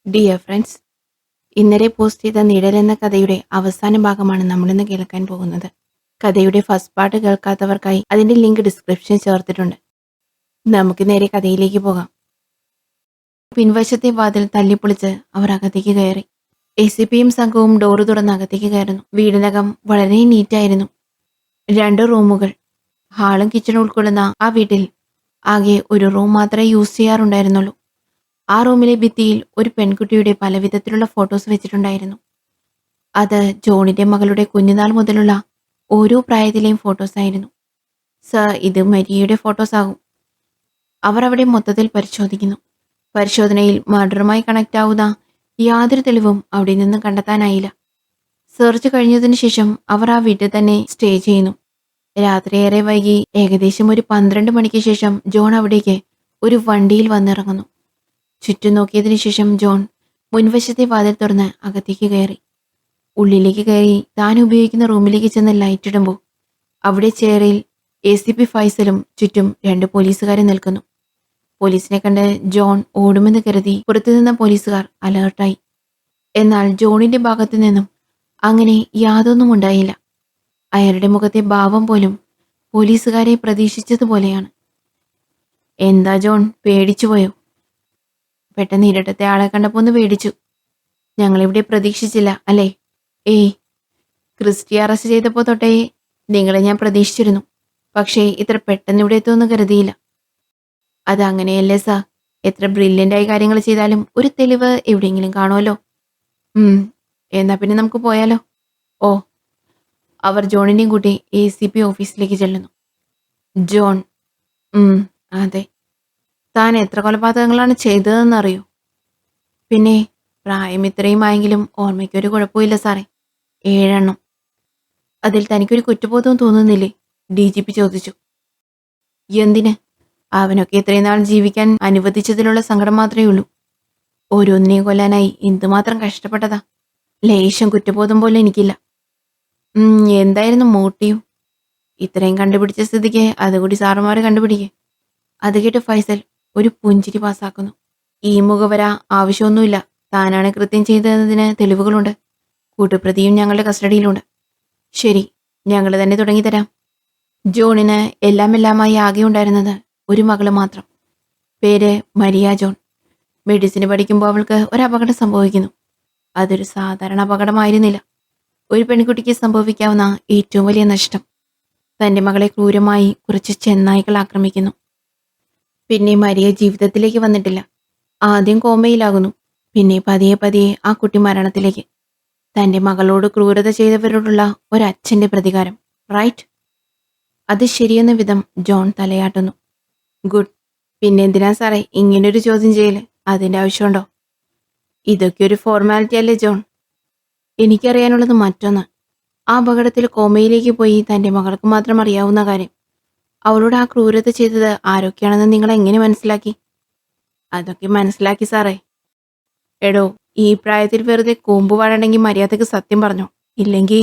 Dear friends, ഇന്നലെ post ചെയ്ത നിഴൽ എന്ന കഥയുടെ അവസാന ഭാഗമാണ് നമ്മളിന്ന് കേൾക്കാൻ പോകുന്നത്. കഥയുടെ ഫസ്റ്റ് പാർട്ട് കേൾക്കാത്തവർക്കായി അതിന്റെ ലിങ്ക് ഡിസ്ക്രിപ്ഷൻ ചേർത്തിട്ടുണ്ട്. നമുക്ക് നേരെ കഥയിലേക്ക് പോകാം. പിൻവശത്തെ വാതിൽ തല്ലിപ്പൊളിച്ച് അവർ അകത്തേക്ക് കയറി. ACPയും സംഘവും ഡോറ് തുറന്ന് അകത്തേക്ക് കയറുന്നു. വീടിനകം വളരെ നീറ്റായിരുന്നു. 2 റൂമുകൾ, ഹാളും കിച്ചണും ഉൾക്കൊള്ളുന്ന ആ വീട്ടിൽ ആകെ ഒരു റൂം മാത്രമേ യൂസ് ചെയ്യാറുണ്ടായിരുന്നുള്ളൂ. ആ റൂമിലെ ഭിത്തിയിൽ ഒരു പെൺകുട്ടിയുടെ പലവിധത്തിലുള്ള ഫോട്ടോസ് വെച്ചിട്ടുണ്ടായിരുന്നു. അത് ജോണിന്റെ മകളുടെ കുഞ്ഞുനാൾ മുതലുള്ള ഓരോ പ്രായത്തിലെയും ഫോട്ടോസ് ആയിരുന്നു. സർ, ഇത് മരിയയുടെ ഫോട്ടോസ് ആകും. അവർ അവിടെ മൊത്തത്തിൽ പരിശോധിക്കുന്നു. പരിശോധനയിൽ മർഡറുമായി കണക്ട് ആവുന്ന യാതൊരു തെളിവും അവിടെ നിന്ന് കണ്ടെത്താനായില്ല. സെർച്ച് കഴിഞ്ഞതിന് ശേഷം അവർ ആ വീട്ടിൽ തന്നെ സ്റ്റേ ചെയ്യുന്നു. രാത്രിയേറെ വൈകി ഏകദേശം ഒരു 12 മണിക്ക് ശേഷം ജോൺ അവിടേക്ക് ഒരു വണ്ടിയിൽ വന്നിറങ്ങുന്നു. ചുറ്റും നോക്കിയതിനു ശേഷം ജോൺ മുൻവശത്തെ വാതിൽ തുറന്ന് അകത്തേക്ക് കയറി. ഉള്ളിലേക്ക് കയറി താൻ ഉപയോഗിക്കുന്ന റൂമിലേക്ക് ചെന്ന് ലൈറ്റ് ഇടുമ്പോൾ അവിടെ ചെയറിൽ ACP ഫൈസലും ചുറ്റും 2 പോലീസുകാരും നിൽക്കുന്നു. പോലീസിനെ കണ്ട് ജോൺ ഓടുമെന്ന് കരുതി പുറത്തുനിന്ന പോലീസുകാർ അലേർട്ടായി. എന്നാൽ ജോണിന്റെ ഭാഗത്തു നിന്നും അങ്ങനെ യാതൊന്നും ഉണ്ടായില്ല. അയാളുടെ മുഖത്തെ ഭാവം പോലും പോലീസുകാരെ പ്രതീക്ഷിച്ചതുപോലെയാണ്. എന്താ ജോൺ, പേടിച്ചുപോയോ? പെട്ടെന്ന് ഇരട്ടത്തെ ആളെ കണ്ടപ്പോൾ ഒന്ന് പേടിച്ചു. ഞങ്ങളിവിടെ പ്രതീക്ഷിച്ചില്ല അല്ലേ? ഏയ്, ക്രിസ്റ്റി അറസ്റ്റ് ചെയ്തപ്പോൾ തൊട്ടേ നിങ്ങളെ ഞാൻ പ്രതീക്ഷിച്ചിരുന്നു. പക്ഷേ ഇത്ര പെട്ടെന്ന് ഇവിടെ എത്തുമെന്ന് കരുതിയില്ല. അതങ്ങനെയല്ലേ സാർ, എത്ര ബ്രില്യൻ്റായി കാര്യങ്ങൾ ചെയ്താലും ഒരു തെളിവ് എവിടെയെങ്കിലും കാണുമല്ലോ. എന്നാ പിന്നെ നമുക്ക് പോയാലോ? ഓ. അവർ ജോണിനെയും കൂട്ടി ACP ഓഫീസിലേക്ക് ചെല്ലുന്നു. ജോൺ, അതെ. താൻ എത്ര കൊലപാതകങ്ങളാണ് ചെയ്തതെന്നറിയോ? പിന്നെ പ്രായം ഇത്രയും ആയെങ്കിലും ഓർമ്മയ്ക്കൊരു കുഴപ്പമില്ല സാറേ. 7 എണ്ണം. അതിൽ തനിക്കൊരു കുറ്റബോധവും തോന്നുന്നില്ലേ? DGP ചോദിച്ചു. എന്തിന്? അവനൊക്കെ ഇത്രയും നാൾ ജീവിക്കാൻ അനുവദിച്ചതിലുള്ള സങ്കടം മാത്രമേ ഉള്ളൂ. ഓരോന്നിനെയും കൊല്ലാനായി എന്തുമാത്രം കഷ്ടപ്പെട്ടതാ. ലേശം കുറ്റബോധം പോലും എനിക്കില്ല. എന്തായിരുന്നു മോട്ടീവ്? ഇത്രയും കണ്ടുപിടിച്ച സ്ഥിതിക്ക് അതുകൂടി സാറുമാരെ കണ്ടുപിടിക്കേ. അത് കേട്ട് ഫൈസൽ ഒരു പുഞ്ചിരി പാസാക്കുന്നു. ഈ മുഖവര ആവശ്യമൊന്നുമില്ല. താനാണ് കൃത്യം ചെയ്തതിന് തെളിവുകളുണ്ട്. കൂട്ടുപ്രതിയും ഞങ്ങളുടെ കസ്റ്റഡിയിലുണ്ട്. ശരി, ഞങ്ങൾ തന്നെ തുടങ്ങിത്തരാം. ജോണിന് എല്ലാമായി ആകെ ഉണ്ടായിരുന്നത് ഒരു മകള് മാത്രം. പേര് മരിയ ജോൺ. മെഡിസിന് പഠിക്കുമ്പോൾ അവൾക്ക് ഒരു അപകടം സംഭവിക്കുന്നു. അതൊരു സാധാരണ അപകടമായിരുന്നില്ല. ഒരു പെൺകുട്ടിക്ക് സംഭവിക്കാവുന്ന ഏറ്റവും വലിയ നഷ്ടം. തൻ്റെ മകളെ ക്രൂരമായി കുറച്ച് ചെന്നായ്ക്കൾ ആക്രമിക്കുന്നു. പിന്നെ മരിയ ജീവിതത്തിലേക്ക് വന്നിട്ടില്ല. ആദ്യം കോമയിലാകുന്നു. പിന്നെ പതിയെ ആ കുട്ടി മരണത്തിലേക്ക്. തൻ്റെ മകളോട് ക്രൂരത ചെയ്തവരോടുള്ള ഒരച്ഛൻ്റെ പ്രതികാരം. റൈറ്റ്? അത് ശരിയെന്ന വിധം ജോൺ തലയാട്ടുന്നു. ഗുഡ്. പിന്നെന്തിനാ സാറേ ഇങ്ങനൊരു ചോദ്യം ചെയ്യല്? അതിൻ്റെ ആവശ്യമുണ്ടോ? ഇതൊക്കെ ഒരു ഫോർമാലിറ്റി അല്ലേ ജോൺ? എനിക്കറിയാനുള്ളത് മറ്റൊന്ന്. ആ അപകടത്തിൽ കോമയിലേക്ക് പോയി തൻ്റെ മകൾക്ക് മാത്രം അറിയാവുന്ന കാര്യം. അവളോട് ആ ക്രൂരത ചെയ്തത് ആരൊക്കെയാണെന്ന് നിങ്ങൾ എങ്ങനെ മനസ്സിലാക്കി? അതൊക്കെ മനസ്സിലാക്കി സാറേ. എടോ, ഈ പ്രായത്തിൽ വെറുതെ കൂമ്പ് വാഴണമെങ്കിൽ മര്യാദക്ക് സത്യം പറഞ്ഞോ. ഇല്ലെങ്കിൽ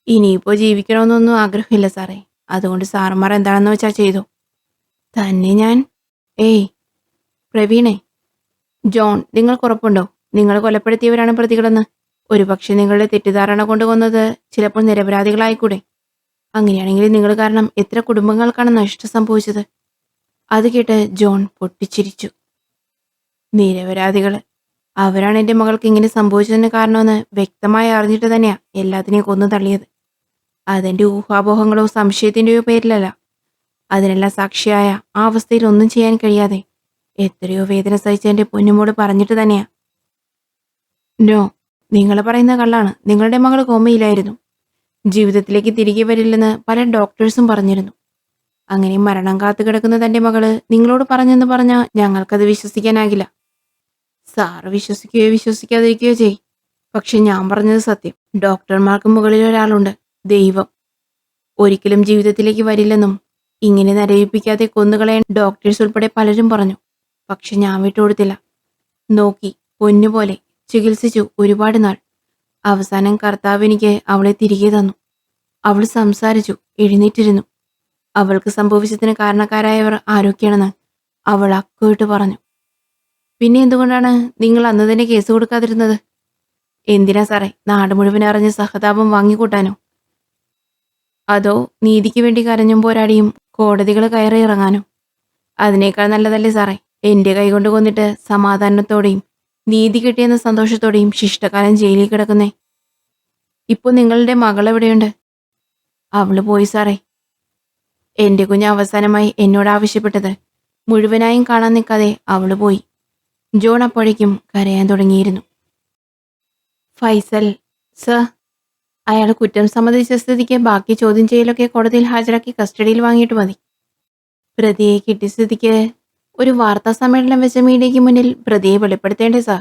ഇനിയിപ്പോൾ ജീവിക്കണമെന്നൊന്നും ആഗ്രഹമില്ല സാറേ. അതുകൊണ്ട് സാറന്മാർ എന്താണെന്ന് വെച്ചാൽ ചെയ്തു. തന്നെ ഞാൻ ഏയ് പ്രവീണേ. ജോൺ, നിങ്ങൾക്ക് ഉറപ്പുണ്ടോ നിങ്ങൾ കൊലപ്പെടുത്തിയവരാണ് പ്രതികളെന്ന്? ഒരുപക്ഷെ നിങ്ങളുടെ തെറ്റിദ്ധാരണ കൊണ്ട് കൊന്നത് ചിലപ്പോൾ നിരപരാധികളായിക്കൂടെ? അങ്ങനെയാണെങ്കിൽ നിങ്ങൾ കാരണം എത്ര കുടുംബങ്ങൾക്കാണ് നഷ്ടം സംഭവിച്ചത്? അത് കേട്ട് ജോൺ പൊട്ടിച്ചിരിച്ചു. നിരപരാധികൾ, അവരാണ് എൻ്റെ മകൾക്ക് ഇങ്ങനെ സംഭവിച്ചതിന് കാരണമെന്ന് വ്യക്തമായി അറിഞ്ഞിട്ട് തന്നെയാ എല്ലാത്തിനെയും കൊന്നു തള്ളിയത്. അതെൻ്റെ ഊഹാപോഹങ്ങളോ സംശയത്തിൻ്റെയോ പേരിലല്ല. അതിനെല്ലാം സാക്ഷിയായ ആ അവസ്ഥയിൽ ഒന്നും ചെയ്യാൻ കഴിയാതെ എത്രയോ വേദന സഹിച്ച എൻ്റെ പൊന്നുമോട് പറഞ്ഞിട്ട് തന്നെയാ. നോ, നിങ്ങൾ പറയുന്ന കള്ളാണ്. നിങ്ങളുടെ മകൾ കോമയിലായിരുന്നു. ജീവിതത്തിലേക്ക് തിരികെ വരില്ലെന്ന് പല ഡോക്ടേഴ്സും പറഞ്ഞിരുന്നു. അങ്ങനെ മരണം കാത്തു കിടക്കുന്ന തൻ്റെ മകള് നിങ്ങളോട് പറഞ്ഞെന്ന് പറഞ്ഞാൽ ഞങ്ങൾക്കത് വിശ്വസിക്കാനാകില്ല. സാറ് വിശ്വസിക്കുകയോ വിശ്വസിക്കാതിരിക്കുകയോ ചെയ്. പക്ഷെ ഞാൻ പറഞ്ഞത് സത്യം. ഡോക്ടർമാർക്ക് മുകളിൽ ഒരാളുണ്ട്, ദൈവം. ഒരിക്കലും ജീവിതത്തിലേക്ക് വരില്ലെന്നും ഇങ്ങനെ നരയിപ്പിക്കാതെ കൊന്നുകളയാൻ ഡോക്ടേഴ്സ് ഉൾപ്പെടെ പലരും പറഞ്ഞു. പക്ഷെ ഞാൻ വിട്ടുകൊടുത്തില്ല. നോക്കി പൊന്നുപോലെ ചികിത്സിച്ചു ഒരുപാട് നാൾ. അവസാനം കർത്താവ് എനിക്ക് അവളെ തിരികെ തന്നു. അവൾ സംസാരിച്ചു, എഴുന്നേറ്റിരുന്നു. അവൾക്ക് സംഭവിച്ചതിന് കാരണക്കാരായവർ ആരൊക്കെയാണെന്ന് അവൾ അക്കമിട്ട് പറഞ്ഞു. പിന്നെ എന്തുകൊണ്ടാണ് നിങ്ങൾ അന്ന് തന്നെ കേസ് കൊടുക്കാതിരുന്നത്? എന്തിനാ സാറേ, നാട് മുഴുവൻ അറിഞ്ഞ് സഹതാപം വാങ്ങിക്കൂട്ടാനോ? അതോ നീതിക്ക് വേണ്ടി കരഞ്ഞും പോരാടിയും കോടതികൾ കയറി ഇറങ്ങാനോ? അതിനേക്കാൾ നല്ലതല്ലേ സാറേ, എന്റെ കൈകൊണ്ട് കൊന്നിട്ട് സമാധാനത്തോടെയും നീതി കിട്ടിയെന്ന സന്തോഷത്തോടെയും ശിഷ്ടകാലം ജയിലിൽ കിടക്കുന്നേ. ഇപ്പൊ നിങ്ങളുടെ മകൾ എവിടെയുണ്ട്? അവള് പോയി സാറേ. എന്റെ കുഞ്ഞ് അവസാനമായി എന്നോട് ആവശ്യപ്പെട്ടത് മുഴുവനായും കാണാൻ നിൽക്കാതെ അവള് പോയി. ജോൺ അപ്പോഴേക്കും കരയാൻ തുടങ്ങിയിരുന്നു. ഫൈസൽ സർ, അയാൾ കുറ്റം സമ്മതിച്ച സ്ഥിതിക്ക് ബാക്കി ചോദ്യം ചെയ്യലൊക്കെ കോടതിയിൽ ഹാജരാക്കി കസ്റ്റഡിയിൽ വാങ്ങിയിട്ട് മതി. പ്രതിയെ കിട്ടിയ സ്ഥിതിക്ക് ഒരു വാർത്താ സമ്മേളനം വെച്ച മീഡിയയ്ക്ക് മുന്നിൽ പ്രതിയെ വെളിപ്പെടുത്തേണ്ടേ സാർ?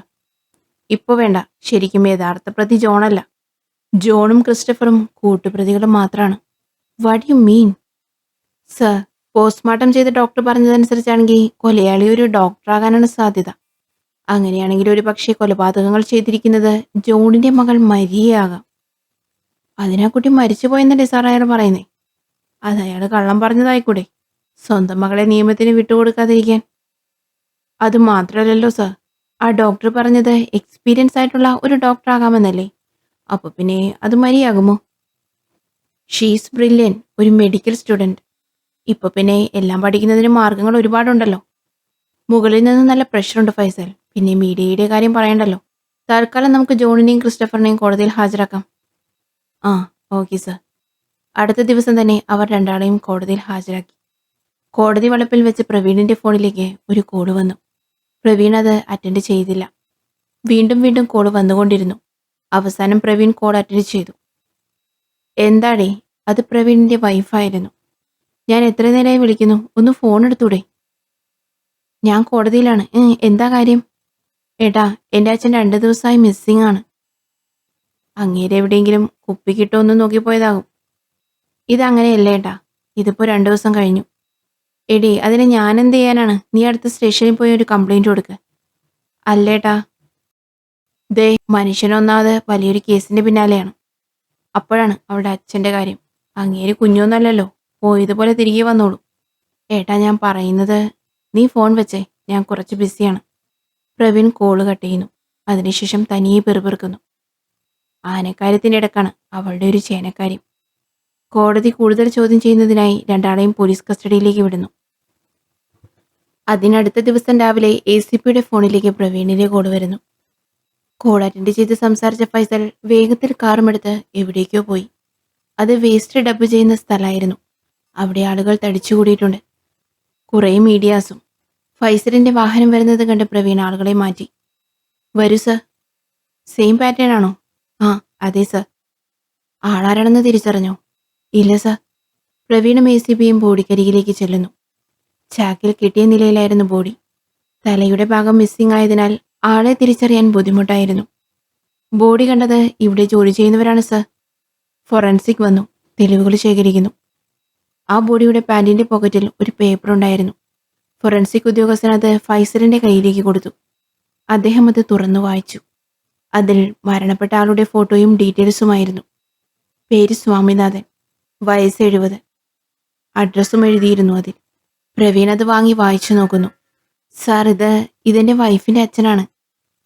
ഇപ്പൊ വേണ്ട. ശരിക്കും യഥാർത്ഥ പ്രതി ജോണല്ല. ജോണും ക്രിസ്റ്റഫറും കൂട്ടുപ്രതികളും മാത്രമാണ്. What you mean? Sir, postmortem ചെയ്ത ഡോക്ടർ പറഞ്ഞതനുസരിച്ചാണെങ്കിൽ കൊലയാളി ഒരു ഡോക്ടറാകാനാണ് സാധ്യത. അങ്ങനെയാണെങ്കിൽ ഒരു പക്ഷേ കൊലപാതകങ്ങൾ ചെയ്തിരിക്കുന്നത് ജോണിന്റെ മകൾ മരിയയാകാം. അതിനാ കുട്ടി മരിച്ചുപോയെന്നല്ലേ സാർ അയാൾ പറയുന്നേ? അത് അയാൾ കള്ളം പറഞ്ഞതായിക്കൂടെ, സ്വന്തം മകളെ നിയമത്തിന് വിട്ടുകൊടുക്കാതിരിക്കാൻ? അത് മാത്രമല്ലല്ലോ സാർ, ആ ഡോക്ടർ പറഞ്ഞത് എക്സ്പീരിയൻസ് ആയിട്ടുള്ള ഒരു ഡോക്ടർ ആകാമെന്നല്ലേ? അപ്പൊ പിന്നെ അത് മരിയാകുമോ? ഷീസ് ബ്രില്യൻ, ഒരു മെഡിക്കൽ സ്റ്റുഡൻറ്. ഇപ്പൊ പിന്നെ എല്ലാം പഠിക്കുന്നതിന് മാർഗങ്ങൾ ഒരുപാടുണ്ടല്ലോ. മുകളിൽ നിന്ന് നല്ല പ്രഷറുണ്ട് ഫൈസൽ. പിന്നെ മീഡിയയുടെ കാര്യം പറയണ്ടല്ലോ. തൽക്കാലം നമുക്ക് ജോണിനെയും ക്രിസ്റ്റഫറിനെയും കോടതിയിൽ ഹാജരാക്കാം. ആ, ഓക്കെ സർ. അടുത്ത ദിവസം തന്നെ അവർ രണ്ടാളെയും കോടതിയിൽ ഹാജരാക്കി. കോടതി വളപ്പിൽ വെച്ച് പ്രവീണിന്റെ ഫോണിലേക്ക് ഒരു കോൾ വന്നു. പ്രവീൺ അത് അറ്റൻഡ് ചെയ്തില്ല. വീണ്ടും വീണ്ടും കോൾ വന്നുകൊണ്ടിരുന്നു. അവസാനം പ്രവീൺ കോൾ അറ്റൻഡ് ചെയ്തു. എന്താടേ? അത് പ്രവീണിന്റെ വൈഫായിരുന്നു. ഞാൻ എത്ര നേരമായി വിളിക്കുന്നു, ഒന്ന് ഫോൺ എടുത്തൂടെ? ഞാൻ കോടതിയിലാണ്. എന്താ കാര്യം? ഏട്ടാ, എൻ്റെ അച്ഛൻ 2 ദിവസമായി മിസ്സിംഗ് ആണ്. അങ്ങേരെ എവിടെയെങ്കിലും കുപ്പി കിട്ടുമെന്ന് നോക്കിപ്പോയതാകും. ഇതങ്ങനെയല്ലേ ഏട്ടാ, ഇതിപ്പോ 2 ദിവസം കഴിഞ്ഞു. എടീ, അതിന് ഞാൻ എന്ത് ചെയ്യാനാണ്? നീ അടുത്ത സ്റ്റേഷനിൽ പോയി ഒരു കംപ്ലൈന്റ് കൊടുക്ക്. അല്ലേട്ടാ, ദേ മനുഷ്യനൊന്നാമത് വലിയൊരു കേസിന്റെ പിന്നാലെയാണ്. അപ്പോഴാണ് അവളുടെ അച്ഛന്റെ കാര്യം. അങ്ങേര് കുഞ്ഞൊന്നല്ലല്ലോ, പോയതുപോലെ തിരികെ വന്നോളൂ. ഏട്ടാ, ഞാൻ പറയുന്നത്, നീ ഫോൺ വെച്ചേ, ഞാൻ കുറച്ച് ബിസിയാണ്. പ്രവീൺ കോള് കട്ട് ചെയ്യുന്നു. അതിനുശേഷം തനിയെ പെറുപിറുക്കുന്നു. ആനക്കാര്യത്തിൻ്റെ ഇടക്കാണ് അവളുടെ ഒരു ചേനക്കാര്യം. കോടതി കൂടുതൽ ചോദ്യം ചെയ്യുന്നതിനായി രണ്ടാളെയും പോലീസ് കസ്റ്റഡിയിലേക്ക് വിടുന്നു. അതിനടുത്ത ദിവസം രാവിലെ ACPയുടെ ഫോണിലേക്ക് പ്രവീണിന്റെ കോള് വരുന്നു. കോൾ അറ്റൻഡ് ചെയ്ത് സംസാരിച്ച ഫൈസൽ വേഗത്തിൽ കാറുമെടുത്ത് എവിടേക്കോ പോയി. അത് വേസ്റ്റ് ഡബ് ചെയ്യുന്ന സ്ഥലമായിരുന്നു. അവിടെ ആളുകൾ തടിച്ചുകൂടിയിട്ടുണ്ട്. കുറേ മീഡിയാസും. ഫൈസലിന്റെ വാഹനം വരുന്നത് കണ്ട് പ്രവീൺ ആളുകളെ മാറ്റി. വരൂ സർ. സെയിം പാറ്റേൺ ആണോ? ആ, അതെ സർ. ആളാരാണെന്ന് തിരിച്ചറിഞ്ഞോ? ഇല്ല സർ. പ്രവീണും ACPയും ബോഡിക്കരികിലേക്ക് ചെല്ലുന്നു. ചാക്കിൽ കിട്ടിയ നിലയിലായിരുന്നു ബോഡി. തലയുടെ ഭാഗം മിസ്സിംഗ് ആയതിനാൽ ആളെ തിരിച്ചറിയാൻ ബുദ്ധിമുട്ടായിരുന്നു. ബോഡി കണ്ടത് ഇവിടെ ജോലി ചെയ്യുന്നവരാണ് സർ. ഫോറൻസിക് വന്നു, തെളിവുകൾ ശേഖരിക്കുന്നു. ആ ബോഡിയുടെ പാൻറിന്റെ പോക്കറ്റിൽ ഒരു പേപ്പർ ഉണ്ടായിരുന്നു. ഫോറൻസിക് ഉദ്യോഗസ്ഥൻ അത് ഫൈസലിന്റെ കയ്യിലേക്ക് കൊടുത്തു. അദ്ദേഹം അത് തുറന്നു വായിച്ചു. അതിൽ മരണപ്പെട്ട ആളുടെ ഫോട്ടോയും ഡീറ്റെയിൽസുമായിരുന്നു. പേര് സ്വാമിനാഥൻ, വയസ്സ് 70. അഡ്രസ്സും എഴുതിയിരുന്നു അതിൽ. പ്രവീൺ അത് വാങ്ങി വായിച്ചു നോക്കുന്നു. സാർ, ഇതെന്റെ വൈഫിന്റെ അച്ഛനാണ്.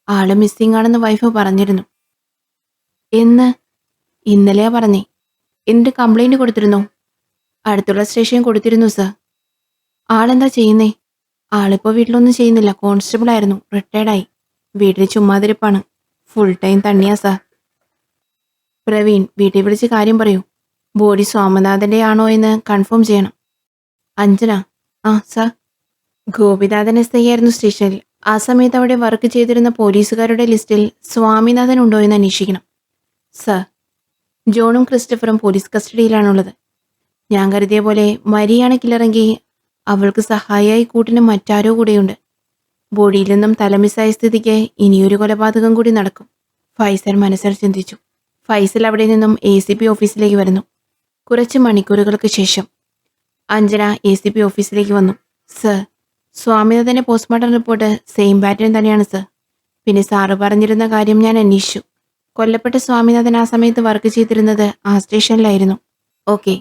ആള് മിസ്സിംഗ് ആണെന്ന് വൈഫ് പറഞ്ഞിരുന്നു. എന്ന്? ഇന്നലെയാ പറഞ്ഞേ. എന്നിട്ട് കംപ്ലൈന്റ് കൊടുത്തിരുന്നോ? അടുത്തുള്ള സ്റ്റേഷൻ കൊടുത്തിരുന്നു സർ. ആളെന്താ ചെയ്യുന്നേ? ആളിപ്പോ വീട്ടിലൊന്നും ചെയ്യുന്നില്ല. കോൺസ്റ്റബിൾ ആയിരുന്നു, റിട്ടയർഡായി. വീട്ടിൽ ചുമ്മാതിരിപ്പാണ്. ഫുൾ ടൈം തണ്ണിയാ സാർ. പ്രവീൺ, വീട്ടിൽ വിളിച്ച് കാര്യം പറയൂ. ബോഡി സോമനാഥന്റെ ആണോ എന്ന് കൺഫേം ചെയ്യണം. അഞ്ജന? ആ സാർ. ഗോപിനാഥൻ SI ആയിരുന്നു സ്റ്റേഷനിൽ. ആ സമയത്ത് അവിടെ വർക്ക് ചെയ്തിരുന്ന പോലീസുകാരുടെ ലിസ്റ്റിൽ സ്വാമിനാഥൻ ഉണ്ടോ എന്ന് അന്വേഷിക്കണം. സർ. ജോണും ക്രിസ്റ്റഫറും പോലീസ് കസ്റ്റഡിയിലാണുള്ളത്. ഞാൻ കരുതിയ പോലെ മരിയാണ് കില്ലറെങ്കിൽ അവൾക്ക് സഹായിയായി കൂട്ടിന് മറ്റാരോ കൂടെയുണ്ട്. ബോഡിയിൽ നിന്നും തലമിസായ സ്ഥിതിക്ക് ഇനിയൊരു കൊലപാതകം കൂടി നടക്കും. ഫൈസൽ മനസ്സിൽ ചിന്തിച്ചു. ഫൈസൽ അവിടെ നിന്നും ACP ഓഫീസിലേക്ക് വരുന്നു. കുറച്ച് മണിക്കൂറുകൾക്ക് ശേഷം അഞ്ജന ACP ഓഫീസിലേക്ക് വന്നു. സർ, സ്വാമിനാഥന്റെ പോസ്റ്റ്മോർട്ടം റിപ്പോർട്ട് സെയിം പാറ്റേൺ തന്നെയാണ് സർ. പിന്നെ സാറ് പറഞ്ഞിരുന്ന കാര്യം ഞാൻ അന്വേഷിച്ചു. കൊല്ലപ്പെട്ട സ്വാമിനാഥൻ ആ സമയത്ത് വർക്ക് ചെയ്തിരുന്നത് ആ സ്റ്റേഷനിലായിരുന്നു. Okay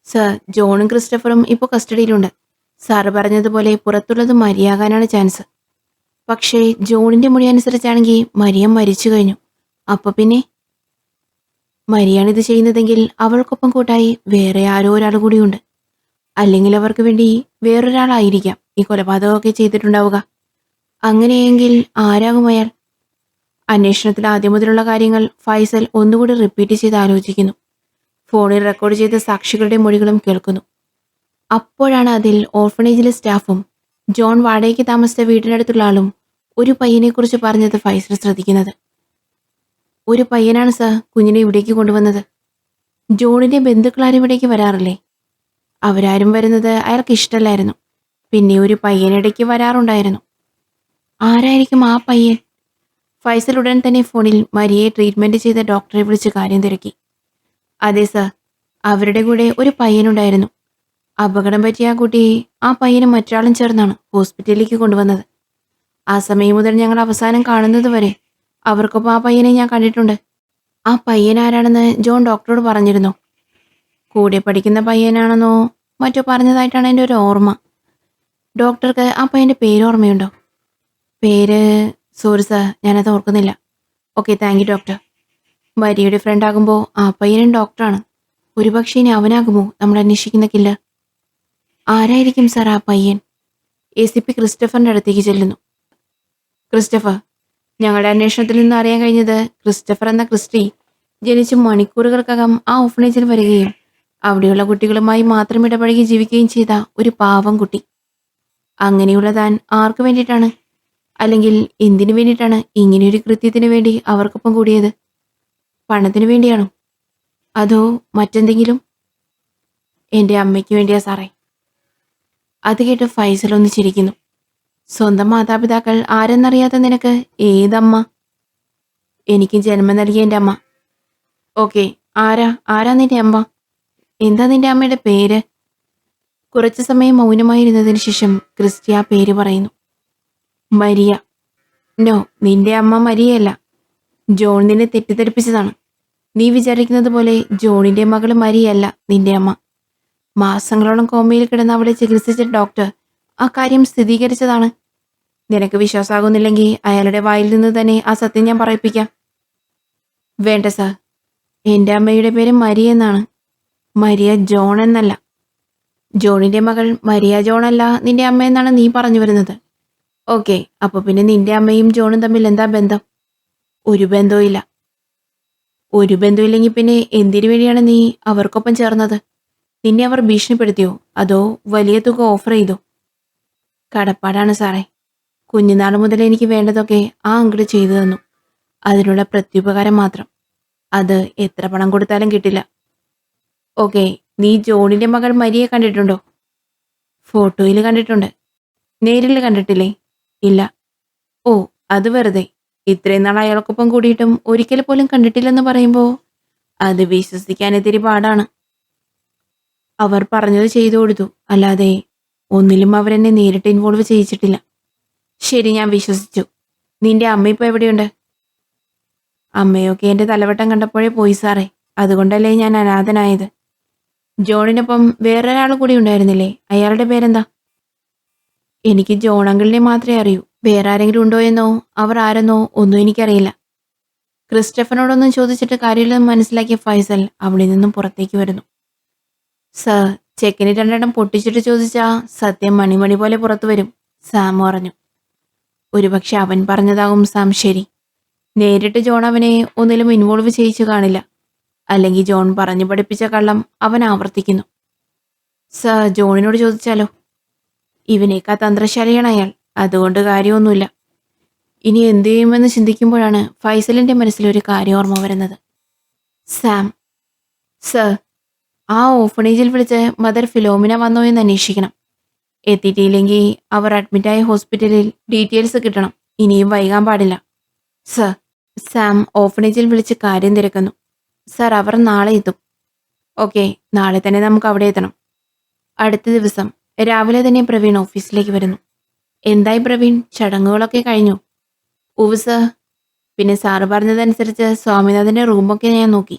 sir. ജോണും ക്രിസ്റ്റഫറും ഇപ്പോൾ കസ്റ്റഡിയിലുണ്ട്. സാറ് പറഞ്ഞതുപോലെ പുറത്തുള്ളത് മരിയാകാനാണ് ചാൻസ്. പക്ഷേ ജോണിന്റെ മൊഴി അനുസരിച്ചാണെങ്കിൽ മരിയം മരിച്ചു കഴിഞ്ഞു. അപ്പൊ പിന്നെ മരിയാണിത് ചെയ്യുന്നതെങ്കിൽ അവൾക്കൊപ്പം കൂട്ടായി വേറെ ആരോ ഒരാൾ കൂടിയുണ്ട്. അല്ലെങ്കിൽ അവർക്ക് വേണ്ടി വേറൊരാളായിരിക്കാം ഈ കൊലപാതകമൊക്കെ ചെയ്തിട്ടുണ്ടാവുക. അങ്ങനെയെങ്കിൽ ആരാകും അയാൾ? അന്വേഷണത്തിൽ ആദ്യം മുതലുള്ള കാര്യങ്ങൾ ഫൈസൽ ഒന്നുകൂടി റിപ്പീറ്റ് ചെയ്ത് ആലോചിക്കുന്നു. ഫോണിൽ റെക്കോർഡ് ചെയ്ത സാക്ഷികളുടെ മൊഴികളും കേൾക്കുന്നു. അപ്പോഴാണ് അതിൽ ഓർഫനേജിലെ സ്റ്റാഫും ജോൺ വാടകയ്ക്ക് താമസിച്ച വീടിനടുത്തുള്ള ആളും ഒരു പയ്യനെക്കുറിച്ച് പറഞ്ഞത് ഫൈസൽ ശ്രദ്ധിക്കുന്നത്. ഒരു പയ്യനാണ് സർ കുഞ്ഞിനെ ഇവിടേക്ക് കൊണ്ടുവന്നത്. ജോണിന്റെ ബന്ധുക്കളാരും ഇവിടേക്ക് വരാറില്ലേ? അവരാരും വരുന്നത് അയാൾക്ക് ഇഷ്ടമല്ലായിരുന്നു. പിന്നെ ഒരു പയ്യനിടയ്ക്ക് വരാറുണ്ടായിരുന്നു. ആരായിരിക്കും ആ പയ്യൻ? ഫൈസൽ ഉടൻ തന്നെ ഫോണിൽ മരിയെ ട്രീറ്റ്മെന്റ് ചെയ്ത ഡോക്ടറെ വിളിച്ച് കാര്യം തിരക്കി. അതെ സർ, അവരുടെ കൂടെ ഒരു പയ്യനുണ്ടായിരുന്നു. അപകടം പറ്റിയ ആ കുട്ടിയെ ആ പയ്യനും മറ്റൊരാളും ചേർന്നാണ് ഹോസ്പിറ്റലിലേക്ക് കൊണ്ടുവന്നത്. ആ സമയം മുതൽ ഞങ്ങൾ അവസാനം കാണുന്നത് വരെ അവർക്കൊപ്പം ആ പയ്യനെ ഞാൻ കണ്ടിട്ടുണ്ട്. ആ പയ്യൻ ആരാണെന്ന് ജോൺ ഡോക്ടറോട് പറഞ്ഞിരുന്നോ? കൂടെ പഠിക്കുന്ന പയ്യനാണെന്നോ മറ്റോ പറഞ്ഞതായിട്ടാണ് എൻ്റെ ഒരു ഓർമ്മ. ഡോക്ടർക്ക് ആ പയ്യൻ്റെ പേര് ഓർമ്മയുണ്ടോ? പേര് സോറി സർ, ഞാനത് ഓർക്കുന്നില്ല. Okay, thank you doctor. മരിയയുടെ ഫ്രണ്ട് ആകുമ്പോൾ ആ പയ്യനും ഡോക്ടറാണ്. ഒരുപക്ഷെ ഇനി അവനാകുമോ നമ്മൾ അന്വേഷിക്കുന്ന കില്ലർ? ആരായിരിക്കും സർ ആ പയ്യൻ? ACP ക്രിസ്റ്റഫറിൻ്റെ അടുത്തേക്ക് ചെല്ലുന്നു. ക്രിസ്റ്റഫർ, ഞങ്ങളുടെ അന്വേഷണത്തിൽ നിന്ന് അറിയാൻ കഴിഞ്ഞത് ക്രിസ്റ്റഫർ എന്ന ക്രിസ്റ്റി ജനിച്ച് മണിക്കൂറുകൾക്കകം ആ ഓഫനേജിൽ വരികയും അവിടെയുള്ള കുട്ടികളുമായി മാത്രം ഇടപഴകി ജീവിക്കുകയും ചെയ്ത ഒരു പാവം കുട്ടി. അങ്ങനെയുള്ള താൻ ആർക്കു വേണ്ടിയിട്ടാണ്, അല്ലെങ്കിൽ എന്തിനു വേണ്ടിയിട്ടാണ് ഇങ്ങനെയൊരു കൃത്യത്തിന് വേണ്ടി അവർക്കൊപ്പം കൂടിയത്? പണത്തിനു വേണ്ടിയാണോ? അതോ മറ്റെന്തെങ്കിലും? എൻ്റെ അമ്മയ്ക്ക് വേണ്ടിയാ സാറേ. അത് കേട്ട് ഫൈസൽ ഒന്ന് ചിരിക്കുന്നു. സ്വന്തം മാതാപിതാക്കൾ ആരെന്നറിയാത്ത നിനക്ക് ഏതമ്മ? എനിക്ക് ജന്മം നൽകിയ എൻ്റെ അമ്മ. ഓക്കെ, ആരാ നിന്റെ അമ്മ? എന്താ നിന്റെ അമ്മയുടെ പേര്? കുറച്ചു സമയം മൗനമായിരുന്നതിന് ശേഷം ക്രിസ്റ്റി ആ പേര് പറയുന്നു. മരിയ. നോ, നിന്റെ അമ്മ മരിയയല്ല. ജോൺ നിന്നെ തെറ്റിദ്ധരിപ്പിച്ചതാണ്. നീ വിചാരിക്കുന്നത് പോലെ ജോണിന്റെ മകള് മരിയല്ല നിന്റെ അമ്മ. മാസങ്ങളോളം കോമയിൽ കിടന്ന് അവളെ ചികിത്സിച്ച ഡോക്ടർ ആ കാര്യം സ്ഥിരീകരിച്ചതാണ്. നിനക്ക് വിശ്വാസമാകുന്നില്ലെങ്കിൽ അയാളുടെ വായിൽ നിന്ന് തന്നെ ആ സത്യം ഞാൻ പറയിപ്പിക്കാം. വേണ്ട സാർ, എൻ്റെ അമ്മയുടെ പേര് മരിയ എന്നാണ്. മരിയ ജോൺ എന്നല്ല. ജോണിന്റെ മകൾ മരിയ ജോൺ അല്ല നിന്റെ അമ്മ എന്നാണ് നീ പറഞ്ഞു വരുന്നത്. ഓക്കെ, അപ്പൊ പിന്നെ നിന്റെ അമ്മയും ജോണും തമ്മിൽ എന്താ ബന്ധം? ഒരു ബന്ധവും ഇല്ല. ഒരു ബന്ധമില്ലെങ്കിൽ പിന്നെ എന്തിനു വേണ്ടിയാണ് നീ അവർക്കൊപ്പം ചേർന്നത്? നിന്നെ അവർ ഭീഷണിപ്പെടുത്തിയോ അതോ വലിയ തുക ഓഫർ ചെയ്തോ? കടപ്പാടാണ് സാറേ. കുഞ്ഞുനാൾ മുതൽ എനിക്ക് വേണ്ടതൊക്കെ ആ അങ്കിള് ചെയ്തു തന്നു. അതിനുള്ള പ്രത്യുപകാരം മാത്രം. അത് എത്ര പണം കൊടുത്താലും കിട്ടില്ല. ഓക്കെ, നീ ജോണിന്റെ മകൾ മരിയെ കണ്ടിട്ടുണ്ടോ? ഫോട്ടോയിൽ കണ്ടിട്ടുണ്ട്. നേരിൽ കണ്ടിട്ടില്ലേ? ഇല്ല. ഓ, അത് വെറുതെ. ഇത്രയും നാൾ അയാൾക്കൊപ്പം കൂടിയിട്ടും ഒരിക്കൽ പോലും കണ്ടിട്ടില്ലെന്ന് പറയുമ്പോൾ അത് വിശ്വസിക്കാൻ ഇത്തിരി പാടാണ്. അവർ പറഞ്ഞത് ചെയ്തു കൊടുത്തു, അല്ലാതെ ഒന്നിലും അവരെന്നെ നേരിട്ട് ഇൻവോൾവ് ചെയ്യിച്ചിട്ടില്ല. ശരി, ഞാൻ വിശ്വസിച്ചു. നിന്റെ അമ്മ ഇപ്പോൾ എവിടെയുണ്ട്? അമ്മയൊക്കെ എൻ്റെ തലവട്ടം കണ്ടപ്പോഴേ പോയി സാറേ. അതുകൊണ്ടല്ലേ ഞാൻ അനാഥനായത്. ജോണിനൊപ്പം വേറൊരാൾ കൂടി ഉണ്ടായിരുന്നില്ലേ? അയാളുടെ പേരെന്താ? എനിക്ക് ജോൺ അങ്കിളിനെ മാത്രമേ അറിയൂ. വേറെ ആരെങ്കിലും ഉണ്ടോ എന്നോ അവർ ആരെന്നോ ഒന്നും എനിക്കറിയില്ല. ക്രിസ്റ്റഫറിനോടൊന്നും ചോദിച്ചിട്ട് കാര്യമില്ലെന്ന് മനസ്സിലാക്കിയ ഫൈസൽ അവിടെ നിന്നും പുറത്തേക്ക് വരുന്നു. സർ, ചെക്കിന് 2 പൊട്ടിച്ചിട്ട് ചോദിച്ചാ സത്യം മണിമണി പോലെ പുറത്തു വരും, സാം പറഞ്ഞു. ഒരുപക്ഷെ അവൻ പറഞ്ഞതാകും സാം ശരി. നേരിട്ട് ജോൺ അവനെ ഒന്നിലും ഇൻവോൾവ് ചെയ്യിച്ചു കാണില്ല. അല്ലെങ്കിൽ ജോൺ പറഞ്ഞു പഠിപ്പിച്ച കള്ളം അവൻ ആവർത്തിക്കുന്നു. സർ, ജോണിനോട് ചോദിച്ചാലോ? ഇവനേക്കാ തന്ത്രശാലിയാണ് അയാൾ. അതുകൊണ്ട് കാര്യമൊന്നുമില്ല. ഇനി എന്തു ചെയ്യുമെന്ന് ചിന്തിക്കുമ്പോഴാണ് ഫൈസലിന്റെ മനസ്സിലൊരു കാര്യം ഓർമ്മ വരുന്നത്. സാം. സർ, ആ ഓഫണേജിൽ വിളിച്ച് മദർ ഫിലോമിന വന്നോ എന്ന് അന്വേഷിക്കണം. എത്തിയിട്ടില്ലെങ്കിൽ അവർ അഡ്മിറ്റായ ഹോസ്പിറ്റലിൽ ഡീറ്റെയിൽസ് കിട്ടണം. ഇനിയും വൈകാൻ പാടില്ല. സർ. സാം ഓഫണേജിൽ വിളിച്ച് കാര്യം തിരക്കുന്നു. സർ, അവർ നാളെ എത്തും. ഓക്കെ, നാളെ തന്നെ നമുക്ക് അവിടെ എത്തണം. അടുത്ത ദിവസം രാവിലെ തന്നെ പ്രവീൺ ഓഫീസിലേക്ക് വരുന്നു. എന്തായി പ്രവീൺ, ചടങ്ങുകളൊക്കെ കഴിഞ്ഞു? ഉവ് സർ. പിന്നെ സാറ് പറഞ്ഞതനുസരിച്ച് സ്വാമിനാഥന്റെ റൂമൊക്കെ ഞാൻ നോക്കി.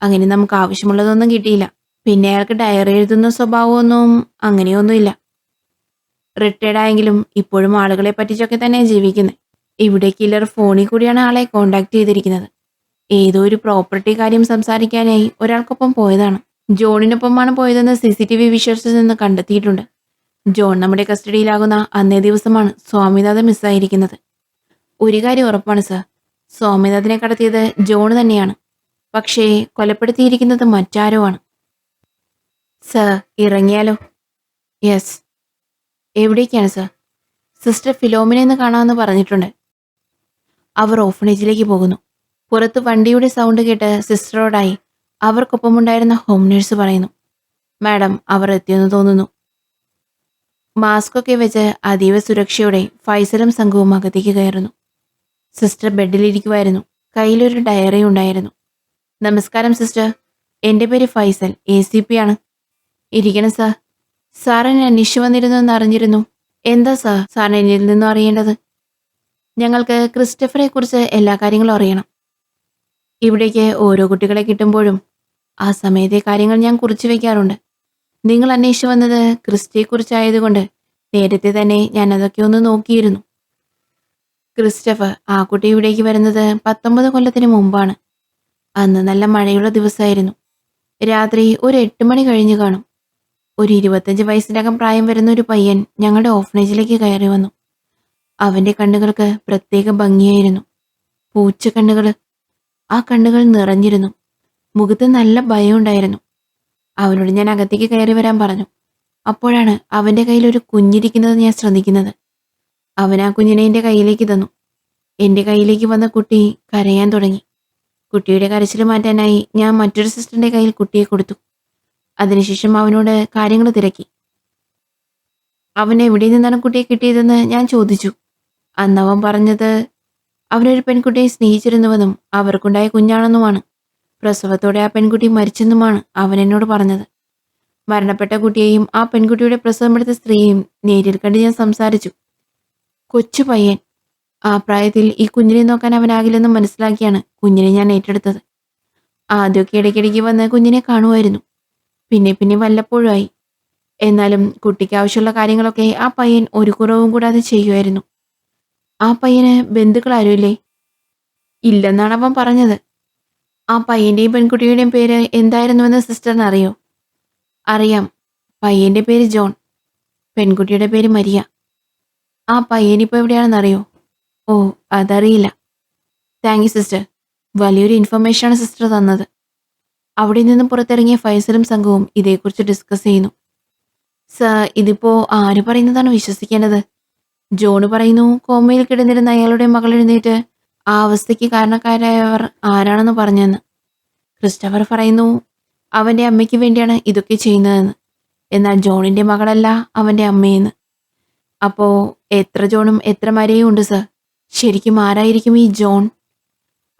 അങ്ങനെ നമുക്ക് ആവശ്യമുള്ളതൊന്നും കിട്ടിയില്ല. പിന്നെ അയാൾക്ക് ഡയറി എഴുതുന്ന സ്വഭാവമൊന്നും അങ്ങനെയൊന്നുമില്ല. റിട്ടയർഡ് ആയെങ്കിലും ഇപ്പോഴും ആളുകളെ പറ്റിച്ചൊക്കെ തന്നെ ജീവിക്കുന്നത്. ഇവിടെ കില്ലർ ഫോണിൽ കൂടിയാണ് ആളെ കോണ്ടാക്ട് ചെയ്തിരിക്കുന്നത്. ഏതോ ഒരു പ്രോപ്പർട്ടി കാര്യം സംസാരിക്കാനായി ഒരാൾക്കൊപ്പം പോയതാണ്. ജോണിനൊപ്പമാണ് പോയതെന്ന് CCTV വിഷ്വൽസിൽ നിന്ന് കണ്ടെത്തിയിട്ടുണ്ട്. ജോൺ നമ്മുടെ കസ്റ്റഡിയിലാകുന്ന അന്നേ ദിവസമാണ് സ്വാമിനാഥൻ മിസ്സായിരിക്കുന്നത്. ഒരു കാര്യം ഉറപ്പാണ് സർ, സ്വാമിനാഥനെ കടത്തിയത് ജോൺ തന്നെയാണ്. പക്ഷേ കൊലപ്പെടുത്തിയിരിക്കുന്നത് മറ്റാരോ ആണ്. സർ, ഇറങ്ങിയാലോ? യെസ്. എവിടേക്കാണ് സർ? സിസ്റ്റർ ഫിലോമിനെന്ന് കാണാമെന്ന് പറഞ്ഞിട്ടുണ്ട്. അവർ ഓഫനേജിലേക്ക് പോകുന്നു. പുറത്ത് വണ്ടിയുടെ സൗണ്ട് കേട്ട് സിസ്റ്ററോടായി അവർക്കൊപ്പമുണ്ടായിരുന്ന ഹോം നേഴ്സ് പറയുന്നു. മാഡം, അവർ എത്തിയെന്ന് തോന്നുന്നു. മാസ്കൊക്കെ വെച്ച് അതീവ സുരക്ഷയോടെ ഫൈസലും സംഘവും അകത്തേക്ക് കയറുന്നു. സിസ്റ്റർ ബെഡിലിരിക്കുമായിരുന്നു. കയ്യിലൊരു ഡയറി ഉണ്ടായിരുന്നു. നമസ്കാരം സിസ്റ്റർ, എൻ്റെ പേര് ഫൈസൽ, ACP ആണ്. ഇരിക്കണം സാർ. സാർ എന്നെ അന്വേഷിച്ചു വന്നിരുന്നു എന്ന് അറിഞ്ഞിരുന്നു. എന്താ സാർ സാറിന് എന്നിൽ നിന്നും അറിയേണ്ടത്? ഞങ്ങൾക്ക് ക്രിസ്റ്റഫറെ കുറിച്ച് എല്ലാ കാര്യങ്ങളും അറിയണം. ഇവിടേക്ക് ഓരോ കുട്ടികളെ കിട്ടുമ്പോഴും ആ സമയത്തെ കാര്യങ്ങൾ ഞാൻ കുറിച്ചു വയ്ക്കാറുണ്ട്. നിങ്ങൾ അന്വേഷിച്ചു വന്നത് ക്രിസ്റ്റിയെക്കുറിച്ചായതുകൊണ്ട് നേരത്തെ തന്നെ ഞാൻ അതൊക്കെ ഒന്ന് നോക്കിയിരുന്നു. ക്രിസ്റ്റഫർ ആ കുട്ടി ഇവിടേക്ക് വരുന്നത് 19 കൊല്ലത്തിന് മുമ്പാണ്. അന്ന് നല്ല മഴയുള്ള ദിവസമായിരുന്നു. രാത്രി ഒരു 8 മണി കഴിഞ്ഞു കാണും. ഒരു 25 വയസ്സിനകം പ്രായം വരുന്ന ഒരു പയ്യൻ ഞങ്ങളുടെ ഓഫനേജിലേക്ക് കയറി വന്നു. അവന്റെ കണ്ണുകൾക്ക് പ്രത്യേക ഭംഗിയായിരുന്നു. പൂച്ചക്കണ്ണുകൾ. ആ കണ്ണുകൾ നിറഞ്ഞിരുന്നു. മുഖത്ത് നല്ല ഭയം ഉണ്ടായിരുന്നു. അവനോട് ഞാൻ അകത്തേക്ക് കയറി വരാൻ പറഞ്ഞു. അപ്പോഴാണ് അവന്റെ കയ്യിൽ ഒരു കുഞ്ഞിരിക്കുന്നത് ഞാൻ ശ്രദ്ധിക്കുന്നത്. അവൻ ആ കുഞ്ഞിനെ എൻ്റെ കയ്യിലേക്ക് തന്നു. എൻ്റെ കയ്യിലേക്ക് വന്ന കുട്ടി കരയാൻ തുടങ്ങി. കുട്ടിയുടെ കരച്ചിൽ മാറ്റാനായി ഞാൻ മറ്റൊരു സിസ്റ്ററിന്റെ കയ്യിൽ കുട്ടിയെ കൊടുത്തു. അതിനുശേഷം അവനോട് കാര്യങ്ങൾ തിരക്കി. അവൻ എവിടെ നിന്നാണ് കുട്ടിയെ കിട്ടിയതെന്ന് ഞാൻ ചോദിച്ചു. അന്നവൻ പറഞ്ഞത് അവനൊരു പെൺകുട്ടിയെ സ്നേഹിച്ചിരുന്നുവെന്നും അവർക്കുണ്ടായ കുഞ്ഞാണെന്നുമാണ്. പ്രസവത്തോടെ ആ പെൺകുട്ടി മരിച്ചെന്നുമാണ് അവൻ എന്നോട് പറഞ്ഞത്. മരണപ്പെട്ട കുട്ടിയെയും ആ പെൺകുട്ടിയുടെ പ്രസവമെടുത്ത സ്ത്രീയെയും നേരിൽ കണ്ട് ഞാൻ സംസാരിച്ചു. കൊച്ചു പയ്യൻ. ആ പ്രായത്തിൽ ഈ കുഞ്ഞിനെ നോക്കാൻ അവനാകില്ലെന്ന് മനസ്സിലാക്കിയാണ് കുഞ്ഞിനെ ഞാൻ ഏറ്റെടുത്തത്. ആദ്യമൊക്കെ ഇടയ്ക്കിടയ്ക്ക് വന്ന് കുഞ്ഞിനെ കാണുമായിരുന്നു. പിന്നെ പിന്നെ വല്ലപ്പോഴുമായി. എന്നാലും കുട്ടിക്ക് ആവശ്യമുള്ള കാര്യങ്ങളൊക്കെ ആ പയ്യൻ ഒരു കുറവും കൂടാതെ ചെയ്യുമായിരുന്നു. ആ പയ്യന് ബന്ധുക്കളാരുമില്ലേ? ഇല്ലെന്നാണ് അവൻ പറഞ്ഞത്. ആ പയ്യന്റെയും പെൺകുട്ടിയുടെയും പേര് എന്തായിരുന്നുവെന്ന് സിസ്റ്ററിന് അറിയോ? അറിയാം. പയ്യന്റെ പേര് ജോൺ, പെൺകുട്ടിയുടെ പേര് മരിയ. ആ പയ്യനിപ്പോൾ എവിടെയാണെന്നറിയോ? ഓ, അതറിയില്ല. Thank you sister. വലിയൊരു ഇൻഫർമേഷനാണ് സിസ്റ്റർ തന്നത്. അവിടെ നിന്നും പുറത്തിറങ്ങിയ ഫൈസലും സംഘവും ഇതേക്കുറിച്ച് ഡിസ്കസ് ചെയ്യുന്നു. സർ, ഇതിപ്പോ ആര് പറയുന്നതാണ് വിശ്വസിക്കേണ്ടത്? ജോണ് പറയുന്നു കോമയിൽ കിടന്നിരുന്ന അയാളുടെ മകൾ എഴുന്നേറ്റ് ആ അവസ്ഥയ്ക്ക് കാരണക്കാരായവർ ആരാണെന്ന് പറഞ്ഞെന്ന്. ക്രിസ്റ്റഫർ പറയുന്നു അവന്റെ അമ്മയ്ക്ക് വേണ്ടിയാണ് ഇതൊക്കെ ചെയ്യുന്നതെന്ന്. എന്നാൽ ജോണിന്റെ മകളല്ല അവന്റെ അമ്മയെന്ന്. അപ്പോ എത്ര ജോണും എത്ര മരിയയും ഉണ്ട് സർ? ശരിക്കും ആരായിരിക്കും ഈ ജോൺ?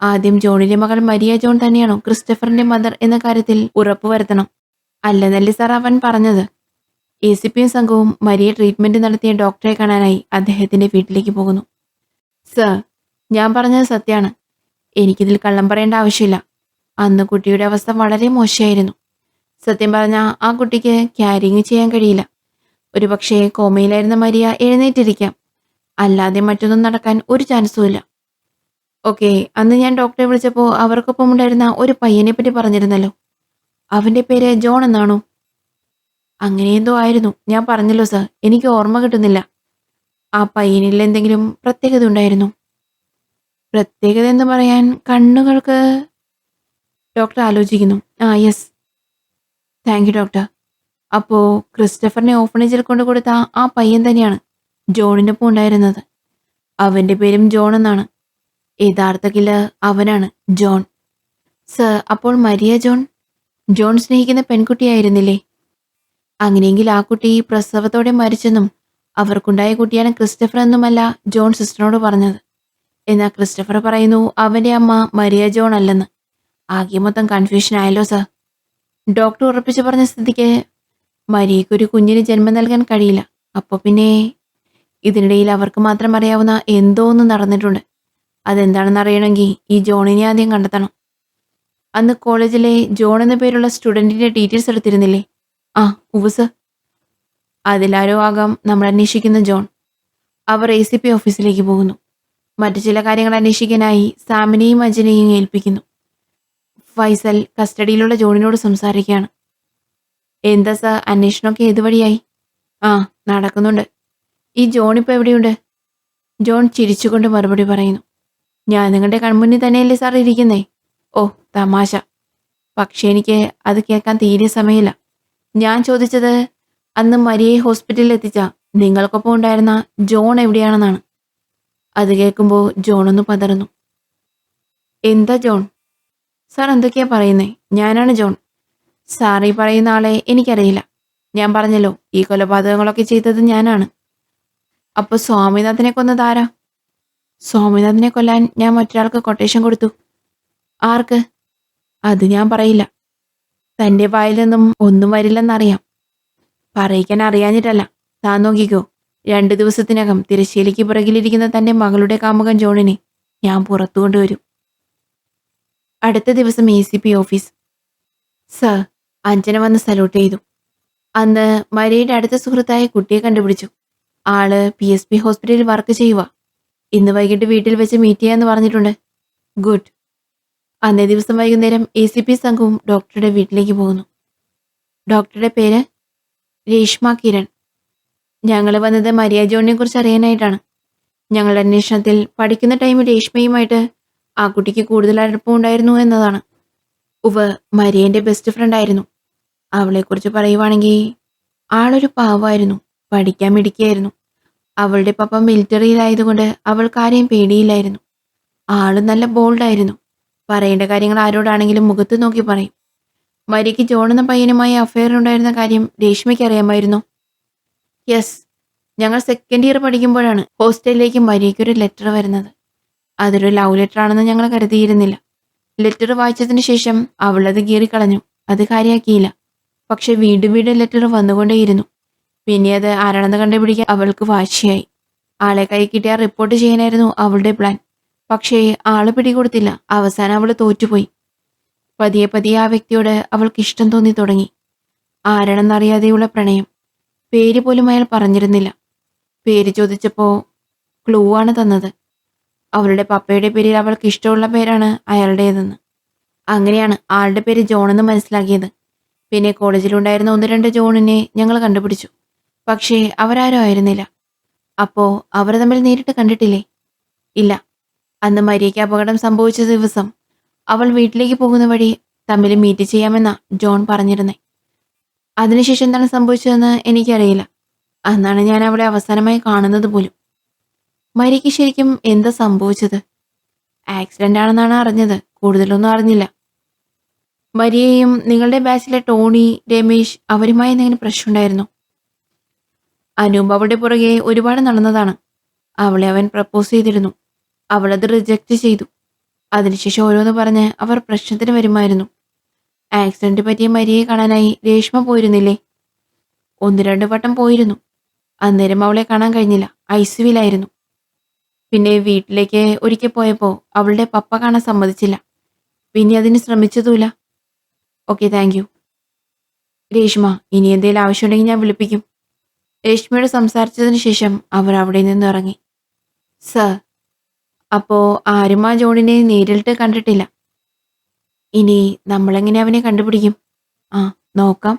ആദ്യം ജോണിന്റെ മകൾ മരിയ ജോൺ തന്നെയാണോ ക്രിസ്റ്റഫറിന്റെ മദർ എന്ന കാര്യത്തിൽ ഉറപ്പുവരുത്തണം. അല്ലെന്നല്ലേ സാർ അവൻ പറഞ്ഞത്? ACP സംഘവും മരിയ ട്രീറ്റ്മെന്റ് നടത്തിയ ഡോക്ടറെ കാണാനായി അദ്ദേഹത്തിന്റെ വീട്ടിലേക്ക് പോകുന്നു. സർ, ഞാൻ പറഞ്ഞത് സത്യമാണ്. എനിക്കിതിൽ കള്ളം പറയേണ്ട ആവശ്യമില്ല. അന്ന് കുട്ടിയുടെ അവസ്ഥ വളരെ മോശമായിരുന്നു. സത്യം പറഞ്ഞാൽ ആ കുട്ടിക്ക് ക്യാരിങ് ചെയ്യാൻ കഴിയില്ല. ഒരു പക്ഷേ കോമയിലായിരുന്ന മരിയ എഴുന്നേറ്റിരിക്കാം. അല്ലാതെ മറ്റൊന്നും നടക്കാൻ ഒരു ചാൻസും ഇല്ല. ഓക്കെ, അന്ന് ഞാൻ ഡോക്ടറെ വിളിച്ചപ്പോൾ അവർക്കൊപ്പം ഉണ്ടായിരുന്ന ഒരു പയ്യനെ പറ്റി പറഞ്ഞിരുന്നല്ലോ. അവന്റെ പേര് ജോൺ എന്നാണോ? അങ്ങനെയെന്തോ ആയിരുന്നു. ഞാൻ പറഞ്ഞല്ലോ സർ, എനിക്ക് ഓർമ്മ കിട്ടുന്നില്ല. ആ പയ്യനിൽ എന്തെങ്കിലും പ്രത്യേകത ഉണ്ടായിരുന്നു? പ്രത്യേകത എന്ന് പറയാൻ കണ്ണുകൾക്ക്. ഡോക്ടർ ആലോചിക്കുന്നു. ആ യെസ്, താങ്ക് യു ഡോക്ടർ. അപ്പോ ക്രിസ്റ്റഫറിനെ ഓഫനേജിൽ കൊണ്ടു കൊടുത്ത ആ പയ്യൻ തന്നെയാണ് ജോണിനൊപ്പം ഉണ്ടായിരുന്നത്. അവന്റെ പേരും ജോൺ എന്നാണ്. യഥാർത്ഥ കില്ലർ അവനാണ്, ജോൺ. സർ, അപ്പോൾ മരിയ ജോൺ ജോൺ സ്നേഹിക്കുന്ന പെൺകുട്ടിയായിരുന്നില്ലേ? അങ്ങനെയെങ്കിൽ ആ കുട്ടി പ്രസവത്തോടെ മരിച്ചെന്നും അവർക്കുണ്ടായ കുട്ടിയാണ് ക്രിസ്റ്റഫർ എന്നുമല്ല ജോൺ സിസ്റ്ററിനോട് പറഞ്ഞത്. എന്നാൽ ക്രിസ്റ്റഫർ പറയുന്നു അവന്റെ അമ്മ മരിയ ജോൺ അല്ലെന്ന്. ആകെ മൊത്തം കൺഫ്യൂഷൻ ആയല്ലോ സർ. ഡോക്ടർ ഉറപ്പിച്ചു പറഞ്ഞ സ്ഥിതിക്ക് മരിയയ്ക്ക് ഒരു കുഞ്ഞിന് ജന്മം നൽകാൻ കഴിയില്ല. അപ്പോൾ പിന്നെ ഇതിനിടയിൽ അവർക്ക് മാത്രം അറിയാവുന്ന എന്തോ ഒന്ന് നടന്നിട്ടുണ്ട്. അതെന്താണെന്ന് അറിയണമെങ്കിൽ ഈ ജോണിനെ ആദ്യം കണ്ടെത്തണം. അന്ന് കോളേജിലെ ജോൺ എന്ന പേരുള്ള സ്റ്റുഡൻറ്റിൻ്റെ ഡീറ്റെയിൽസ് എടുത്തിരുന്നില്ലേ? ആ, ഉവ്വ് സർ. അതിലാരോ ആകാം നമ്മൾ അന്വേഷിക്കുന്ന ജോൺ. അവർ ACP ഓഫീസിലേക്ക് പോകുന്നു. മറ്റു ചില കാര്യങ്ങൾ അന്വേഷിക്കാനായി സാമിനെയും അഞ്ജനെയും ഏൽപ്പിക്കുന്നു. ഫൈസൽ കസ്റ്റഡിയിലുള്ള ജോണിനോട് സംസാരിക്കുകയാണ്. എന്താ സാർ, അന്വേഷണമൊക്കെ ഏത് വഴിയായി? ആ, നടക്കുന്നുണ്ട്. ഈ ജോൺ ഇപ്പോൾ എവിടെയുണ്ട്? ജോൺ ചിരിച്ചുകൊണ്ട് മറുപടി പറയുന്നു. ഞാൻ നിങ്ങളുടെ കൺമുന്നിൽ തന്നെയല്ലേ സാർ ഇരിക്കുന്നേ? ഓ, തമാശ. പക്ഷെ എനിക്ക് അത് കേൾക്കാൻ തീരെ സമയമില്ല. ഞാൻ ചോദിച്ചത് അന്ന് മരിയയെ ഹോസ്പിറ്റലിൽ എത്തിച്ച നിങ്ങൾക്കൊപ്പം ഉണ്ടായിരുന്ന ജോൺ എവിടെയാണെന്നാണ്. അത് കേൾക്കുമ്പോൾ ജോൺ ഒന്ന് പതറുന്നു. എന്താ ജോൺ? സാർ എന്തൊക്കെയാ പറയുന്നേ? ഞാനാണ് ജോൺ. സാർ ഈ പറയുന്ന ആളെ എനിക്കറിയില്ല. ഞാൻ പറഞ്ഞല്ലോ, ഈ കൊലപാതകങ്ങളൊക്കെ ചെയ്തത് ഞാനാണ്. അപ്പൊ സ്വാമിനാഥനെ കൊന്നതാരാ? സ്വാമിനാഥനെ കൊല്ലാൻ ഞാൻ മറ്റൊരാൾക്ക് കൊട്ടേഷൻ കൊടുത്തു. ആർക്ക്? അത് ഞാൻ പറയില്ല. തന്റെ വായിൽ നിന്നും ഒന്നും വരില്ലെന്നറിയാം. പറയിക്കാൻ അറിയാഞ്ഞിട്ടല്ല. താൻ നോക്കിക്കോ, 2 ദിവസത്തിനകം തിരശ്ശീലയ്ക്ക് പുറകിലിരിക്കുന്ന തന്റെ മകളുടെ കാമുകൻ ജോണിനെ ഞാൻ പുറത്തു കൊണ്ടുവരും. അടുത്ത ദിവസം ACP ഓഫീസ്. സർ, അഞ്ജന വന്ന് സല്യൂട്ട് ചെയ്തു. അന്ന് മരിയയുടെ അടുത്ത സുഹൃത്തായ കുട്ടിയെ കണ്ടുപിടിച്ചു. ആള് PSP ഹോസ്പിറ്റലിൽ വർക്ക് ചെയ്യുക. ഇന്ന് വൈകിട്ട് വീട്ടിൽ വെച്ച് മീറ്റ് ചെയ്യാന്ന് പറഞ്ഞിട്ടുണ്ട്. ഗുഡ്. അന്നേ ദിവസം വൈകുന്നേരം ACP സംഘവും ഡോക്ടറുടെ വീട്ടിലേക്ക് പോകുന്നു. ഡോക്ടറുടെ പേര് രേഷ്മ കിരൺ. ഞങ്ങൾ വന്നത് മരിയ ജോണിനെ കുറിച്ച് അറിയാനായിട്ടാണ്. ഞങ്ങളുടെ അന്വേഷണത്തിൽ പഠിക്കുന്ന ടൈമിൽ രേഷ്മയുമായിട്ട് ആ കുട്ടിക്ക് കൂടുതൽ അടുപ്പമുണ്ടായിരുന്നു എന്നതാണ്. ഉവ്, മരിയന്റെ ബെസ്റ്റ് ഫ്രണ്ട് ആയിരുന്നു. അവളെക്കുറിച്ച് പറയുവാണെങ്കിൽ ആളൊരു പാവമായിരുന്നു. പഠിക്കാൻ മിടുക്കിയായിരുന്നു. അവളുടെ പപ്പ മിലിറ്ററിയിലായതുകൊണ്ട് അവൾക്ക് ആരെയും പേടിയില്ലായിരുന്നു. ആള് നല്ല ബോൾഡായിരുന്നു. പറയേണ്ട കാര്യങ്ങൾ ആരോടാണെങ്കിലും മുഖത്ത് നോക്കി പറയും. മരിയയ്ക്ക് ജോൺ എന്ന പയ്യനുമായി അഫയർ ഉണ്ടായിരുന്ന കാര്യം രേഷ്മയ്ക്ക് അറിയാമായിരുന്നു. യെസ്, ഞങ്ങൾ സെക്കൻഡ് ഇയർ പഠിക്കുമ്പോഴാണ് ഹോസ്റ്റലിലേക്ക് മരിയയ്ക്കൊരു ലെറ്റർ വരുന്നത്. അതൊരു ലവ് ലെറ്റർ ആണെന്ന് ഞങ്ങൾ കരുതിയിരുന്നില്ല. ലെറ്റർ വായിച്ചതിന് ശേഷം അവളത് കീറിക്കളഞ്ഞു. അത് കാര്യമാക്കിയില്ല. പക്ഷെ വീണ്ടും വീണ്ടും ലെറ്റർ വന്നുകൊണ്ടേയിരുന്നു. പിന്നെ അത് ആരാണെന്ന് കണ്ടുപിടിക്കാൻ അവൾക്ക് വാശിയായി. ആളെ കൈ കിട്ടിയാൽ റിപ്പോർട്ട് ചെയ്യാനായിരുന്നു അവളുടെ പ്ലാൻ. പക്ഷേ ആള് പിടികൊടുത്തില്ല. അവസാനം അവൾ തോറ്റുപോയി. പതിയെ പതിയെ ആ വ്യക്തിയോട് അവൾക്ക് ഇഷ്ടം തോന്നി തുടങ്ങി. ആരാണെന്നറിയാതെയുള്ള പ്രണയം. പേര് പോലും അയാൾ പറഞ്ഞിരുന്നില്ല. പേര് ചോദിച്ചപ്പോൾ ക്ലൂ ആണ് തന്നത്. അവളുടെ പപ്പയുടെ പേരിൽ അവൾക്ക് ഇഷ്ടമുള്ള പേരാണ് അയാളുടേതെന്ന്. അങ്ങനെയാണ് ആളുടെ പേര് ജോൺ എന്ന് മനസ്സിലാക്കിയത്. പിന്നെ കോളേജിലുണ്ടായിരുന്ന 1-2 ജോണിനെ ഞങ്ങൾ കണ്ടുപിടിച്ചു. പക്ഷേ അവരാരും ആയിരുന്നില്ല. അപ്പോ അവർ തമ്മിൽ നേരിട്ട് കണ്ടിട്ടില്ലേ? ഇല്ല. അന്ന് മരിയയ്ക്ക് അപകടം സംഭവിച്ച ദിവസം അവൾ വീട്ടിലേക്ക് പോകുന്ന വഴി തമ്മിൽ മീറ്റ് ചെയ്യാമെന്നാ ജോൺ പറഞ്ഞിരുന്നേ. അതിനുശേഷം എന്താണ് സംഭവിച്ചതെന്ന് എനിക്കറിയില്ല. അന്നാണ് ഞാൻ അവളെ അവസാനമായി കാണുന്നത് പോലും. മരിയയ്ക്ക് ശരിക്കും എന്താ സംഭവിച്ചത്? ആക്സിഡന്റ് ആണെന്നാണ് അറിഞ്ഞത്. കൂടുതലൊന്നും അറിഞ്ഞില്ല. മരിയയും നിങ്ങളുടെ ബാച്ചിലെ ടോണി, രമേശ് അവരുമായി എന്തെങ്കിലും പ്രശ്നമുണ്ടായിരുന്നു? അനൂപ് അവളുടെ പുറകെ ഒരുപാട് നടന്നതാണ്. അവളെ അവൻ പ്രപ്പോസ് ചെയ്തിരുന്നു. അവളത് റിജക്റ്റ് ചെയ്തു. അതിനുശേഷം ഓരോന്ന് പറഞ്ഞ് അവർ പ്രശ്നത്തിന് വരുമായിരുന്നു. ആക്സിഡന്റ് പറ്റിയ മരിയയെ കാണാനായി രേഷ്മ പോയിരുന്നില്ലേ? 1-2 വട്ടം പോയിരുന്നു. അന്നേരം അവളെ കാണാൻ കഴിഞ്ഞില്ല. ICUവിലായിരുന്നു. പിന്നെ വീട്ടിലേക്ക് ഒരിക്കൽ പോയപ്പോൾ അവളുടെ പപ്പ കാണാൻ സമ്മതിച്ചില്ല. പിന്നെ അതിന് ശ്രമിച്ചതുമില്ല. Okay, thank you. രേഷ്മ, ഇനി എന്തെങ്കിലും ആവശ്യമുണ്ടെങ്കിൽ ഞാൻ വിളിപ്പിക്കും. രേഷ്മയോട് സംസാരിച്ചതിന് ശേഷം അവർ അവിടെ നിന്ന് ഇറങ്ങി. സർ, അപ്പോ ആരും ആ ജോണിനെ നേരിട്ട് കണ്ടിട്ടില്ല. ഇനി നമ്മളെങ്ങനെ അവനെ കണ്ടുപിടിക്കും? ആ, നോക്കാം.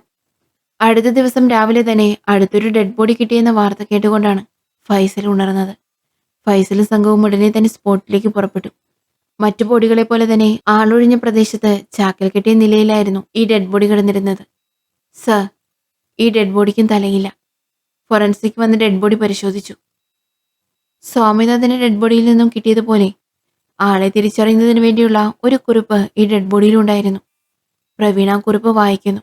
അടുത്ത ദിവസം രാവിലെ തന്നെ അടുത്തൊരു ഡെഡ് ബോഡി കിട്ടിയെന്ന വാർത്ത കേട്ടുകൊണ്ടാണ് ഫൈസൽ ഉണർന്നത്. ഫൈസലും സംഘവും ഉടനെ തന്നെ സ്പോട്ടിലേക്ക് പുറപ്പെട്ടു. മറ്റു ബോഡികളെ പോലെ തന്നെ ആളൊഴിഞ്ഞ പ്രദേശത്ത് ചാക്കൽ കെട്ടിയ നിലയിലായിരുന്നു ഈ ഡെഡ് ബോഡി കിടന്നിരുന്നത്. സർ, ഈ ഡെഡ് ബോഡിക്കും തലയില്ല. ഫോറൻസിക് വന്ന് ഡെഡ് ബോഡി പരിശോധിച്ചു. സ്വാമിനാഥന്റെ ഡെഡ് ബോഡിയിൽ നിന്നും കിട്ടിയതുപോലെ ആളെ തിരിച്ചറിയുന്നതിന് വേണ്ടിയുള്ള ഒരു കുറിപ്പ് ഈ ഡെഡ് ബോഡിയിലുണ്ടായിരുന്നു. പ്രവീൺ ആ കുറിപ്പ് വായിക്കുന്നു.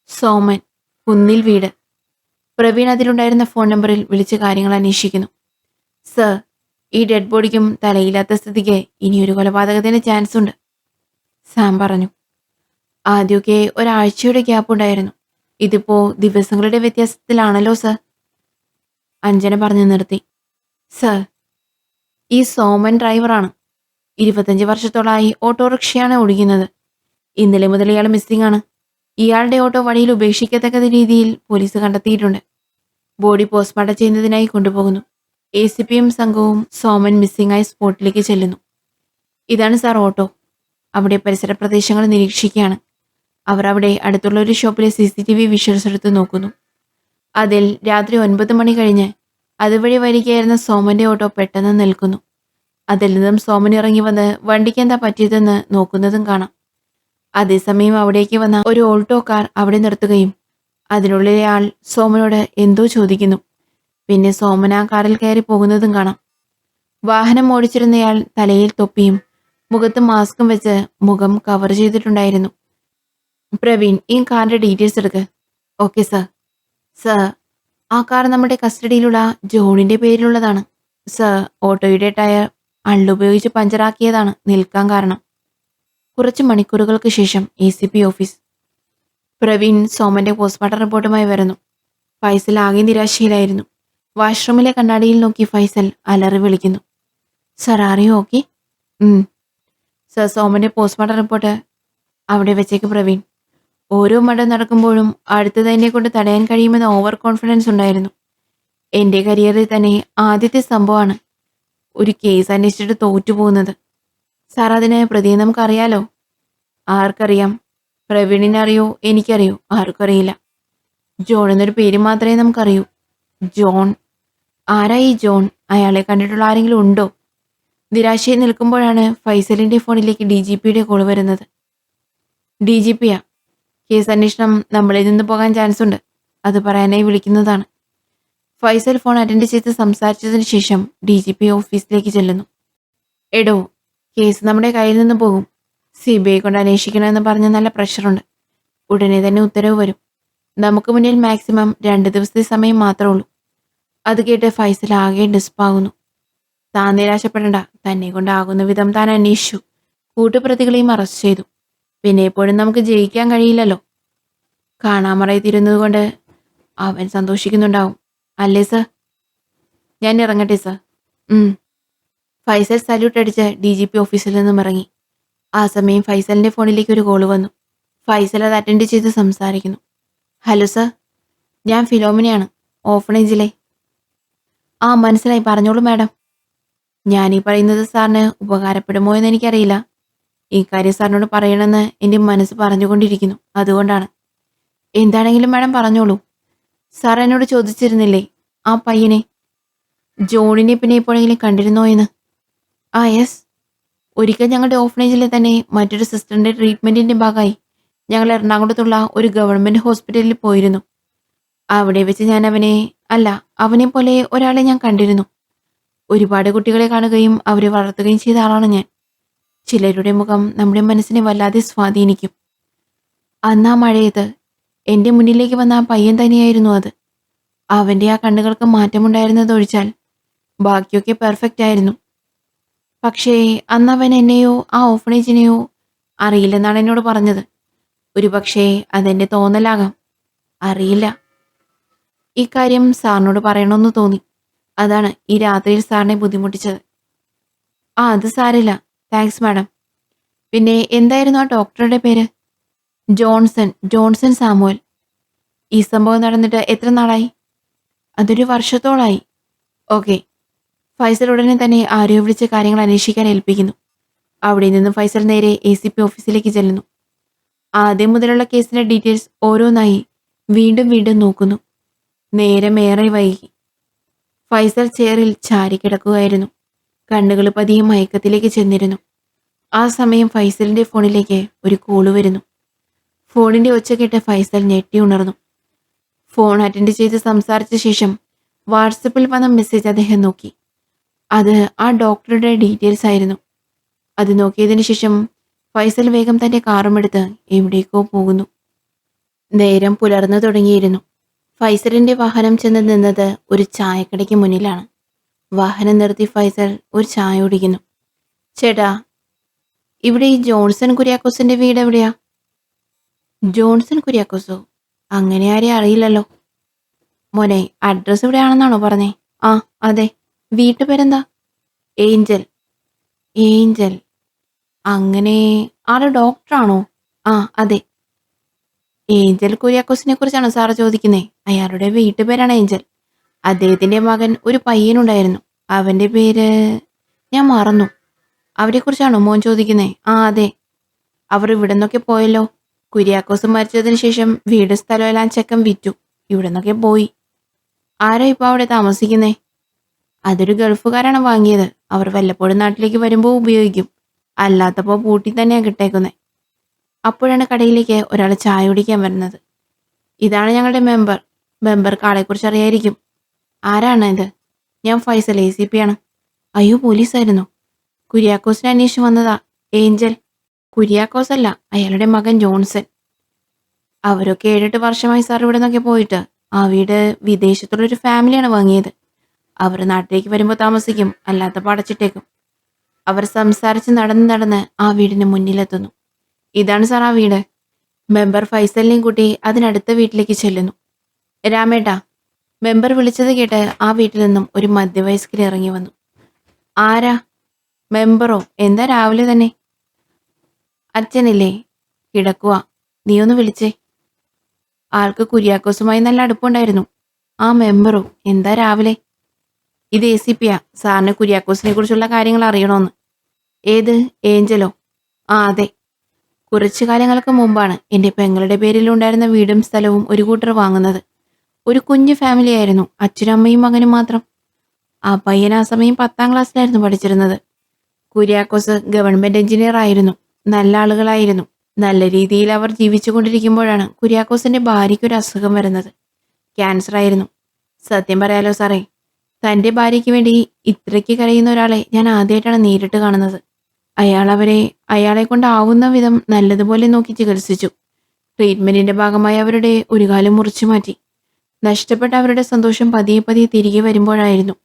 സോമൻ, കുന്നിൽ വീട്. പ്രവീൺ അതിലുണ്ടായിരുന്ന ഫോൺ നമ്പറിൽ വിളിച്ച് കാര്യങ്ങൾ അന്വേഷിക്കുന്നു. സർ, ഈ ഡെഡ് ബോഡിക്കും തലയില്ലാത്ത സ്ഥിതിക്ക് ഇനിയൊരു കൊലപാതകത്തിന് ചാൻസ് ഉണ്ട്, സാം പറഞ്ഞു. ആദ്യമൊക്കെ ഒരാഴ്ചയുടെ ഗ്യാപ്പ് ഉണ്ടായിരുന്നു. ഇതിപ്പോ ദിവസങ്ങളുടെ വ്യത്യാസത്തിലാണല്ലോ സർ, അഞ്ജന പറഞ്ഞു നിർത്തി. സർ, ഈ സോമൻ ഡ്രൈവറാണ്. 25 വർഷത്തോളമായി ഓട്ടോറിക്ഷയാണ് ഓടിക്കുന്നത്. ഇന്നലെ മുതൽ ഇയാൾ മിസ്സിംഗ് ആണ്. ഇയാളുടെ ഓട്ടോ വഴിയിൽ ഉപേക്ഷിക്കത്തക്ക രീതിയിൽ പോലീസ് കണ്ടെത്തിയിട്ടുണ്ട്. ബോഡി പോസ്റ്റ്മോർട്ടം ചെയ്യുന്നതിനായി കൊണ്ടുപോകുന്നു. ACPയും സംഘവും സോമൻ മിസ്സിംഗ് ആയ സ്പോട്ടിലേക്ക് ചെല്ലുന്നു. ഇതാണ് സാർ ഓട്ടോ. അവിടെ പരിസര പ്രദേശങ്ങൾ നിരീക്ഷിക്കുകയാണ്. അവർ അവിടെ അടുത്തുള്ള ഒരു ഷോപ്പിലെ CCTV വിഷ്വൽസ് എടുത്ത് നോക്കുന്നു. അതിൽ രാത്രി 9 മണി കഴിഞ്ഞ് അതുവഴി വരികയായിരുന്ന സോമന്റെ ഓട്ടോ പെട്ടെന്ന് നിൽക്കുന്നു. അതിൽ നിന്നും സോമൻ ഇറങ്ങി വന്ന് വണ്ടിക്ക് എന്താ പറ്റിയതെന്ന് നോക്കുന്നതും കാണാം. അതേസമയം അവിടേക്ക് വന്ന ഒരു ഓൾട്ടോ കാർ അവിടെ നിർത്തുകയും അതിനുള്ളിലെ ആൾ സോമനോട് എന്തോ ചോദിക്കുന്നു. പിന്നെ സോമൻ ആ കാറിൽ കയറി പോകുന്നതും കാണാം. വാഹനം ഓടിച്ചിരുന്നയാൾ തലയിൽ തൊപ്പിയും മുഖത്ത് മാസ്കും വെച്ച് മുഖം കവർ ചെയ്തിട്ടുണ്ടായിരുന്നു. പ്രവീൺ, ഈ കാറിന്റെ ഡീറ്റെയിൽസ് എടുക്ക്. Okay sir. സർ, ആ കാർ നമ്മുടെ കസ്റ്റഡിയിലുള്ള ജോണിന്റെ പേരിലുള്ളതാണ്. സർ, ഓട്ടോയുടെ ടയർ അള്ളുപയോഗിച്ച് പഞ്ചറാക്കിയതാണ് നിൽക്കാൻ കാരണം. കുറച്ച് മണിക്കൂറുകൾക്ക് ശേഷം ACP ഓഫീസ്. പ്രവീൺ സോമന്റെ പോസ്റ്റ്മോർട്ടം റിപ്പോർട്ടുമായി വരുന്നു. ഫൈസൽ ആകെ നിരാശയിലായിരുന്നു. വാഷ്റൂമിലെ കണ്ണാടിയിൽ നോക്കി ഫൈസൽ അലറി വിളിക്കുന്നു. സർ, അറിയോ ഓക്കെ? സർ, സോമന്റെ പോസ്റ്റ്മോർട്ടം റിപ്പോർട്ട് അവിടെ വെച്ചേക്ക് പ്രവീൺ. ഓരോ മടം നടക്കുമ്പോഴും അടുത്തതിനെ കൊണ്ട് തടയാൻ കഴിയുമെന്ന ഓവർ കോൺഫിഡൻസ് ഉണ്ടായിരുന്നു. എൻ്റെ കരിയറിൽ തന്നെ ആദ്യത്തെ സംഭവമാണ് ഒരു കേസ് അന്വേഷിച്ചിട്ട് തോറ്റുപോകുന്നത്. സാർ, അതിന് പ്രതിയെ നമുക്കറിയാലോ. ആർക്കറിയാം? പ്രവീണിനറിയോ? എനിക്കറിയോ? ആർക്കറിയില്ല. ജോൺ എന്നൊരു പേര് മാത്രമേ നമുക്കറിയൂ. ജോൺ. ആരായി ജോൺ? അയാളെ കണ്ടിട്ടുള്ള ആരെങ്കിലും ഉണ്ടോ? നിരാശയിൽ നിൽക്കുമ്പോഴാണ് ഫൈസലിന്റെ ഫോണിലേക്ക് DGPയുടെ കോൾ വരുന്നത്. DGPയാ. കേസ് അന്വേഷണം നമ്മളിൽ നിന്ന് പോകാൻ ചാൻസ് ഉണ്ട്. അത് പറയാനായി വിളിക്കുന്നതാണ്. ഫൈസൽ ഫോൺ അറ്റൻഡ് ചെയ്ത് സംസാരിച്ചതിന് ശേഷം DGP ഓഫീസിലേക്ക് ചെല്ലുന്നു. എടോ, കേസ് നമ്മുടെ കയ്യിൽ നിന്ന് പോകും. CBI കൊണ്ട് അന്വേഷിക്കണമെന്ന് പറഞ്ഞ നല്ല പ്രഷറുണ്ട്. ഉടനെ തന്നെ ഉത്തരവ് വരും. നമുക്ക് മുന്നിൽ മാക്സിമം 2 ദിവസത്തെ സമയം മാത്രമേ ഉള്ളൂ. അത് കേട്ട് ഫൈസൽ ആകെ ഡിസ്പാകുന്നു. താൻ നിരാശപ്പെടേണ്ട. തന്നെ കൊണ്ടാകുന്ന വിധം താൻ അന്വേഷിച്ചു. കൂട്ടുപ്രതികളെയും അറസ്റ്റ് ചെയ്തു. പിന്നെ എപ്പോഴും നമുക്ക് ജയിക്കാൻ കഴിയില്ലല്ലോ. കാണാമറയി തീരുന്നത് കൊണ്ട് അവൻ സന്തോഷിക്കുന്നുണ്ടാവും. അല്ലേ സർ? ഞാൻ ഇറങ്ങട്ടെ സർ? ഫൈസൽ സല്യൂട്ട് അടിച്ച് DGP ഓഫീസിൽ നിന്നും ഇറങ്ങി. ആ സമയം ഫൈസലിന്റെ ഫോണിലേക്ക് ഒരു കോള് വന്നു. ഫൈസൽ അത് അറ്റൻഡ് ചെയ്ത് സംസാരിക്കുന്നു. ഹലോ സർ, ഞാൻ ഫിലോമിനയാണ്, ഓർഫണേജിലെ. മനസ്സിലായി, പറഞ്ഞോളൂ മാഡം. ഞാനീ പറയുന്നത് സാറിന് ഉപകാരപ്പെടുമോ എന്ന് എനിക്കറിയില്ല. ഈ കാര്യം സാറിനോട് പറയണമെന്ന് എൻ്റെ മനസ്സ് പറഞ്ഞുകൊണ്ടിരിക്കുന്നു. അതുകൊണ്ടാണ്. എന്താണെങ്കിലും മാഡം പറഞ്ഞോളൂ. സാർ എന്നോട് ചോദിച്ചിരുന്നില്ലേ ആ പയ്യനെ, ജോണിനെ പിന്നെ എപ്പോഴെങ്കിലും കണ്ടിരുന്നോ എന്ന്? യെസ്. ഒരിക്കൽ ഞങ്ങളുടെ ഓർഫനേജിലെ തന്നെ മറ്റൊരു സിസ്റ്ററിന്റെ ട്രീറ്റ്മെന്റിന്റെ ഭാഗമായി ഞങ്ങൾ എറണാകുളത്തുള്ള ഒരു ഗവൺമെന്റ് ഹോസ്പിറ്റലിൽ പോയിരുന്നു. അവിടെ വെച്ച് ഞാൻ അവനെ പോലെ ഒരാളെ ഞാൻ കണ്ടിരുന്നു. ഒരുപാട് കുട്ടികളെ കാണുകയും അവരെ വളർത്തുകയും ചെയ്ത ആളാണ് ഞാൻ. ചിലരുടെ മുഖം നമ്മുടെ മനസ്സിനെ വല്ലാതെ സ്വാധീനിക്കും. അന്ന് ആ മഴയത്ത് എൻ്റെ മുന്നിലേക്ക് വന്ന ആ പയ്യൻ തന്നെയായിരുന്നു അത്. അവൻ്റെ ആ കണ്ണുകൾക്ക് മാറ്റമുണ്ടായിരുന്നതൊഴിച്ചാൽ ബാക്കിയൊക്കെ പെർഫെക്റ്റ് ആയിരുന്നു. പക്ഷേ അന്ന് അവൻ എന്നെയോ ആ ഓർഫനേജിനെയോ അറിയില്ലെന്നാണ് എന്നോട് പറഞ്ഞത്. ഒരുപക്ഷേ അതെൻ്റെ തോന്നലാകാം, അറിയില്ല. ഇക്കാര്യം സാറിനോട് പറയണമെന്ന് തോന്നി. അതാണ് ഈ രാത്രിയിൽ സാറിനെ ബുദ്ധിമുട്ടിച്ചത്. അത് സാരില്ല. Thanks madam. പിന്നെ എന്തായിരുന്നു ആ ഡോക്ടറുടെ പേര്? Johnson Samuel. ഈ സംഭവം നടന്നിട്ട് എത്ര നാളായി? അതൊരു വർഷത്തോളായി. ഓക്കെ. ഫൈസൽ ഉടനെ തന്നെ ആരെയോ വിളിച്ച് കാര്യങ്ങൾ അന്വേഷിക്കാൻ ഏൽപ്പിക്കുന്നു. അവിടെ നിന്നും ഫൈസൽ നേരെ ACP ഓഫീസിലേക്ക് ചെല്ലുന്നു. ആദ്യം മുതലുള്ള കേസിന്റെ ഡീറ്റെയിൽസ് ഓരോന്നായി വീണ്ടും വീണ്ടും നോക്കുന്നു. നേരമേറെ വൈകി. ഫൈസൽ ചെയറിൽ ചാരിക്കിടക്കുകയായിരുന്നു. കണ്ണുകൾ പതിയെ മയക്കത്തിലേക്ക് ചെന്നിരുന്നു. ആ സമയം ഫൈസലിന്റെ ഫോണിലേക്ക് ഒരു കോള് വരുന്നു. ഫോണിന്റെ ഒച്ച കേട്ട് ഫൈസൽ ഞെട്ടി ഉണർന്നു. ഫോൺ അറ്റൻഡ് ചെയ്ത് സംസാരിച്ച ശേഷം വാട്സപ്പിൽ വന്ന മെസ്സേജ് അദ്ദേഹം നോക്കി. അത് ആ ഡോക്ടറുടെ ഡീറ്റെയിൽസ് ആയിരുന്നു. അത് നോക്കിയതിനു ശേഷം ഫൈസൽ വേഗം തന്റെ കാറുമെടുത്ത് എവിടേക്കോ പോകുന്നു. നേരം പുലർന്നു തുടങ്ങിയിരുന്നു. ഫൈസലിന്റെ വാഹനം ചെന്ന് നിന്നത് ഒരു ചായക്കടയ്ക്ക് മുന്നിലാണ്. വാഹനം നിർത്തി ഫൈസൽ ഒരു ചായ കുടിക്കുന്നു. ചേട്ടാ, ഇവിടെ ഈ ജോൺസൺ കുര്യാക്കോസിന്റെ വീട് എവിടെയാ? ജോൺസൺ കുര്യാക്കോസോ? അങ്ങനെ ആരെയും അറിയില്ലല്ലോ. മോനെ, അഡ്രസ് ഇവിടെയാണെന്നാണോ പറഞ്ഞേ? അതെ. വീട്ടുപേരെന്താ? ഏഞ്ചൽ. ഏഞ്ചൽ. അങ്ങനെ ആള് ഡോക്ടറാണോ? അതെ. ഏഞ്ചൽ കുര്യാക്കോസിനെ കുറിച്ചാണോ സാറ് ചോദിക്കുന്നേ? അയാളുടെ വീട്ടുപേരാണ് ഏഞ്ചൽ. അദ്ദേഹത്തിന്റെ മകൻ ഒരു പയ്യനുണ്ടായിരുന്നു. അവന്റെ പേര് ഞാൻ മറന്നു. അവരെക്കുറിച്ചാണോ മോൻ ചോദിക്കുന്നേ? ആ അതെ. അവർ ഇവിടെ നിന്നൊക്കെ പോയല്ലോ. കുര്യാക്കോസ് മരിച്ചതിന് ശേഷം വീട് സ്ഥലം എല്ലാം ചെക്കൻ വിറ്റു. ഇവിടെ നിന്നൊക്കെ പോയി. ആരാ ഇപ്പൊ അവിടെ താമസിക്കുന്നേ? അതൊരു ഗൾഫുകാരാണ് വാങ്ങിയത്. അവർ വല്ലപ്പോഴും നാട്ടിലേക്ക് വരുമ്പോൾ ഉപയോഗിക്കും. അല്ലാത്തപ്പോ പൂട്ടി തന്നെയാ കിട്ടേക്കുന്നേ. അപ്പോഴാണ് കടയിലേക്ക് ഒരാൾ ചായ കുടിക്കാൻ വരുന്നത്. ഇതാണ് ഞങ്ങളുടെ മെമ്പർ. മെമ്പർക്ക് ആളെക്കുറിച്ച് അറിയായിരിക്കും. ആരാണ് ഇത്? ഞാൻ ഫൈസൽ, ACP ആണ്. അയ്യോ, പോലീസായിരുന്നു. കുര്യാക്കോസിനെ അന്വേഷിച്ച് വന്നതാ. ഏഞ്ചൽ. കുര്യാക്കോസ് അല്ല, അയാളുടെ മകൻ ജോൺസൺ. അവരൊക്കെ 7-8 വർഷമായി സാർ ഇവിടെ നിന്നൊക്കെ പോയിട്ട്. ആ വീട് വിദേശത്തുള്ളൊരു ഫാമിലിയാണ് വാങ്ങിയത്. അവർ നാട്ടിലേക്ക് വരുമ്പോൾ താമസിക്കും, അല്ലാത്തപ്പോൾ അടച്ചിട്ടേക്കും. അവർ സംസാരിച്ച് നടന്ന് നടന്ന് ആ വീടിന് മുന്നിലെത്തുന്നു. ഇതാണ് സാർ ആ വീട്. മെമ്പർ ഫൈസലിനെയും കൂട്ടി അതിനടുത്ത വീട്ടിലേക്ക് ചെല്ലുന്നു. രാമേട്ടാ, മെമ്പർ വിളിച്ചത് കേട്ട് ആ വീട്ടിൽ നിന്നും ഒരു മധ്യവയസ്കർ ഇറങ്ങി വന്നു. ആരാ? മെമ്പറോ? എന്താ രാവിലെ തന്നെ? അച്ഛനില്ലേ? കിടക്കുക. നീ ഒന്ന് വിളിച്ചേ. ആൾക്ക് കുര്യാക്കോസുമായി നല്ല അടുപ്പുണ്ടായിരുന്നു. ആ മെമ്പറോ? എന്താ രാവിലെ? ഇത് ACP യാ. സാറിന് കുര്യാക്കോസിനെ കുറിച്ചുള്ള കാര്യങ്ങൾ അറിയണോന്ന്. ഏത്? ഏഞ്ചലോ? ആ അതെ. കുറച്ചു കാലങ്ങൾക്ക് മുമ്പാണ് എൻ്റെ പെങ്ങളുടെ പേരിലുണ്ടായിരുന്ന വീടും സ്ഥലവും ഒരു കൂട്ടർ വാങ്ങുന്നത്. ഒരു കുഞ്ഞു ഫാമിലി ആയിരുന്നു. അച്ഛനും അമ്മയും മകനും മാത്രം. ആ പയ്യൻ ആ സമയം 10ാം ക്ലാസ്സിലായിരുന്നു പഠിച്ചിരുന്നത്. കുര്യാക്കോസ് ഗവൺമെന്റ് എഞ്ചിനീയർ ആയിരുന്നു. നല്ല ആളുകളായിരുന്നു. നല്ല രീതിയിൽ അവർ ജീവിച്ചുകൊണ്ടിരിക്കുമ്പോഴാണ് കുര്യാക്കോസിന്റെ ഭാര്യയ്ക്ക് ഒരു അസുഖം വരുന്നത്. ക്യാൻസർ ആയിരുന്നു. സത്യം പറയാലോ സാറേ, തൻ്റെ ഭാര്യയ്ക്ക് വേണ്ടി ഇത്രയ്ക്ക് കരയുന്ന ഒരാളെ ഞാൻ ആദ്യമായിട്ടാണ് നേരിട്ട് കാണുന്നത്. അയാളെ കൊണ്ടാവുന്ന വിധം നല്ലതുപോലെ നോക്കി ചികിത്സിച്ചു. ട്രീറ്റ്മെന്റിന്റെ ഭാഗമായി അവരുടെ ഒരു കാലം മുറിച്ചു മാറ്റി. നഷ്ടപ്പെട്ട അവരുടെ സന്തോഷം പതിയെ പതിയെ തിരികെ വരുമ്പോഴായിരുന്നു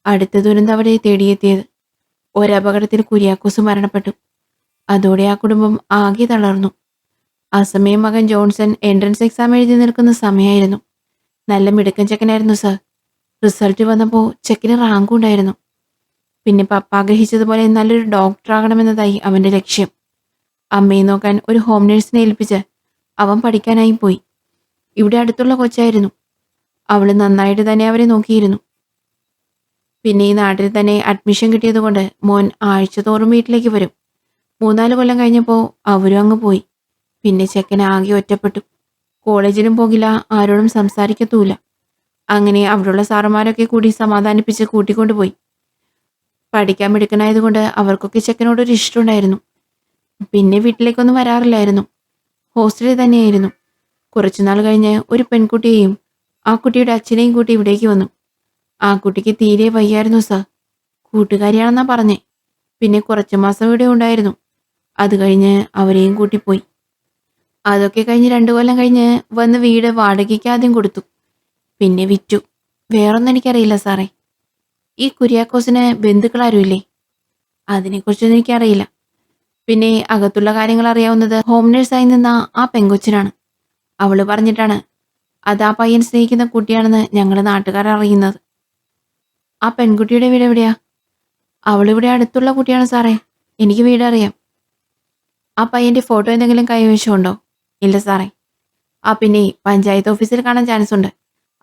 അടുത്ത ദുരന്തം അവരെ തേടിയെത്തിയത്. ഒരപകടത്തിൽ കുര്യാക്കോസ് മരണപ്പെട്ടു. അതോടെ ആ കുടുംബം ആകെ തളർന്നു. ആ സമയം മകൻ ജോൺസൺ എൻട്രൻസ് എക്സാം എഴുതി നിൽക്കുന്ന സമയമായിരുന്നു. നല്ല മിടുക്കൻ ചെക്കനായിരുന്നു സർ. റിസൾട്ട് വന്നപ്പോൾ ചെക്കന് റാങ്കും ഉണ്ടായിരുന്നു. പിന്നെ പപ്പ ആഗ്രഹിച്ചതുപോലെ നല്ലൊരു ഡോക്ടർ ആകണമെന്നതായി അവന്റെ ലക്ഷ്യം. അമ്മയെ നോക്കാൻ ഒരു ഹോം നേഴ്സിനെ ഏൽപ്പിച്ച് അവൻ പഠിക്കാനായി പോയി. ഇവിടെ അടുത്തുള്ള കൊച്ചായിരുന്നു. അവള് നന്നായിട്ട് തന്നെ അവരെ നോക്കിയിരുന്നു. പിന്നെ ഈ നാട്ടിൽ തന്നെ അഡ്മിഷൻ കിട്ടിയതുകൊണ്ട് മോൻ ആഴ്ച തോറും വീട്ടിലേക്ക് വരും. 3-4 കൊല്ലം കഴിഞ്ഞപ്പോൾ അവരും അങ്ങ് പോയി. പിന്നെ ചെക്കൻ ആകെ ഒറ്റപ്പെട്ടു. കോളേജിലും പോകില്ല, ആരോടും സംസാരിക്കത്തുമില്ല. അങ്ങനെ അവിടെയുള്ള സാറുമാരൊക്കെ കൂടി സമാധാനിപ്പിച്ച് കൂട്ടിക്കൊണ്ടുപോയി. പഠിക്കാൻ മിടുക്കനായതുകൊണ്ട് അവർക്കൊക്കെ ചെക്കനോടൊരു ഇഷ്ടമുണ്ടായിരുന്നു. പിന്നെ വീട്ടിലേക്കൊന്നും വരാറില്ലായിരുന്നു. ഹോസ്റ്റലിൽ തന്നെയായിരുന്നു. കുറച്ചുനാൾ കഴിഞ്ഞ് ഒരു പെൺകുട്ടിയെയും ആ കുട്ടിയുടെ അച്ഛനെയും കൂട്ടി ഇവിടേക്ക് വന്നു. ആ കുട്ടിക്ക് തീരെ വയ്യായിരുന്നു സർ. കൂട്ടുകാരിയാണെന്നാ പറഞ്ഞേ. പിന്നെ കുറച്ചു മാസം ഇവിടെ ഉണ്ടായിരുന്നു. അത് കഴിഞ്ഞ് അവരെയും കൂട്ടിപ്പോയി. അതൊക്കെ കഴിഞ്ഞ് 2 കൊല്ലം കഴിഞ്ഞ് വന്ന് വീട് വാടകയ്ക്ക് ആദ്യം കൊടുത്തു. പിന്നെ വിറ്റു. വേറൊന്നും എനിക്കറിയില്ല സാറേ. ഈ കുര്യാക്കോസിന് ബന്ധുക്കളാരുമില്ലേ? അതിനെക്കുറിച്ചൊന്നും എനിക്കറിയില്ല. പിന്നെ അകത്തുള്ള കാര്യങ്ങൾ അറിയാവുന്നത് ഹോം നേഴ്സായി നിന്ന ആ പെങ്കൊച്ചിനാണ്. അവള് പറഞ്ഞിട്ടാണ് അത് ആ പയ്യൻ സ്നേഹിക്കുന്ന കുട്ടിയാണെന്ന് ഞങ്ങൾ നാട്ടുകാർ അറിയുന്നത്. ആ പെൺകുട്ടിയുടെ വീട് എവിടെയാ? അവളിവിടെ അടുത്തുള്ള കുട്ടിയാണ് സാറേ. എനിക്ക് വീടറിയാം. ആ പയ്യന്റെ ഫോട്ടോ എന്തെങ്കിലും കൈവശമുണ്ടോ? ഇല്ല സാറേ. ആ പിന്നെ പഞ്ചായത്ത് ഓഫീസിൽ കാണാൻ ചാൻസ് ഉണ്ട്.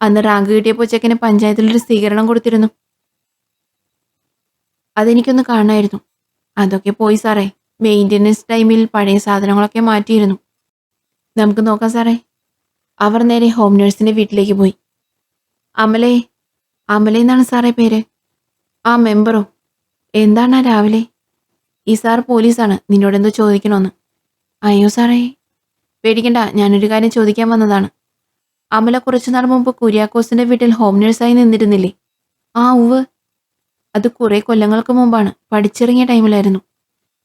അന്ന് റാങ്ക് കിട്ടിയപ്പോൾ ചെക്കന് പഞ്ചായത്തിലൊരു സ്വീകരണം കൊടുത്തിരുന്നു. അതെനിക്കൊന്ന് കാണായിരുന്നു. അതൊക്കെ പോയി സാറേ. മെയിൻ്റെനൻസ് ടൈമിൽ പഴയ സാധനങ്ങളൊക്കെ മാറ്റിയിരുന്നു. നമുക്ക് നോക്കാം സാറേ. അവർ നേരെ ഹോം നേഴ്സിന്റെ വീട്ടിലേക്ക് പോയി. അമലേ, അമലെന്നാണ് സാറേ പേര്. ആ മെമ്പറോ? എന്താണ് രാവിലെ? ഈ സാർ പോലീസാണ്, നിന്നോടെന്തോ ചോദിക്കണമെന്ന്. അയ്യോ സാറേ, പേടിക്കണ്ട, ഞാനൊരു കാര്യം ചോദിക്കാൻ വന്നതാണ്. അമല കുറച്ചുനാൾ മുമ്പ് കുര്യാക്കോസിന്റെ വീട്ടിൽ ഹോം നേഴ്സായി നിന്നിരുന്നില്ലേ? ആ ഉവ്. അത് കുറെ കൊല്ലങ്ങൾക്ക് മുമ്പാണ്. പഠിച്ചിറങ്ങിയ ടൈമിലായിരുന്നു.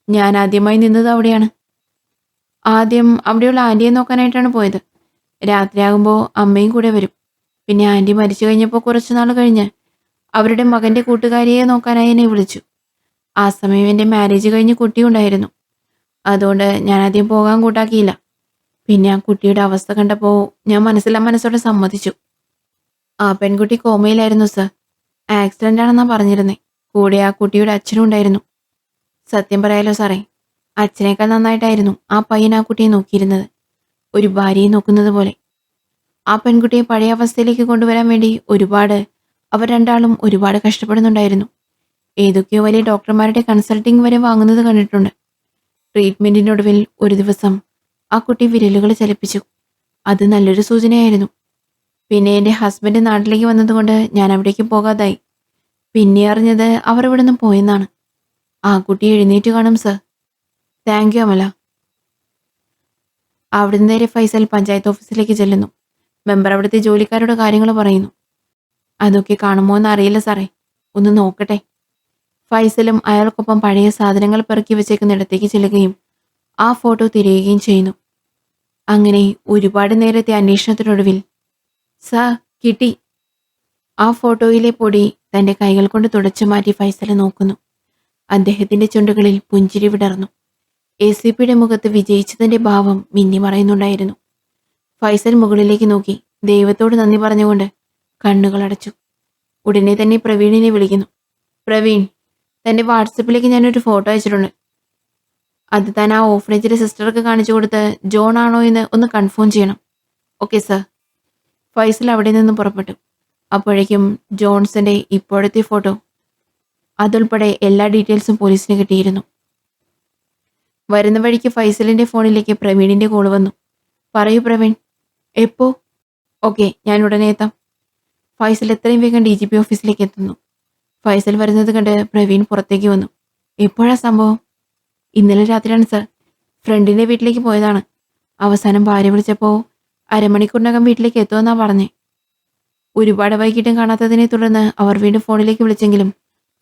ഞാൻ ആദ്യമായി നിന്നത് അവിടെയാണ്. ആദ്യം അവിടെയുള്ള ആൻറ്റിയെ നോക്കാനായിട്ടാണ് പോയത്. രാത്രിയാകുമ്പോൾ അമ്മയും കൂടെ വരും. പിന്നെ ആൻറ്റി മരിച്ചു കഴിഞ്ഞപ്പോൾ കുറച്ചുനാൾ കഴിഞ്ഞ് അവരുടെ മകന്റെ കൂട്ടുകാരിയെ നോക്കാനായി എന്നെ വിളിച്ചു. ആ സമയം എൻ്റെ മാരേജ് കഴിഞ്ഞ് കുട്ടിയുണ്ടായിരുന്നു. അതുകൊണ്ട് ഞാൻ ആദ്യം പോകാൻ കൂട്ടാക്കിയില്ല. പിന്നെ ആ കുട്ടിയുടെ അവസ്ഥ കണ്ടപ്പോൾ ഞാൻ മനസ്സോടെ സമ്മതിച്ചു. ആ പെൺകുട്ടി കോമയിലായിരുന്നു സർ. ആക്സിഡന്റ് ആണെന്നാ പറഞ്ഞിരുന്നേ. കൂടെ ആ കുട്ടിയുടെ അച്ഛനും ഉണ്ടായിരുന്നു. സത്യം പറയാലോ സാറേ, അച്ഛനേക്കാൾ നന്നായിട്ടായിരുന്നു ആ പയ്യൻ ആ കുട്ടിയെ നോക്കിയിരുന്നത്. ഒരു ഭാര്യയെ നോക്കുന്നത് പോലെ. ആ പെൺകുട്ടിയെ പഴയ അവസ്ഥയിലേക്ക് കൊണ്ടുവരാൻ വേണ്ടി ഒരുപാട് അവർ രണ്ടാളും ഒരുപാട് കഷ്ടപ്പെടുന്നുണ്ടായിരുന്നു. ഏതൊക്കെയോ വലിയ ഡോക്ടർമാരുടെ കൺസൾട്ടിംഗ് വരെ വാങ്ങുന്നത് കണ്ടിട്ടുണ്ട്. ട്രീറ്റ്മെന്റിനൊടുവിൽ ഒരു ദിവസം ആ കുട്ടി വിരലുകൾ ചലിപ്പിച്ചു. അത് നല്ലൊരു സൂചനയായിരുന്നു. പിന്നെ എൻ്റെ ഹസ്ബൻഡ് നാട്ടിലേക്ക് വന്നതുകൊണ്ട് ഞാൻ അവിടേക്ക് പോകാതായി. പിന്നെ അറിഞ്ഞത് അവർ ഇവിടെ നിന്ന് പോയെന്നാണ്. ആ കുട്ടി എഴുന്നേറ്റ് കാണും സർ. Thank you Amala. അവിടുന്ന് നേരെ ഫൈസൽ പഞ്ചായത്ത് ഓഫീസിലേക്ക് ചെല്ലുന്നു. മെമ്പർ അവിടുത്തെ ജോലിക്കാരുടെ കാര്യങ്ങൾ പറയുന്നു. അതൊക്കെ കാണുമോ എന്ന് അറിയില്ല സാറേ, ഒന്ന് നോക്കട്ടെ. ഫൈസലും അയാൾക്കൊപ്പം പഴയ സാധനങ്ങൾ പെറുക്കി വെച്ചേക്കുന്നിടത്തേക്ക് ചെല്ലുകയും ആ ഫോട്ടോ തിരയുകയും ചെയ്യുന്നു. അങ്ങനെ ഒരുപാട് നേരത്തെ അന്വേഷണത്തിനൊടുവിൽ സാർ കിട്ടി. ആ ഫോട്ടോയിലെ പൊടി തന്റെ കൈകൾ കൊണ്ട് തുടച്ചു മാറ്റി ഫൈസൽ നോക്കുന്നു. അദ്ദേഹത്തിന്റെ ചുണ്ടുകളിൽ പുഞ്ചിരി വിടർന്നു. ACPയുടെ മുഖത്ത് വിജയിച്ചതിന്റെ ഭാവം മിന്നിമറയുന്നുണ്ടായിരുന്നു. ഫൈസൽ മുകളിലേക്ക് നോക്കി ദൈവത്തോട് നന്ദി പറഞ്ഞുകൊണ്ട് കണ്ണുകൾ അടച്ചു. ഉടനെ തന്നെ പ്രവീണിനെ വിളിക്കുന്നു. പ്രവീൺ, തന്റെ വാട്സപ്പിലേക്ക് ഞാനൊരു ഫോട്ടോ അയച്ചിട്ടുണ്ട്. അത് താൻ ആ ഓഫനേജിലെ സിസ്റ്റർക്ക് കാണിച്ചു കൊടുത്ത് ജോൺ ആണോ എന്ന് ഒന്ന് കൺഫേം ചെയ്യണം. Okay sir. ഫൈസൽ അവിടെ നിന്നും പുറപ്പെട്ടു. അപ്പോഴേക്കും ജോൺസന്റെ ഇപ്പോഴത്തെ ഫോട്ടോ അതുൾപ്പെടെ എല്ലാ ഡീറ്റെയിൽസും പോലീസിന് കിട്ടിയിരുന്നു. വരുന്ന വഴിക്ക് ഫൈസലിന്റെ ഫോണിലേക്ക് പ്രവീണിന്റെ കോൾ വന്നു. പറയൂ പ്രവീൺ. എപ്പോ? ഓക്കെ, ഞാൻ ഉടനെ എത്താം. ഫൈസൽ എത്രയും വേഗം DGP ഓഫീസിലേക്ക് എത്തുന്നു. ഫൈസൽ വരുന്നത് കണ്ട് പ്രവീൺ പുറത്തേക്ക് വന്നു. എപ്പോഴാ സംഭവം? ഇന്നലെ രാത്രിയാണ് സർ. ഫ്രണ്ടിന്റെ വീട്ടിലേക്ക് പോയതാണ്. അവസാനം ഭാര്യ വിളിച്ചപ്പോൾ അരമണിക്കൂറിനകം വീട്ടിലേക്ക് എത്തുമെന്നാ പറഞ്ഞേ. ഒരുപാട് വൈകിട്ടും കാണാത്തതിനെ തുടർന്ന് അവർ വീണ്ടും ഫോണിലേക്ക് വിളിച്ചെങ്കിലും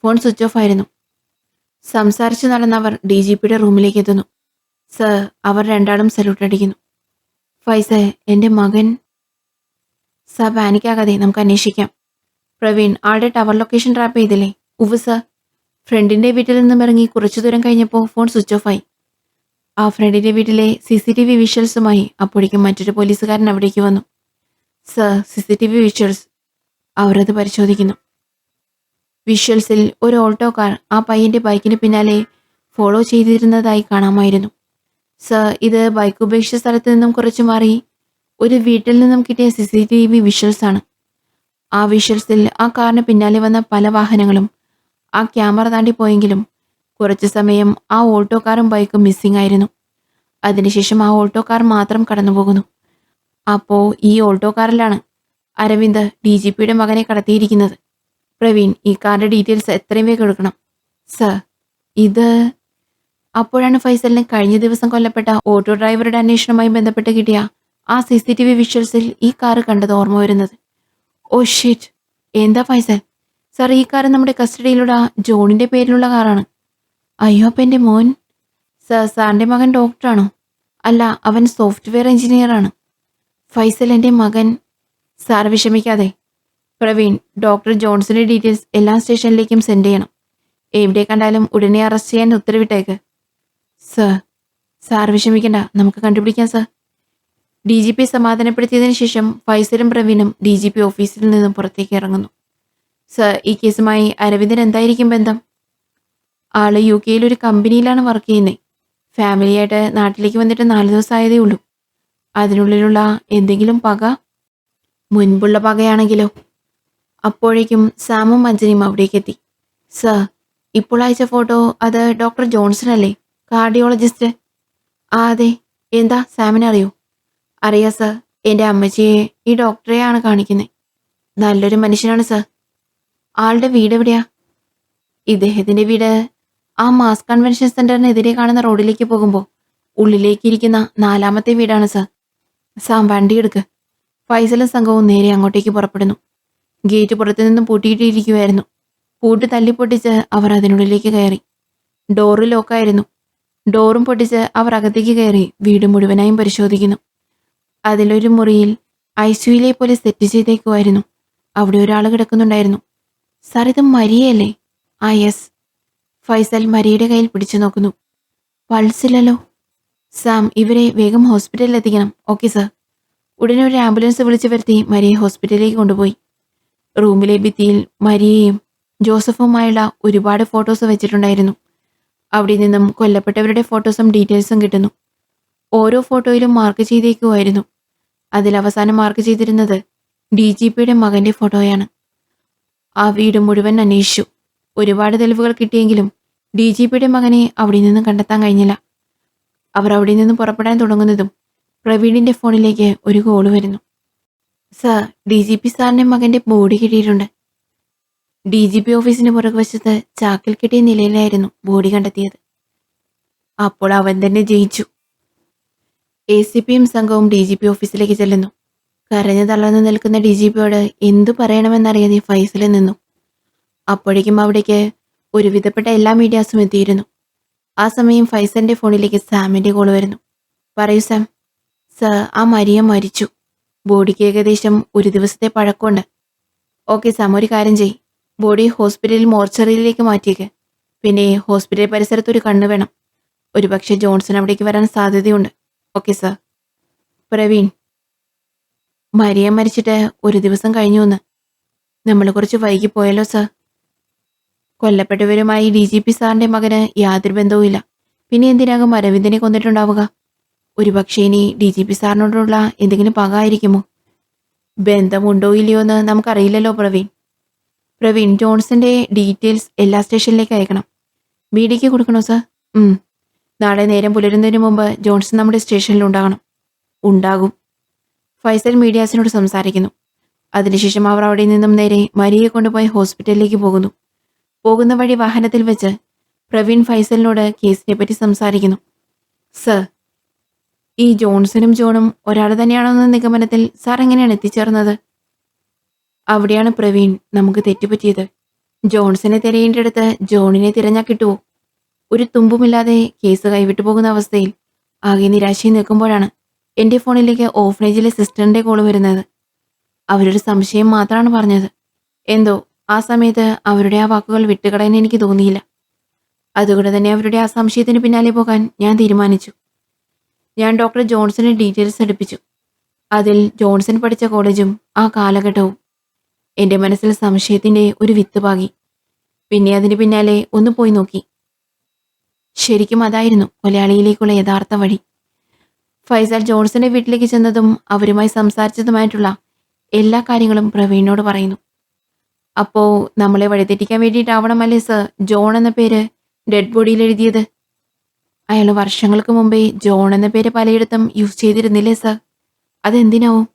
ഫോൺ സ്വിച്ച് ഓഫ് ആയിരുന്നു. സംസാരിച്ചു നടന്നവർ DGPയുടെ റൂമിലേക്ക് എത്തുന്നു. സർ, അവർ രണ്ടാളും സല്യൂട്ട് അടിക്കുന്നു. ഫൈസൽ, എൻ്റെ മകൻ. സർ, പാനിക്കാകാതെ നമുക്ക് അന്വേഷിക്കാം. പ്രവീൺ, ആളുടെ ടവർ ലൊക്കേഷൻ ട്രാപ്പ് ചെയ്തില്ലേ? ഉവ് സർ. ഫ്രണ്ടിന്റെ വീട്ടിൽ നിന്നും ഇറങ്ങി കുറച്ചു ദൂരം കഴിഞ്ഞപ്പോൾ ഫോൺ സ്വിച്ച് ഓഫ് ആയി. ആ ഫ്രണ്ടിന്റെ വീട്ടിലെ CCTV വിഷ്വൽസുമായി അപ്പോഴേക്കും മറ്റൊരു പോലീസുകാരൻ അവിടേക്ക് വന്നു. Sir, CCTV visuals. അവരത് പരിശോധിക്കുന്നു. വിഷ്വൽസിൽ ഒരു ഓൾട്ടോ കാർ ആ പയ്യന്റെ ബൈക്കിന് പിന്നാലെ ഫോളോ ചെയ്തിരുന്നതായി കാണാമായിരുന്നു. സർ, ഇത് ബൈക്ക് ഉപേക്ഷിച്ച സ്ഥലത്ത് നിന്നും കുറച്ചു മാറി ഒരു വീട്ടിൽ നിന്നും കിട്ടിയ CCTV വിഷ്വൽസ് ആണ്. ആ വിഷ്വൽസിൽ ആ കാറിന് പിന്നാലെ വന്ന പല വാഹനങ്ങളും ആ ക്യാമറ താണ്ടി പോയെങ്കിലും കുറച്ചു സമയം ആ ഓൾട്ടോ കാറും ബൈക്കും മിസ്സിംഗ് ആയിരുന്നു. അതിനുശേഷം ആ ഓൾട്ടോ കാർ മാത്രം കടന്നുപോകുന്നു. അപ്പോൾ ഈ ഓൾട്ടോ കാറിലാണ് അരവിന്ദ് DGPയുടെ മകനെ കടത്തിയിരിക്കുന്നത്. പ്രവീൺ, ഈ കാറിന്റെ ഡീറ്റെയിൽസ് എത്രയും വേഗം എടുക്കണം. സർ, ഇത്. അപ്പോഴാണ് ഫൈസലിന് കഴിഞ്ഞ ദിവസം കൊല്ലപ്പെട്ട ഓട്ടോ ഡ്രൈവറുടെ അന്വേഷണവുമായി ബന്ധപ്പെട്ട് കിട്ടിയ ആ CCTV വിഷ്വൽസിൽ ഈ കാറ് കണ്ടത് ഓർമ്മ വരുന്നത്. Oh shit. എന്താ ഫൈസൽ? സർ, ഈ കാറ് നമ്മുടെ കസ്റ്റഡിയിലുള്ള ജോണിന്റെ പേരിലുള്ള കാറാണ്. അയ്യോ, അപ്പം എൻ്റെ മോൻ. സർ, സാറിന്റെ മകൻ ഡോക്ടറാണോ? അല്ല, അവൻ സോഫ്റ്റ്വെയർ എഞ്ചിനീയർ ആണ്. ഫൈസൽ, എൻ്റെ മകൻ. സാർ വിഷമിക്കാതെ. പ്രവീൺ, ഡോക്ടർ ജോൺസന്റെ ഡീറ്റെയിൽസ് എല്ലാ സ്റ്റേഷനിലേക്കും സെൻഡ് ചെയ്യണം. എവിടെ കണ്ടാലും ഉടനെ അറസ്റ്റ് ചെയ്യാൻ ഉത്തരവിട്ടേക്ക്. സർ. സാർ വിഷമിക്കണ്ട, നമുക്ക് കണ്ടുപിടിക്കാം സർ. DGP സമാധാനപ്പെടുത്തിയതിനു ശേഷം ഫൈസലും പ്രവീണും DGP ഓഫീസിൽ നിന്നും പുറത്തേക്ക് ഇറങ്ങുന്നു. സർ, ഈ കേസുമായി അരവിന്ദൻ എന്തായിരിക്കും ബന്ധം? ആള് UK ഒരു കമ്പനിയിലാണ് വർക്ക് ചെയ്യുന്നത്. ഫാമിലിയായിട്ട് നാട്ടിലേക്ക് വന്നിട്ട് 4 ദിവസം ആയതേ ഉള്ളൂ. അതിനുള്ളിലുള്ള എന്തെങ്കിലും പക? മുൻപുള്ള പകയാണെങ്കിലോ? അപ്പോഴേക്കും സാമും അഞ്ജനിയും അവിടേക്ക് എത്തി. സർ, ഇപ്പോൾ അയച്ച ഫോട്ടോ അത് ഡോക്ടർ ജോൺസൺ അല്ലേ, കാർഡിയോളജിസ്റ്റ്? ആ അതെ. എന്താ, സാമിനെ അറിയോ? അറിയാം സർ. എൻ്റെ അമ്മച്ചിയെ ഈ ഡോക്ടറെയാണ് കാണിക്കുന്നത്. നല്ലൊരു മനുഷ്യനാണ് സർ. ആളുടെ വീട് എവിടെയാ? ഇദ്ദേഹത്തിൻ്റെ വീട് ആ മാസ് കൺവെൻഷൻ സെന്ററിനെതിരെ കാണുന്ന റോഡിലേക്ക് പോകുമ്പോൾ ഉള്ളിലേക്ക് ഇരിക്കുന്ന 4ാമത്തെ വീടാണ് സർ. സാം, വണ്ടി എടുക്ക്. ഫൈസലും സംഘവും നേരെ അങ്ങോട്ടേക്ക് പുറപ്പെടുന്നു. ഗേറ്റ് പുറത്തു നിന്നും പൂട്ടിയിട്ടിരിക്കുമായിരുന്നു. പൂട്ട് തല്ലിപ്പൊട്ടിച്ച് അവർ അതിനുള്ളിലേക്ക് കയറി. ഡോറ് ലോക്കായിരുന്നു. ഡോറും പൊട്ടിച്ച് അവർ അകത്തേക്ക് കയറി വീട് മുഴുവനായും പരിശോധിക്കുന്നു. അതിലൊരു മുറിയിൽ ICUയിലെ പോലെ സെറ്റ് ചെയ്തേക്കുമായിരുന്നു. അവിടെ ഒരാൾ കിടക്കുന്നുണ്ടായിരുന്നു. സാർ, ഇത് മരിയല്ലേ? ആ യെസ്. ഫൈസൽ മരിയയുടെ കയ്യിൽ പിടിച്ചു നോക്കുന്നു. പൾസില്ലല്ലോ. സാം, ഇവരെ വേഗം ഹോസ്പിറ്റലിൽ എത്തിക്കണം. Okay sir. ഉടനെ ഒരു ആംബുലൻസ് വിളിച്ചു വരുത്തി മരിയെ ഹോസ്പിറ്റലിലേക്ക് കൊണ്ടുപോയി. റൂമിലെ ഭിത്തിയിൽ മരിയയും ജോസഫുമായുള്ള ഒരുപാട് ഫോട്ടോസ് വെച്ചിട്ടുണ്ടായിരുന്നു. അവിടെ നിന്നും കൊല്ലപ്പെട്ടവരുടെ ഫോട്ടോസും ഡീറ്റെയിൽസും കിട്ടുന്നു. ഓരോ ഫോട്ടോയിലും മാർക്ക് ചെയ്തേക്കുമായിരുന്നു. അതിൽ അവസാനം മാർക്ക് ചെയ്തിരുന്നത് DGPയുടെ മകന്റെ ഫോട്ടോയാണ്. ആ വീട് മുഴുവൻ അന്വേഷിച്ചു. ഒരുപാട് തെളിവുകൾ കിട്ടിയെങ്കിലും DGPയുടെ മകനെ അവിടെ നിന്നും കണ്ടെത്താൻ കഴിഞ്ഞില്ല. അവർ അവിടെ നിന്ന് പുറപ്പെടാൻ തുടങ്ങുന്നതും പ്രവീണിന്റെ ഫോണിലേക്ക് ഒരു കോള് വരുന്നു. സർ, DGP സാറിന്റെ മകന്റെ ബോഡി കിട്ടിയിട്ടുണ്ട്. DGP ഓഫീസിന് പുറകുവശത്ത് ചാക്കിൽ കെട്ടിയ നിലയിലായിരുന്നു ബോഡി കണ്ടെത്തിയത്. അപ്പോൾ അവൻ തന്നെ ജയിച്ചു. ACPയും സംഘവും DGP ഓഫീസിലേക്ക് ചെല്ലുന്നു. കരഞ്ഞു തളർന്നു നിൽക്കുന്ന DGPയോട് എന്തു പറയണമെന്നറിയാതെ ഫൈസൽ നിന്നു. അപ്പോഴേക്കും അവിടേക്ക് ഒരുവിധപ്പെട്ട എല്ലാ മീഡിയാസും എത്തിയിരുന്നു. ആ സമയം ഫൈസലിന്റെ ഫോണിലേക്ക് സാമിന്റെ കോൾ വരുന്നു. പറയൂ സാം. സർ, ആ മരിയ മരിച്ചു. ബോഡിക്ക് ഏകദേശം ഒരു ദിവസത്തെ പഴക്കമുണ്ട്. ഓക്കെ സാം, ഒരു കാര്യം ചെയ്. ബോഡി ഹോസ്പിറ്റലിൽ മോർച്ചറിയിലേക്ക് മാറ്റിയേക്ക്. പിന്നെ ഹോസ്പിറ്റൽ പരിസരത്ത് ഒരു കണ്ണ് വേണം. ഒരുപക്ഷെ ജോൺസൺ അവിടേക്ക് വരാൻ സാധ്യതയുണ്ട്. Okay sir. പ്രവീൺ, മരിയ മരിച്ചിട്ട് ഒരു ദിവസം കഴിഞ്ഞു എന്ന്. നമ്മൾ കുറച്ച് വൈകിപ്പോയല്ലോ സർ. കൊല്ലപ്പെട്ടവരുമായി DGP സാറിന്റെ മകന് യാതൊരു ബന്ധവുമില്ല. പിന്നെ എന്തിനാകും അരവിന്ദനെ കൊന്നിട്ടുണ്ടാവുക? ഒരുപക്ഷെ ഇനി DGP സാറിനോടുള്ള എന്തെങ്കിലും പക ആയിരിക്കുമോ? ബന്ധമുണ്ടോ ഇല്ലയോ എന്ന് നമുക്കറിയില്ലല്ലോ പ്രവീൺ. പ്രവീൺ, ജോൺസന്റെ ഡീറ്റെയിൽസ് എല്ലാ സ്റ്റേഷനിലേക്ക് അയക്കണം. മീഡിയയ്ക്ക് കൊടുക്കണോ സർ? നാളെ നേരം പുലരുന്നതിന് മുമ്പ് ജോൺസൺ നമ്മുടെ സ്റ്റേഷനിൽ ഉണ്ടാകണം. ഉണ്ടാകും. ഫൈസൽ മീഡിയാസിനോട് സംസാരിക്കുന്നു. അതിനുശേഷം അവർ അവിടെ നിന്നും നേരെ മരിയെ കൊണ്ടുപോയി ഹോസ്പിറ്റലിലേക്ക് പോകുന്നു. പോകുന്ന വഴി വാഹനത്തിൽ വെച്ച് പ്രവീൺ ഫൈസലിനോട് കേസിനെ പറ്റി സംസാരിക്കുന്നു. സർ, ഈ ജോൺസണും ജോണും ഒരാൾ തന്നെയാണെന്ന നിഗമനത്തിൽ സാർ എങ്ങനെയാണ് എത്തിച്ചേർന്നത്? അവിടെയാണ് പ്രവീൺ നമുക്ക് തെറ്റുപറ്റിയത്. ജോൺസനെ തിരയേണ്ടടുത്ത് ജോണിനെ തിരഞ്ഞാൽ കിട്ടുമോ? ഒരു തുമ്പുമില്ലാതെ കേസ് കൈവിട്ടു പോകുന്ന അവസ്ഥയിൽ ആകെ നിരാശയിൽ നിൽക്കുമ്പോഴാണ് എൻ്റെ ഫോണിലേക്ക് ഓഫനേജിലെ സിസ്റ്ററിൻ്റെ കോൾ വരുന്നത്. അവരൊരു സംശയം മാത്രമാണ് പറഞ്ഞത്. എന്തോ ആ സമയത്ത് അവരുടെ ആ വാക്കുകൾ വിട്ടുകളയാൻ എനിക്ക് തോന്നിയില്ല. അതുകൊണ്ട് തന്നെ അവരുടെ ആ സംശയത്തിന് പിന്നാലെ പോകാൻ ഞാൻ തീരുമാനിച്ചു. ഞാൻ ഡോക്ടർ ജോൺസന്റെ ഡീറ്റെയിൽസ് എടുപ്പിച്ചു. അതിൽ ജോൺസൺ പഠിച്ച കോളേജും ആ കാലഘട്ടവും എൻ്റെ മനസ്സിൽ സംശയത്തിൻ്റെ ഒരു വിത്ത് പാകി. പിന്നെ അതിന് പിന്നാലെ ഒന്ന് പോയി നോക്കി. ശരിക്കും അതായിരുന്നു കൊലയാളിയിലേക്കുള്ള യഥാർത്ഥ വഴി. ഫൈസൽ ജോൺസന്റെ വീട്ടിലേക്ക് ചെന്നതും അവരുമായി സംസാരിച്ചതുമായിട്ടുള്ള എല്ലാ കാര്യങ്ങളും പ്രവീണിനോട് പറയുന്നു. അപ്പോൾ നമ്മളെ വഴിതെറ്റിക്കാൻ വേണ്ടിയിട്ടാവണമല്ലേ സർ ജോൺ എന്ന പേര് ഡെഡ് ബോഡിയിൽ എഴുതിയത്? അയാൾ വർഷങ്ങൾക്ക് മുമ്പേ ജോൺ എന്ന പേര് പലയിടത്തും യൂസ് ചെയ്തിരുന്നില്ലേ സർ? അതെന്തിനാവും?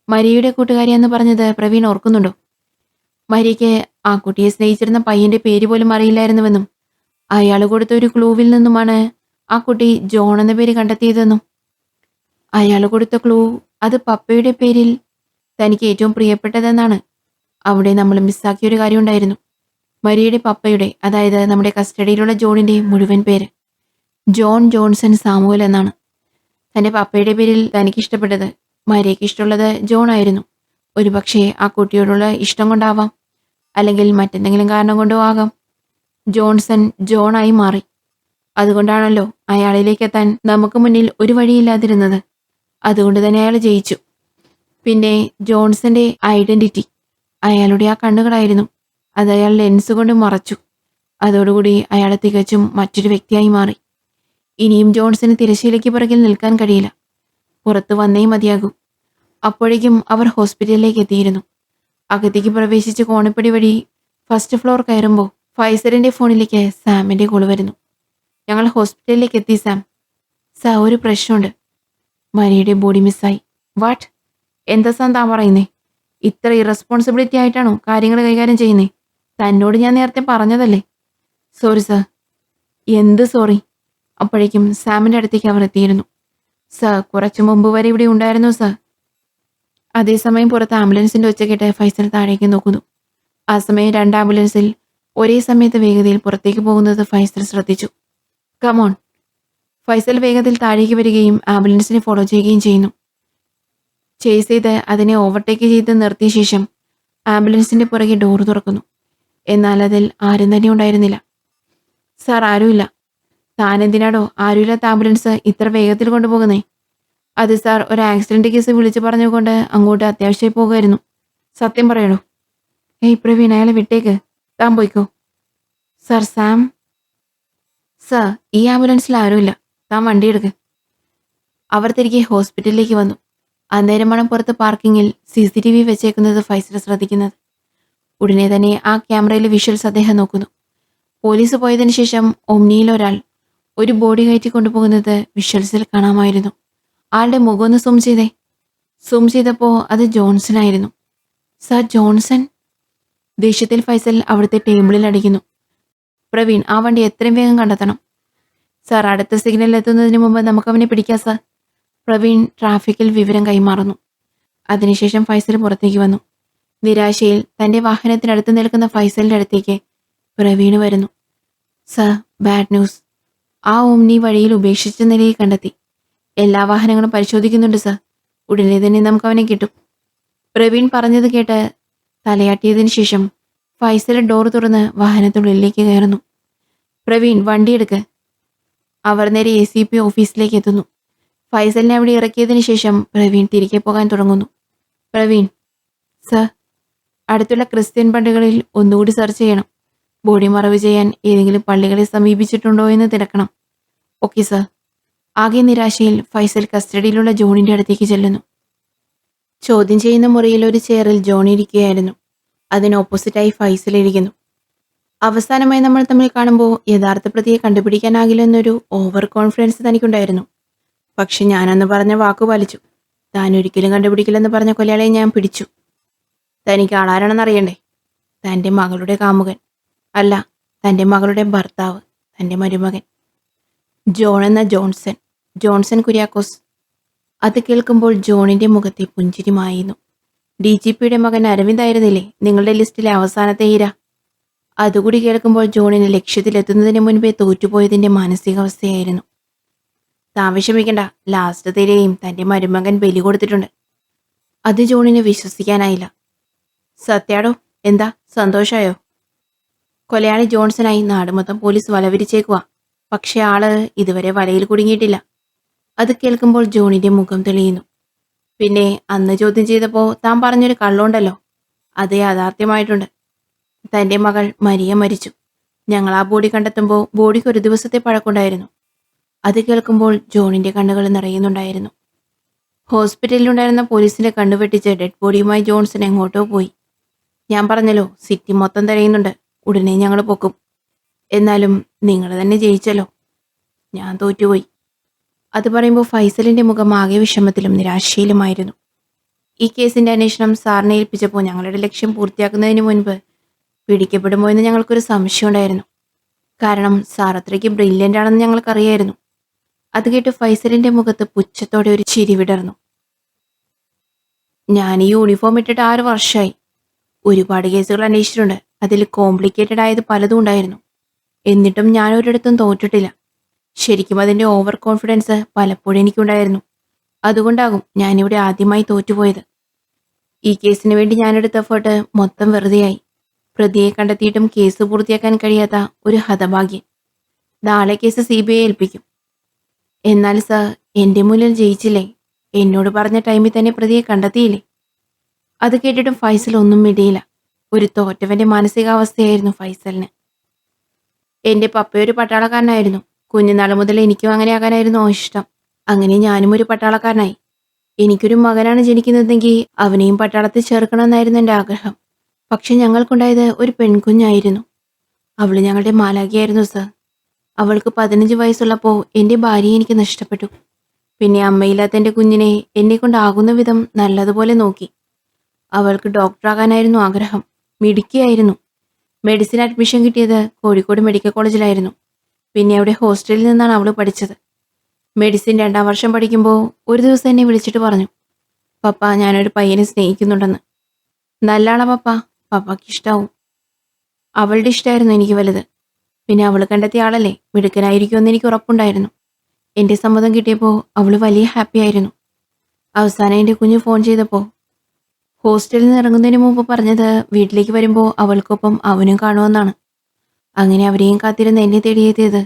മരിയയുടെ കൂട്ടുകാരിയെന്ന് പറഞ്ഞത് പ്രവീൺ ഓർക്കുന്നുണ്ടോ? മരിയയ്ക്ക് ആ കുട്ടിയെ സ്നേഹിച്ചിരുന്ന പയ്യന്റെ പേര് പോലും അറിയില്ലായിരുന്നുവെന്നും അയാൾ കൊടുത്ത ഒരു ക്ലൂവിൽ നിന്നുമാണ് ആ കുട്ടി ജോൺ എന്ന പേര് കണ്ടെത്തിയതെന്നും. അയാൾ കൊടുത്ത ക്ലൂ അത് പപ്പയുടെ പേരിൽ തനിക്ക് ഏറ്റവും പ്രിയപ്പെട്ടതെന്നാണ്. അവിടെ നമ്മൾ മിസ്സാക്കിയൊരു കാര്യമുണ്ടായിരുന്നു. മരിയയുടെ പപ്പയുടെ, അതായത് നമ്മുടെ കസ്റ്റഡിയിലുള്ള ജോണിന്റെ മുഴുവൻ പേര് ജോൺ ജോൺസൺ സാമുവൽ എന്നാണ്. തൻ്റെ പപ്പയുടെ പേരിൽ തനിക്ക് ഇഷ്ടപ്പെട്ടത് മരിയയ്ക്ക് ഇഷ്ടമുള്ളത് ജോൺ ആയിരുന്നു. ഒരുപക്ഷെ ആ കുട്ടിയോടുള്ള ഇഷ്ടം കൊണ്ടാവാം, അല്ലെങ്കിൽ മറ്റെന്തെങ്കിലും കാരണം കൊണ്ടോ ആകാം ജോൺസൺ ജോണായി മാറി. അതുകൊണ്ടാണല്ലോ അയാളിലേക്ക് എത്താൻ നമുക്ക് മുന്നിൽ ഒരു വഴിയില്ലാതിരുന്നത്. അതുകൊണ്ട് തന്നെ അയാൾ ജയിച്ചു. പിന്നെ ജോൺസന്റെ ഐഡന്റിറ്റി അയാളുടെ ആ കണ്ണുകളായിരുന്നു. അത് അയാൾ ലെൻസ് കൊണ്ട് മറച്ചു. അതോടുകൂടി അയാൾ തികച്ചും മറ്റൊരു വ്യക്തിയായി മാറി. ഇനിയും ജോൺസന് തിരശ്ശീലയ്ക്ക് പുറകിൽ നിൽക്കാൻ കഴിയില്ല. പുറത്തു വന്നേ മതിയാകൂ. അപ്പോഴേക്കും അവർ ഹോസ്പിറ്റലിലേക്ക് എത്തിയിരുന്നു. അകത്തേക്ക് പ്രവേശിച്ച് കോണിപ്പടി വഴി ഫസ്റ്റ് ഫ്ലോർ കയറുമ്പോൾ ഫൈസറിന്റെ ഫോണിലേക്ക് സാമിന്റെ കോൾ വരുന്നു. ഞങ്ങൾ ഹോസ്പിറ്റലിലേക്ക് എത്തി സാം. സാർ, ഒരു പ്രശ്നമുണ്ട്. മരിയയുടെ ബോഡി മിസ്സായി. വാട്ട്? എന്താ സാം താൻ പറയുന്നേ? ഇത്ര ഇറസ്പോൺസിബിലിറ്റി ആയിട്ടാണോ കാര്യങ്ങൾ കൈകാര്യം ചെയ്യുന്നേ? തന്നോട് ഞാൻ നേരത്തെ പറഞ്ഞതല്ലേ. Sorry sir. എന്ത് സോറി? അപ്പോഴേക്കും സാമിന്റെ അടുത്തേക്ക് അവർ എത്തിയിരുന്നു. സാർ, കുറച്ചു മുമ്പ് വരെ ഇവിടെ ഉണ്ടായിരുന്നു സാർ. അതേസമയം പുറത്ത് ആംബുലൻസിന്റെ ഒച്ച കേട്ട് ഫൈസൽ താഴേക്ക് നോക്കുന്നു. ആ സമയം 2 ആംബുലൻസിൽ ഒരേ സമയത്ത് വേഗതയിൽ പുറത്തേക്ക് പോകുന്നത് ഫൈസൽ ശ്രദ്ധിച്ചു. കമോൺ. ഫൈസൽ വേഗത്തിൽ താഴേക്ക് വരികയും ആംബുലൻസിനെ ഫോളോ ചെയ്യുകയും ചെയ്യുന്നു. ചേസ് ചെയ്ത് അതിനെ ഓവർടേക്ക് ചെയ്ത് നിർത്തിയ ശേഷം ആംബുലൻസിന്റെ പുറകെ ഡോർ തുറക്കുന്നു. എന്നാൽ അതിൽ ആരും തന്നെ ഉണ്ടായിരുന്നില്ല. സാർ, ആരുമില്ല. താൻ എന്തിനാടോ ആരുമില്ലാത്ത ആംബുലൻസ് ഇത്ര വേഗത്തിൽ കൊണ്ടുപോകുന്നേ? അത് സാർ, ഒരു ആക്സിഡന്റ് കേസ് വിളിച്ചു പറഞ്ഞുകൊണ്ട് അങ്ങോട്ട് അത്യാവശ്യമായി പോകുമായിരുന്നു. സത്യം പറയണോ? ഏയ് പ്രവീൺ, അയാളെ വിട്ടേക്ക്. താൻ പോയിക്കോ. Sir, Sam. സാർ, ഈ ആംബുലൻസിൽ ആരുമില്ല. താൻ വണ്ടി എടുക്ക്. അവർ തിരികെ ഹോസ്പിറ്റലിലേക്ക് വന്നു. അന്നേരമാണ് പുറത്ത് പാർക്കിങ്ങിൽ CCTV വെച്ചേക്കുന്നത് ഫൈസൽ ശ്രദ്ധിക്കുന്നത്. ഉടനെ തന്നെ ആ ക്യാമറയിലെ വിഷ്വൽസ് അദ്ദേഹം നോക്കുന്നു. പോലീസ് പോയതിനു ശേഷം ഒമ്നിയിൽ ഒരാൾ ഒരു ബോഡി കയറ്റി കൊണ്ടുപോകുന്നത് വിഷ്വൽസിൽ കാണാമായിരുന്നു. ആളുടെ മുഖം ഒന്ന് സൂം ചെയ്തപ്പോൾ അത് ജോൺസൺ ആയിരുന്നു. Sir Johnson! ദേഷ്യത്തിൽ ഫൈസൽ അവിടുത്തെ ടേബിളിൽ അടിക്കുന്നു. പ്രവീൺ, ആ വണ്ടി എത്രയും വേഗം കണ്ടെത്തണം. സർ, അടുത്ത സിഗ്നൽ എത്തുന്നതിന് മുമ്പ് നമുക്കവനെ പിടിക്കാം സർ. പ്രവീൺ ട്രാഫിക്കിൽ വിവരം കൈമാറുന്നു. അതിനുശേഷം ഫൈസൽ പുറത്തേക്ക് വന്നു. നിരാശയിൽ തന്റെ വാഹനത്തിനടുത്ത് നിൽക്കുന്ന ഫൈസലിന്റെ അടുത്തേക്ക് പ്രവീൺ വരുന്നു. Sir, bad news. ആ ഓമ്നി വഴിയിൽ ഉപേക്ഷിച്ച നിലയിൽ കണ്ടെത്തി. എല്ലാ വാഹനങ്ങളും പരിശോധിക്കുന്നുണ്ട് സർ. ഉടനെ തന്നെ നമുക്കവനെ കിട്ടും. പ്രവീൺ പറഞ്ഞത് കേട്ട് തലയാട്ടിയതിനു ശേഷം ഫൈസൽ ഡോർ തുറന്ന് വാഹനത്തിനുള്ളിലേക്ക് കയറുന്നു. പ്രവീൺ, വണ്ടിയെടുക്ക്. അവർ നേരെ ACP ഓഫീസിലേക്ക് എത്തുന്നു. ഫൈസലിനെ അവിടെ ഇറക്കിയതിനു ശേഷം പ്രവീൺ തിരികെ പോകാൻ തുടങ്ങുന്നു. പ്രവീൺ, സർ, അടുത്തുള്ള ക്രിസ്ത്യൻ പള്ളികളിൽ ഒന്നുകൂടി സെർച്ച് ചെയ്യണം. ബോഡി മറവ് ചെയ്യാൻ ഏതെങ്കിലും പള്ളികളെ സമീപിച്ചിട്ടുണ്ടോ എന്ന് തിരക്കണം. Okay sir. ആകെ നിരാശയിൽ ഫൈസൽ കസ്റ്റഡിയിലുള്ള ജോണിന്റെ അടുത്തേക്ക് ചെല്ലുന്നു. ചോദ്യം ചെയ്യുന്ന മുറിയിൽ ഒരു ചെയറിൽ ജോൺ ഇരിക്കുകയായിരുന്നു. അതിന് ഓപ്പോസിറ്റായി ഫൈസൽ ഇരിക്കുന്നു. അവസാനമായി നമ്മൾ തമ്മിൽ കാണുമ്പോൾ യഥാർത്ഥ പ്രതിയെ കണ്ടുപിടിക്കാനാകില്ലെന്നൊരു ഓവർ കോൺഫിഡൻസ് തനിക്കുണ്ടായിരുന്നു. പക്ഷെ ഞാനന്ന് പറഞ്ഞ വാക്കു പാലിച്ചു. താൻ ഒരിക്കലും കണ്ടുപിടിക്കില്ലെന്ന് പറഞ്ഞ കൊലയാളെ ഞാൻ പിടിച്ചു. തനിക്ക് ആളാരാണെന്ന് അറിയണ്ടേ? തൻ്റെ മകളുടെ കാമുകൻ. അല്ല, തൻ്റെ മകളുടെ ഭർത്താവ്, തൻ്റെ മരുമകൻ. ജോൺ എന്ന ജോൺസൺ കുര്യാക്കോസ്. അത് കേൾക്കുമ്പോൾ ജോണിന്റെ മുഖത്തെ പുഞ്ചിരി മായുന്നു. DGPയുടെ മകൻ അരവിന്ദ് ആയിരുന്നില്ലേ നിങ്ങളുടെ ലിസ്റ്റിലെ അവസാനത്തെ ഇര? അതുകൂടി കേൾക്കുമ്പോൾ ജോണിന് ലക്ഷ്യത്തിലെത്തുന്നതിന് മുൻപേ തോറ്റുപോയതിന്റെ മാനസികാവസ്ഥയായിരുന്നു. താൻ വിഷമിക്കണ്ട, ലാസ്റ്റ് തിരയും തൻ്റെ മരുമകൻ ബലി കൊടുത്തിട്ടുണ്ട്. അത് ജോണിന് വിശ്വസിക്കാനായില്ല. സത്യാടോ, എന്താ സന്തോഷമായോ? കൊലയാളി ജോൺസനായി നാട് മൊത്തം പോലീസ് വലവിരിച്ചേക്കുക. പക്ഷെ ആള് ഇതുവരെ വലയിൽ കുടുങ്ങിയിട്ടില്ല. അത് കേൾക്കുമ്പോൾ ജോണിന്റെ മുഖം തെളിയുന്നു. പിന്നെ അന്ന് ചോദ്യം ചെയ്തപ്പോൾ താൻ പറഞ്ഞൊരു കള്ളുണ്ടല്ലോ, അത് യാഥാർത്ഥ്യമായിട്ടുണ്ട്. തൻ്റെ മകൾ മരിയ മരിച്ചു. ഞങ്ങൾ ആ ബോഡി കണ്ടെത്തുമ്പോൾ ബോഡിക്ക് ഒരു ദിവസത്തെ പഴക്കമുണ്ടായിരുന്നു. അത് കേൾക്കുമ്പോൾ ജോണിന്റെ കണ്ണുകൾ നിറയുന്നുണ്ടായിരുന്നു. ഹോസ്പിറ്റലിലുണ്ടായിരുന്ന പോലീസിന്റെ കണ്ണുവെട്ടിച്ച് ഡെഡ് ബോഡിയുമായി ജോൺസൺ എങ്ങോട്ടോ പോയി. ഞാൻ പറഞ്ഞല്ലോ, സിറ്റി മൊത്തം തിരയുന്നുണ്ട്. ഉടനെ ഞങ്ങൾ പൊക്കും. എന്നാലും നിങ്ങൾ തന്നെ ജയിച്ചല്ലോ, ഞാൻ തോറ്റുപോയി. അത് പറയുമ്പോൾ ഫൈസലിന്റെ മുഖം ആകെ വിഷമത്തിലും നിരാശയിലുമായിരുന്നു. ഈ കേസിന്റെ അന്വേഷണം സാറിനെ ഏൽപ്പിച്ചപ്പോൾ ഞങ്ങളുടെ ലക്ഷ്യം പൂർത്തിയാക്കുന്നതിന് മുൻപ് പിടിക്കപ്പെടുമോ എന്ന് ഞങ്ങൾക്കൊരു സംശയം ഉണ്ടായിരുന്നു. കാരണം സാർ അത്രയ്ക്ക് ബ്രില്യൻ്റ് ആണെന്ന് ഞങ്ങൾക്കറിയായിരുന്നു. അത് കേട്ട് ഫൈസലിന്റെ മുഖത്ത് പുച്ഛത്തോടെ ഒരു ചിരി വിടർന്നു. ഞാൻ ഈ യൂണിഫോം ഇട്ടിട്ട് 6 വർഷമായി. ഒരുപാട് കേസുകൾ അന്വേഷിച്ചിട്ടുണ്ട്. അതിൽ കോംപ്ലിക്കേറ്റഡ് ആയത് പലതും ഉണ്ടായിരുന്നു. എന്നിട്ടും ഞാൻ ഒരിടത്തും തോറ്റിട്ടില്ല. ശരിക്കും അതിൻ്റെ ഓവർ കോൺഫിഡൻസ് പലപ്പോഴും എനിക്കുണ്ടായിരുന്നു. അതുകൊണ്ടാകും ഞാനിവിടെ ആദ്യമായി തോറ്റുപോയത്. ഈ കേസിന് വേണ്ടി ഞാനെടുത്ത എഫേർട്ട് മൊത്തം വെറുതെയായി. പ്രതിയെ കണ്ടെത്തിയിട്ടും കേസ് പൂർത്തിയാക്കാൻ കഴിയാത്ത ഒരു ഹതഭാഗ്യം. നാളെ കേസ് CBI ഏൽപ്പിക്കും. എന്നാൽ സർ, എൻ്റെ മുന്നിൽ ജയിച്ചില്ലേ? എന്നോട് പറഞ്ഞ ടൈമിൽ തന്നെ പ്രതിയെ കണ്ടെത്തിയില്ലേ? അത് കേട്ടിട്ടും ഫൈസൽ ഒന്നും മിണ്ടിയില്ല. ഒരു തോറ്റവന്റെ മാനസികാവസ്ഥയായിരുന്നു ഫൈസലിന്. എൻ്റെ പപ്പയൊരു പട്ടാളക്കാരനായിരുന്നു. കുഞ്ഞുനാൾ മുതൽ എനിക്കും അങ്ങനെ ആകാനായിരുന്നു ഇഷ്ടം. അങ്ങനെ ഞാനും ഒരു പട്ടാളക്കാരനായി. എനിക്കൊരു മകനാണ് ജനിക്കുന്നതെങ്കിൽ അവനെയും പട്ടാളത്തിൽ ചേർക്കണമെന്നായിരുന്നു എൻ്റെ ആഗ്രഹം. പക്ഷെ ഞങ്ങൾക്കുണ്ടായത് ഒരു പെൺകുഞ്ഞായിരുന്നു. അവൾ ഞങ്ങളുടെ മാലാഖയായിരുന്നു സർ. അവൾക്ക് 15 വയസ്സുള്ളപ്പോൾ എൻ്റെ ഭാര്യയെ എനിക്ക് നഷ്ടപ്പെട്ടു. പിന്നെ അമ്മയില്ലാത്ത എൻ്റെ കുഞ്ഞിനെ എന്നെക്കൊണ്ടാകുന്ന വിധം നല്ലതുപോലെ നോക്കി. അവൾക്ക് ഡോക്ടറാകാനായിരുന്നു ആഗ്രഹം. മിടുക്കിയായിരുന്നു. മെഡിസിൻ അഡ്മിഷൻ കിട്ടിയത് കോഴിക്കോട് മെഡിക്കൽ കോളേജിലായിരുന്നു. പിന്നെ അവിടെ ഹോസ്റ്റലിൽ നിന്നാണ് അവൾ പഠിച്ചത്. മെഡിസിൻ 2ാം വർഷം പഠിക്കുമ്പോൾ ഒരു ദിവസം എന്നെ വിളിച്ചിട്ട് പറഞ്ഞു, പപ്പ, ഞാനൊരു പയ്യനെ സ്നേഹിക്കുന്നുണ്ടെന്ന്. നല്ല ആളാ പപ്പ, പപ്പയ്ക്ക് ഇഷ്ടാവും. അവളുടെ ഇഷ്ടമായിരുന്നു എനിക്ക് വലുത്. പിന്നെ അവൾ കണ്ടെത്തിയ ആളല്ലേ, മിടുക്കനായിരിക്കുമെന്ന് എനിക്ക് ഉറപ്പുണ്ടായിരുന്നു. എൻ്റെ സമ്മതം കിട്ടിയപ്പോൾ അവൾ വലിയ ഹാപ്പി ആയിരുന്നു. അവസാനം എൻ്റെ കുഞ്ഞ് ഫോൺ ചെയ്തപ്പോൾ ഹോസ്റ്റലിൽ നിന്ന് ഇറങ്ങുന്നതിന് മുമ്പ് പറഞ്ഞത് വീട്ടിലേക്ക് വരുമ്പോൾ അവൾക്കൊപ്പം അവനും കാണുമെന്നാണ്. അങ്ങനെ അവരെയും കാത്തിരുന്ന് എന്നെ തേടിയെത്തിയത്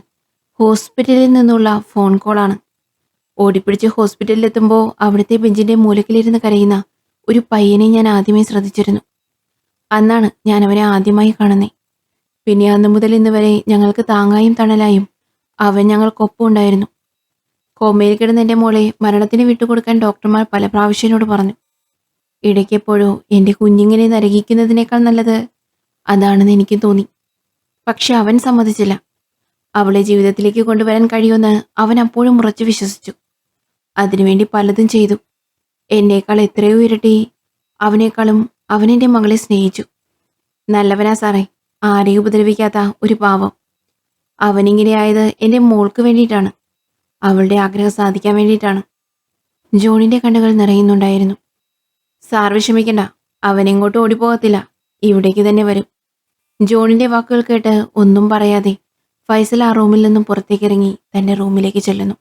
ഹോസ്പിറ്റലിൽ നിന്നുള്ള ഫോൺ കോളാണ്. ഓടിപ്പിടിച്ച് ഹോസ്പിറ്റലിലെത്തുമ്പോൾ അവിടുത്തെ ബെഞ്ചിൻ്റെ മൂലക്കിലിരുന്ന് കരയുന്ന ഒരു പയ്യനെ ഞാൻ ആദ്യമേ ശ്രദ്ധിച്ചിരുന്നു. അന്നാണ് ഞാൻ അവനെ ആദ്യമായി കാണുന്നത്. പിന്നെ അന്ന് മുതൽ ഇന്ന് വരെ ഞങ്ങൾക്ക് താങ്ങായും തണലായും അവൻ ഞങ്ങൾക്കൊപ്പം ഉണ്ടായിരുന്നു. കോമയിൽ കിടന്ന എൻ്റെ മോളെ മരണത്തിന് വിട്ടുകൊടുക്കാൻ ഡോക്ടർമാർ പല പ്രാവശ്യം എന്നോട് പറഞ്ഞു. ഇടയ്ക്കെപ്പോഴോ എൻ്റെ കുഞ്ഞിങ്ങനെ നരകിക്കുന്നതിനേക്കാൾ നല്ലത് അതാണെന്ന് എനിക്ക് തോന്നി. പക്ഷെ അവൻ സമ്മതിച്ചില്ല. അവളെ ജീവിതത്തിലേക്ക് കൊണ്ടുവരാൻ കഴിയുമെന്ന് അവൻ അപ്പോഴും ഉറച്ചു വിശ്വസിച്ചു. അതിനുവേണ്ടി പലതും ചെയ്തു. എന്നേക്കാൾ എത്രയോ ഇരട്ടി അവനേക്കാളും അവനെൻ്റെ മകളെ സ്നേഹിച്ചു. നല്ലവനാ സാറേ, ആരെയും ഉപദ്രവിക്കാത്ത ഒരു പാവം. അവനിങ്ങനെയായത് എൻ്റെ മോൾക്ക് വേണ്ടിയിട്ടാണ്. അവളുടെ ആഗ്രഹം സാധിക്കാൻ വേണ്ടിയിട്ടാണ്. ജോണിൻ്റെ കണ്ണുകൾ നിറയുന്നുണ്ടായിരുന്നു. സാർ വിഷമിക്കണ്ട, അവനെങ്ങോട്ടും ഓടിപ്പോകത്തില്ല, ഇവിടേക്ക് തന്നെ വരും. ജോണിൻ്റെ വാക്കുകൾ കേട്ട് ഒന്നും പറയാതെ ഫൈസൽ ആ റൂമിൽ നിന്നും പുറത്തേക്കിറങ്ങി തൻ്റെ റൂമിലേക്ക് ചെല്ലുന്നു.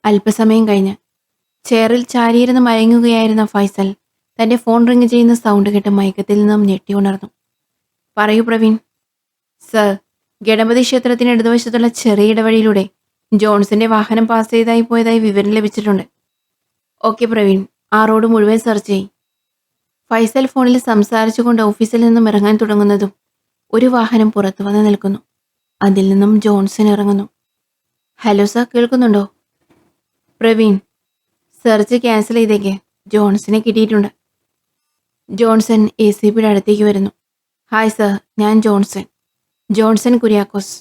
അല്പസമയം കഴിഞ്ഞ് ചെയറിൽ ചാരിയിരുന്ന് മയങ്ങുകയായിരുന്ന ഫൈസൽ തൻ്റെ ഫോൺ റിങ് ചെയ്യുന്ന സൗണ്ട് കേട്ട് മയക്കത്തിൽ നിന്നും ഞെട്ടി ഉണർന്നു. പറയൂ പ്രവീൺ. സർ, ഗണപതി ക്ഷേത്രത്തിന് ഇടതുവശത്തുള്ള ചെറിയ ഇടവഴിയിലൂടെ ജോൺസിന്റെ വാഹനം പാസ് ചെയ്തായി പോയതായി വിവരം ലഭിച്ചിട്ടുണ്ട്. ഓക്കെ പ്രവീൺ, ആ റോഡ് മുഴുവൻ സെർച്ച് ചെയ്യും. ഫൈസൽ ഫോണിൽ സംസാരിച്ചുകൊണ്ട് ഓഫീസിൽ നിന്നും ഇറങ്ങാൻ തുടങ്ങുന്നതും ഒരു വാഹനം പുറത്തു വന്ന് നിൽക്കുന്നു. അതിൽ നിന്നും ജോൺസൺ ഇറങ്ങുന്നു. ഹലോ സർ, കേൾക്കുന്നുണ്ടോ? പ്രവീൺ, സെർച്ച് ക്യാൻസൽ ചെയ്തേക്ക്, ജോൺസനെ കിട്ടിയിട്ടുണ്ട്. ജോൺസൺ ACPയുടെ അടുത്തേക്ക് വരുന്നു. ഹായ് സർ, ഞാൻ ജോൺസൺ കുര്യാക്കോസ്.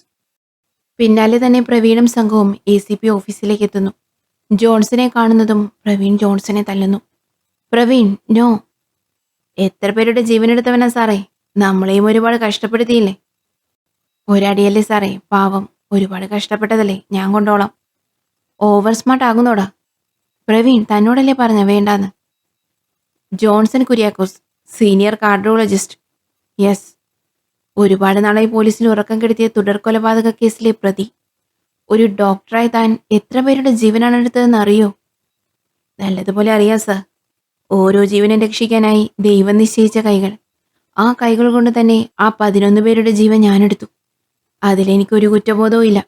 പിന്നാലെ തന്നെ പ്രവീണും സംഘവും ACP ഓഫീസിലേക്ക് എത്തുന്നു. ജോൺസനെ കാണുന്നതും പ്രവീൺ ജോൺസനെ തല്ലുന്നു. പ്രവീൺ, നോ. എത്ര പേരുടെ ജീവനെടുത്തവനാ സാറേ, നമ്മളെയും ഒരുപാട് കഷ്ടപ്പെടുത്തിയില്ലേ? ഒരടിയല്ലേ സാറേ, പാവം, ഒരുപാട് കഷ്ടപ്പെട്ടതല്ലേ, ഞാൻ കൊണ്ടോളാം. ഓവർ സ്മാർട്ട് ആകുന്നോടാ. പ്രവീൺ, തന്നോടല്ലേ പറഞ്ഞ വേണ്ടാന്ന്. Johnson Kuriakose, senior cardiologist. Yes. ഒരുപാട് നാളായി പോലീസിന് ഉറക്കം കെടുത്തിയ തുടർ കൊലപാതക കേസിലെ പ്രതി. ഒരു ഡോക്ടറായി താൻ എത്ര പേരുടെ ജീവനാണ് എടുത്തതെന്ന് അറിയോ? നല്ലതുപോലെ അറിയാം സർ. ഓരോ ജീവനെ രക്ഷിക്കാനായി ദൈവം നിശ്ചയിച്ച കൈകൾ. ആ കൈകൾ കൊണ്ട് തന്നെ ആ 11 പേരുടെ ജീവൻ ഞാനെടുത്തു. അതിലെനിക്കൊരു കുറ്റബോധവും ഇല്ല.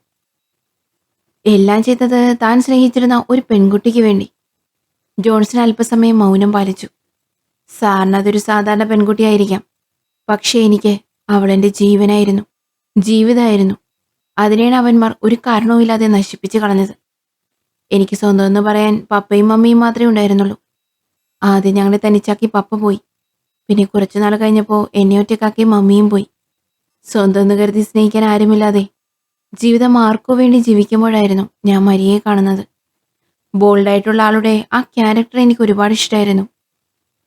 എല്ലാം ചെയ്തത് താൻ സ്നേഹിച്ചിരുന്ന ഒരു പെൺകുട്ടിക്ക് വേണ്ടി. ജോൺസൺ അല്പസമയം മൗനം പാലിച്ചു. സാറിന് അതൊരു സാധാരണ പെൺകുട്ടിയായിരിക്കാം, പക്ഷേ എനിക്ക് അവളെൻ്റെ ജീവനായിരുന്നു, ജീവിതമായിരുന്നു. അതിനെയാണ് അവന്മാർ ഒരു കാരണവുമില്ലാതെ നശിപ്പിച്ച് കളഞ്ഞത്. എനിക്ക് സ്വന്തം എന്ന് പറയാൻ പപ്പയും മമ്മിയും മാത്രമേ ഉണ്ടായിരുന്നുള്ളൂ. ആദ്യം ഞങ്ങളെ തനിച്ചാക്കി പപ്പ പോയി. പിന്നെ കുറച്ചുനാൾ കഴിഞ്ഞപ്പോൾ എന്നെ ഒറ്റക്കാക്കി മമ്മിയും പോയി. സ്വന്തം എന്ന് കരുതി സ്നേഹിക്കാൻ ആരുമില്ലാതെ ജീവിതം ആർക്കു വേണ്ടി ജീവിക്കുമ്പോഴായിരുന്നു ഞാൻ മരിയെ കാണുന്നത്. ബോൾഡായിട്ടുള്ള ആളുടെ ആ ക്യാരക്ടർ എനിക്ക് ഒരുപാട് ഇഷ്ടമായിരുന്നു.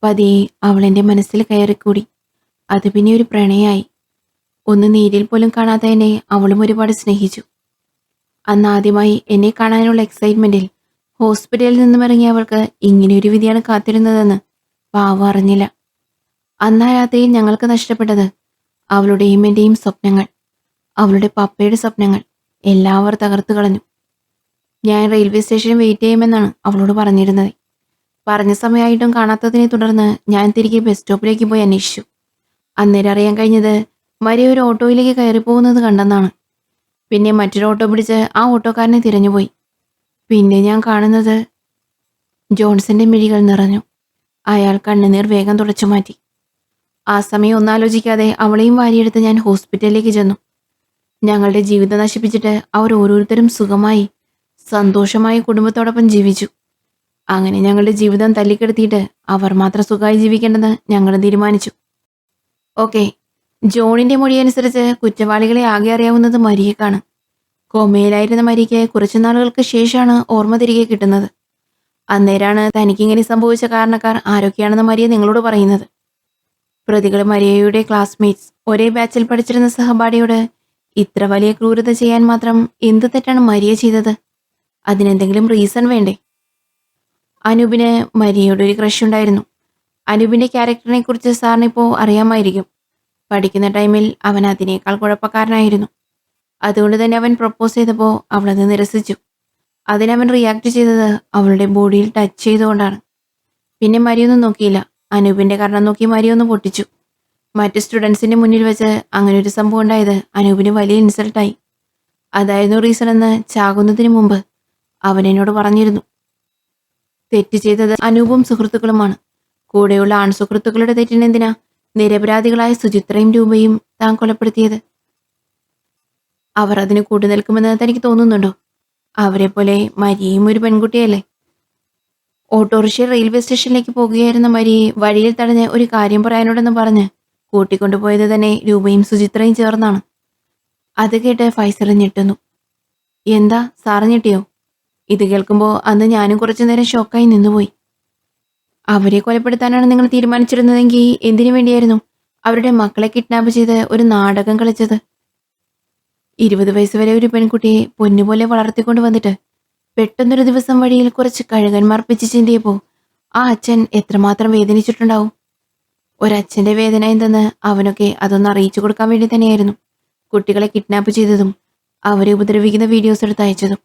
പതിയെ അവൾ എൻ്റെ മനസ്സിൽ കയറിക്കൂടി. അത് പിന്നെ ഒരു പ്രണയമായി. ഒന്ന് നേരിൽ പോലും കാണാത്ത എന്നെ അവളും ഒരുപാട് സ്നേഹിച്ചു. അന്ന് ആദ്യമായി എന്നെ കാണാനുള്ള എക്സൈറ്റ്മെന്റിൽ ഹോസ്പിറ്റലിൽ നിന്നും ഇറങ്ങിയ അവൾക്ക് ഇങ്ങനെയൊരു വിധിയാണ് കാത്തിരുന്നതെന്ന് പാവ അറിഞ്ഞില്ല. അന്നാ രാത്രിയിൽ ഞങ്ങൾക്ക് നഷ്ടപ്പെട്ടത് അവളുടെയും എൻ്റെയും സ്വപ്നങ്ങൾ, അവളുടെ പപ്പയുടെ സ്വപ്നങ്ങൾ എല്ലാം അവർ തകർത്തു കളഞ്ഞു. ഞാൻ റെയിൽവേ സ്റ്റേഷനിൽ വെയിറ്റ് ചെയ്യുമെന്നാണ് അവളോട് പറഞ്ഞിരുന്നത്. പറഞ്ഞ സമയമായിട്ടും കാണാത്തതിനെ തുടർന്ന് ഞാൻ തിരികെ ബസ് സ്റ്റോപ്പിലേക്ക് പോയി അന്വേഷിച്ചു. അന്നേരം അറിയാൻ കഴിഞ്ഞത് മരിയ ഒരു ഓട്ടോയിലേക്ക് കയറിപ്പോകുന്നത് കണ്ടെന്നാണ്. പിന്നെ മറ്റൊരു ഓട്ടോ പിടിച്ച് ആ ഓട്ടോക്കാരനെ തിരഞ്ഞുപോയി. പിന്നെ ഞാൻ കാണുന്നത്... ജോൺസന്റെ മിഴികൾ നിറഞ്ഞു. അയാൾ കണ്ണുനീർ വേഗം തുടച്ചു മാറ്റി. ആ സമയം ഒന്നാലോചിക്കാതെ അവളെയും വാരിയെടുത്ത് ഞാൻ ഹോസ്പിറ്റലിലേക്ക് ചെന്നു. ഞങ്ങളുടെ ജീവിതം നശിപ്പിച്ചിട്ട് അവർ ഓരോരുത്തരും സുഖമായി സന്തോഷമായി കുടുംബത്തോടൊപ്പം ജീവിച്ചു. അങ്ങനെ ഞങ്ങളുടെ ജീവിതം തല്ലിക്കെടുത്തിയിട്ട് അവർ മാത്രം സുഖമായി ജീവിക്കേണ്ടെന്ന് ഞങ്ങൾ തീരുമാനിച്ചു. ഓക്കെ, ജോണിന്റെ മൊഴിയനുസരിച്ച് കുറ്റവാളികളെ ആകെ അറിയാവുന്നത് മരിയക്കാണ്. കോമയിലായിരുന്ന മരിയയ്ക്ക് കുറച്ചു നാളുകൾക്ക് ശേഷമാണ് ഓർമ്മ തിരികെ കിട്ടുന്നത്. അന്നേരാണ് തനിക്കിങ്ങനെ സംഭവിച്ച കാരണക്കാർ ആരൊക്കെയാണെന്ന് മരിയ നിങ്ങളോട് പറയുന്നത്. പ്രതികൾ മരിയയുടെ ക്ലാസ്മേറ്റ്സ്, ഒരേ ബാച്ചിൽ പഠിച്ചിരുന്ന സഹപാഠിയോട് ഇത്ര വലിയ ക്രൂരത ചെയ്യാൻ മാത്രം എന്ത് തെറ്റാണ് മരിയ ചെയ്തത്? അതിനെന്തെങ്കിലും റീസൺ വേണ്ടേ? അനൂപിന് മരിയയോട് ഒരു ക്രഷ് ഉണ്ടായിരുന്നു. അനൂപിന്റെ ക്യാരക്ടറിനെ കുറിച്ച് സാറിനിപ്പോൾ അറിയാമായിരിക്കും. പഠിക്കുന്ന ടൈമിൽ അവൻ അതിനേക്കാൾ കുഴപ്പക്കാരനായിരുന്നു. അതുകൊണ്ട് തന്നെ അവൻ പ്രപ്പോസ് ചെയ്തപ്പോൾ അവളത് നിരസിച്ചു. അതിനവൻ റിയാക്ട് ചെയ്തത് അവളുടെ ബോഡിയിൽ ടച്ച് ചെയ്തുകൊണ്ടാണ്. പിന്നെ മരിയൊന്നും നോക്കിയില്ല. അനൂപിന്റെ കർണം നോക്കി മരിയൊന്ന് പൊട്ടിച്ചു. മറ്റു സ്റ്റുഡൻസിന്റെ മുന്നിൽ വെച്ച് അങ്ങനെ ഒരു സംഭവം ഉണ്ടായത് അനൂപിന് വലിയ ഇൻസൾട്ടായി. അതായിരുന്നു റീസൺ എന്ന് ചാകുന്നതിന് മുമ്പ് അവൻ എന്നോട് പറഞ്ഞിരുന്നു. തെറ്റ് ചെയ്തത് അനൂപും സുഹൃത്തുക്കളുമാണ്. കൂടെയുള്ള ആൺസുഹൃത്തുക്കളുടെ തെറ്റിനെന്തിനാ നിരപരാധികളായ സുചിത്രയും രൂപയും താൻ കൊലപ്പെടുത്തിയത്? അവർ അതിന് കൂട്ടുനിൽക്കുമെന്ന് തനിക്ക് തോന്നുന്നുണ്ടോ? അവരെ പോലെ മരിയയും ഒരു പെൺകുട്ടിയല്ലേ? ഓട്ടോറിക്ഷ റെയിൽവേ സ്റ്റേഷനിലേക്ക് പോകുകയായിരുന്ന മരിയെ വഴിയിൽ തടഞ്ഞ് ഒരു കാര്യം പറയാനുണ്ടെന്ന് പറഞ്ഞ് കൂട്ടിക്കൊണ്ടുപോയത് തന്നെ രൂപയും സുചിത്രയും ചേർന്നാണ്. അത് കേട്ട് ഫൈസൽ ഞെട്ടുന്നു. എന്താ സാറ് ഞെട്ടിയോ? ഇത് കേൾക്കുമ്പോൾ അന്ന് ഞാനും കുറച്ചു നേരം ഷോക്കായി നിന്നുപോയി. അവരെ കൊലപ്പെടുത്താനാണ് നിങ്ങൾ തീരുമാനിച്ചിരുന്നതെങ്കിൽ എന്തിനു വേണ്ടിയായിരുന്നു അവരുടെ മക്കളെ കിഡ്നാപ്പ് ചെയ്ത് ഒരു നാടകം കളിച്ചത്? 20 വയസ്സ് വരെ ഒരു പെൺകുട്ടിയെ പൊന്നുപോലെ വളർത്തിക്കൊണ്ട് വന്നിട്ട് പെട്ടെന്നൊരു ദിവസം വഴിയിൽ കുറച്ച് കഴുകന്മാർ പിച്ച് ചിന്തിയപ്പോൾ ആ അച്ഛൻ എത്രമാത്രം വേദനിച്ചിട്ടുണ്ടാവും. ഒരച്ഛന്റെ വേദന എന്തെന്ന് അവനൊക്കെ അതൊന്ന് അറിയിച്ചു കൊടുക്കാൻ വേണ്ടി തന്നെയായിരുന്നു കുട്ടികളെ കിഡ്നാപ്പ് ചെയ്തതും അവരെ ഉപദ്രവിക്കുന്ന വീഡിയോസ് എടുത്ത് അയച്ചതും.